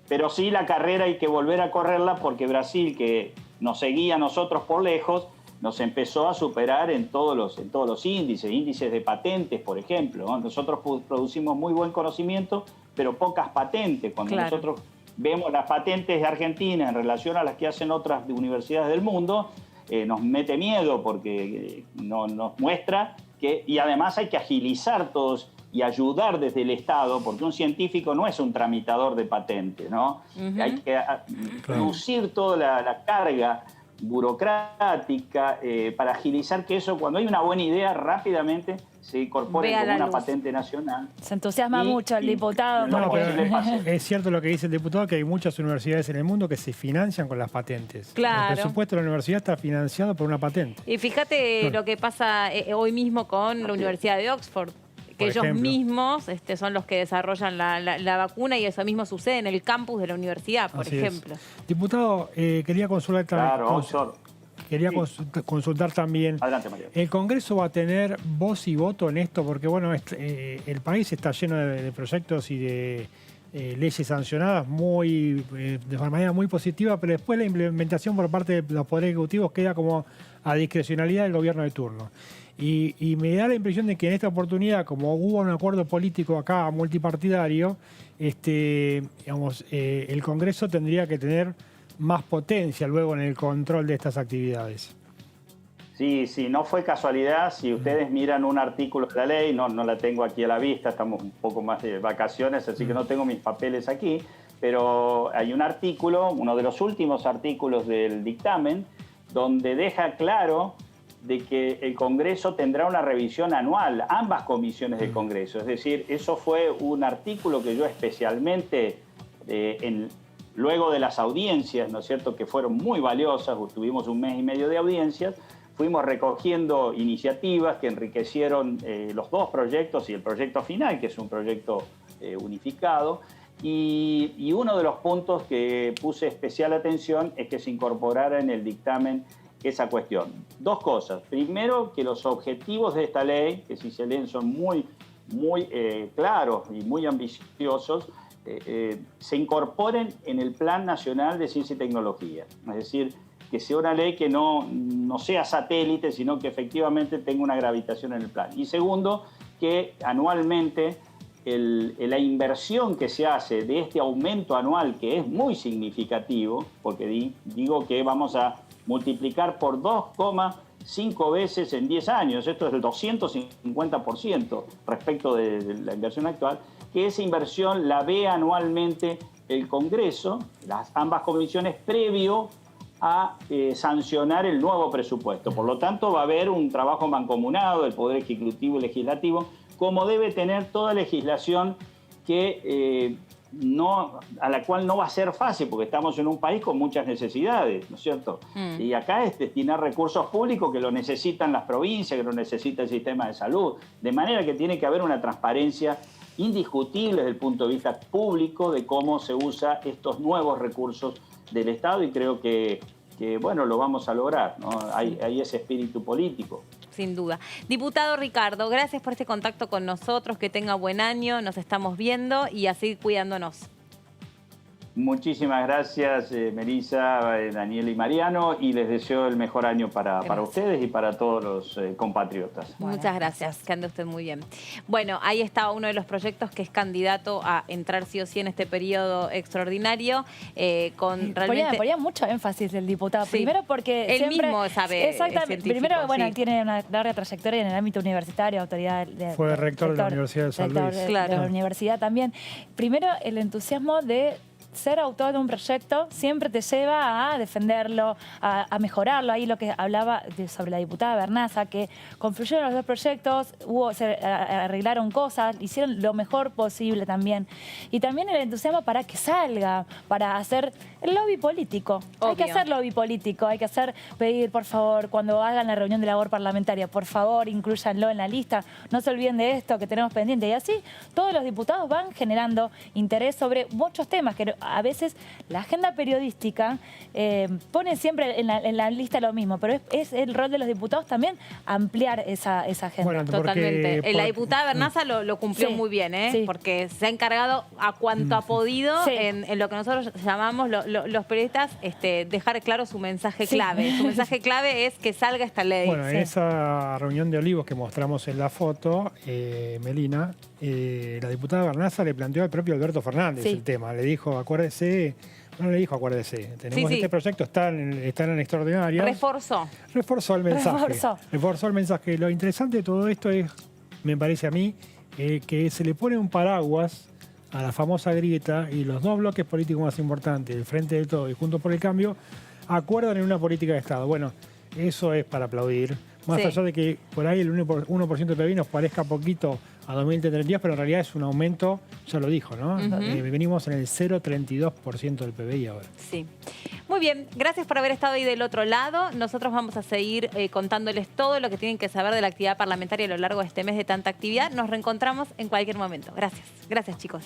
Pero sí la carrera hay que volver a correrla porque Brasil, que nos seguía a nosotros por lejos, nos empezó a superar en todos los índices de patentes, por ejemplo, ¿no? Nosotros producimos muy buen conocimiento, pero pocas patentes. Cuando nosotros vemos las patentes de Argentina en relación a las que hacen otras universidades del mundo, nos mete miedo porque nos muestra que, y además hay que agilizar todos y ayudar desde el Estado, porque un científico no es un tramitador de patentes, ¿no? Hay que reducir toda la carga burocrática para agilizar que eso, cuando hay una buena idea, rápidamente se incorpore como una patente nacional. Se entusiasma mucho el diputado. No, pero es cierto lo que dice el diputado, que hay muchas universidades en el mundo que se financian con las patentes. Claro. El presupuesto de la universidad está financiado por una patente. Y fíjate lo que pasa hoy mismo con la Universidad de Oxford, que ellos mismos son los que desarrollan la vacuna, y eso mismo sucede en el campus de la universidad, por ejemplo. Diputado, quería consultar también. Quería consultar también. Adelante, María. ¿El Congreso va a tener voz y voto en esto? Porque bueno, el país está lleno de proyectos y de leyes sancionadas de manera muy positiva, pero después la implementación por parte de los poderes ejecutivos queda como a discrecionalidad del gobierno de turno. Y me da la impresión de que en esta oportunidad, como hubo un acuerdo político acá multipartidario, el Congreso tendría que tener más potencia luego en el control de estas actividades. Sí, no fue casualidad. Si ustedes miran un artículo de la ley, no la tengo aquí a la vista, estamos un poco más de vacaciones, así que no tengo mis papeles aquí, pero hay un artículo, uno de los últimos artículos del dictamen, donde deja claro de que el Congreso tendrá una revisión anual, ambas comisiones del Congreso. Es decir, eso fue un artículo que yo especialmente, luego de las audiencias, ¿no es cierto?, que fueron muy valiosas, tuvimos 1 mes y medio de audiencias, fuimos recogiendo iniciativas que enriquecieron los dos proyectos y el proyecto final, que es un proyecto unificado. Y uno de los puntos que puse especial atención es que se incorporara en el dictamen esa cuestión. Dos cosas. Primero, que los objetivos de esta ley, que si se leen son muy claros y muy ambiciosos, se incorporen en el Plan Nacional de Ciencia y Tecnología. Es decir, que sea una ley que no sea satélite, sino que efectivamente tenga una gravitación en el plan. Y segundo, que anualmente la inversión que se hace de este aumento anual, que es muy significativo, porque digo que vamos a multiplicar por 2,5 veces en 10 años, esto es el 250% respecto de la inversión actual, que esa inversión la ve anualmente el Congreso, ambas comisiones, previo a sancionar el nuevo presupuesto. Por lo tanto, va a haber un trabajo mancomunado del Poder Ejecutivo y Legislativo, como debe tener toda legislación a la cual no va a ser fácil, porque estamos en un país con muchas necesidades, ¿no es cierto? Y acá es destinar recursos públicos que lo necesitan las provincias, que lo necesita el sistema de salud, de manera que tiene que haber una transparencia indiscutible desde el punto de vista público de cómo se usa estos nuevos recursos del Estado, y creo que bueno, lo vamos a lograr, ¿no? Hay ese espíritu político. Sin duda. Diputado Ricardo, gracias por este contacto con nosotros, que tenga buen año, nos estamos viendo y a seguir cuidándonos. Muchísimas gracias, Melissa, Daniel y Mariano, y les deseo el mejor año para ustedes y para todos los compatriotas. Muchas gracias, que ande usted muy bien. Bueno, ahí está uno de los proyectos que es candidato a entrar sí o sí en este periodo extraordinario. Ponía mucho énfasis el diputado. Sí. Primero porque él siempre, mismo sabe. Exactamente. Primero, bueno, él tiene una larga trayectoria en el ámbito universitario, autoridad fue rector de la Universidad de San Luis. De la universidad también. Primero, el entusiasmo de ser autor de un proyecto siempre te lleva a defenderlo, a mejorarlo. Ahí lo que hablaba sobre la diputada Bernaza, que confluyeron los dos proyectos, se arreglaron cosas, hicieron lo mejor posible también. Y también el entusiasmo para que salga, para hacer el lobby político. Obvio. Hay que hacer lobby político, hay que pedir, por favor, cuando hagan la reunión de labor parlamentaria, por favor, inclúyanlo en la lista, no se olviden de esto que tenemos pendiente. Y así todos los diputados van generando interés sobre muchos temas, que a veces la agenda periodística pone siempre en la lista lo mismo, pero es el rol de los diputados también ampliar esa agenda. Bueno, totalmente. La diputada Bernaza lo cumplió muy bien, porque se ha encargado a cuanto ha podido en lo que nosotros llamamos los periodistas dejar claro su mensaje clave. Su mensaje clave es que salga esta ley. Bueno, en esa reunión de Olivos que mostramos en la foto, Melina, la diputada Bernaza le planteó al propio Alberto Fernández el tema. Le dijo, acuérdese, no le dijo acuérdese, tenemos este proyecto, está en extraordinaria. Reforzó el mensaje. Reforzó el mensaje. Lo interesante de todo esto es, me parece a mí, que se le pone un paraguas a la famosa grieta y los dos bloques políticos más importantes, el Frente de Todos y Juntos por el Cambio, acuerdan en una política de Estado. Bueno, eso es para aplaudir. Más allá de que por ahí el 1% del PBI nos parezca poquito a 2032, pero en realidad es un aumento, ya lo dijo, ¿no? Venimos en el 0,32% del PBI ahora. Sí. Muy bien, gracias por haber estado ahí del otro lado. Nosotros vamos a seguir contándoles todo lo que tienen que saber de la actividad parlamentaria a lo largo de este mes de tanta actividad. Nos reencontramos en cualquier momento. Gracias. Gracias, chicos.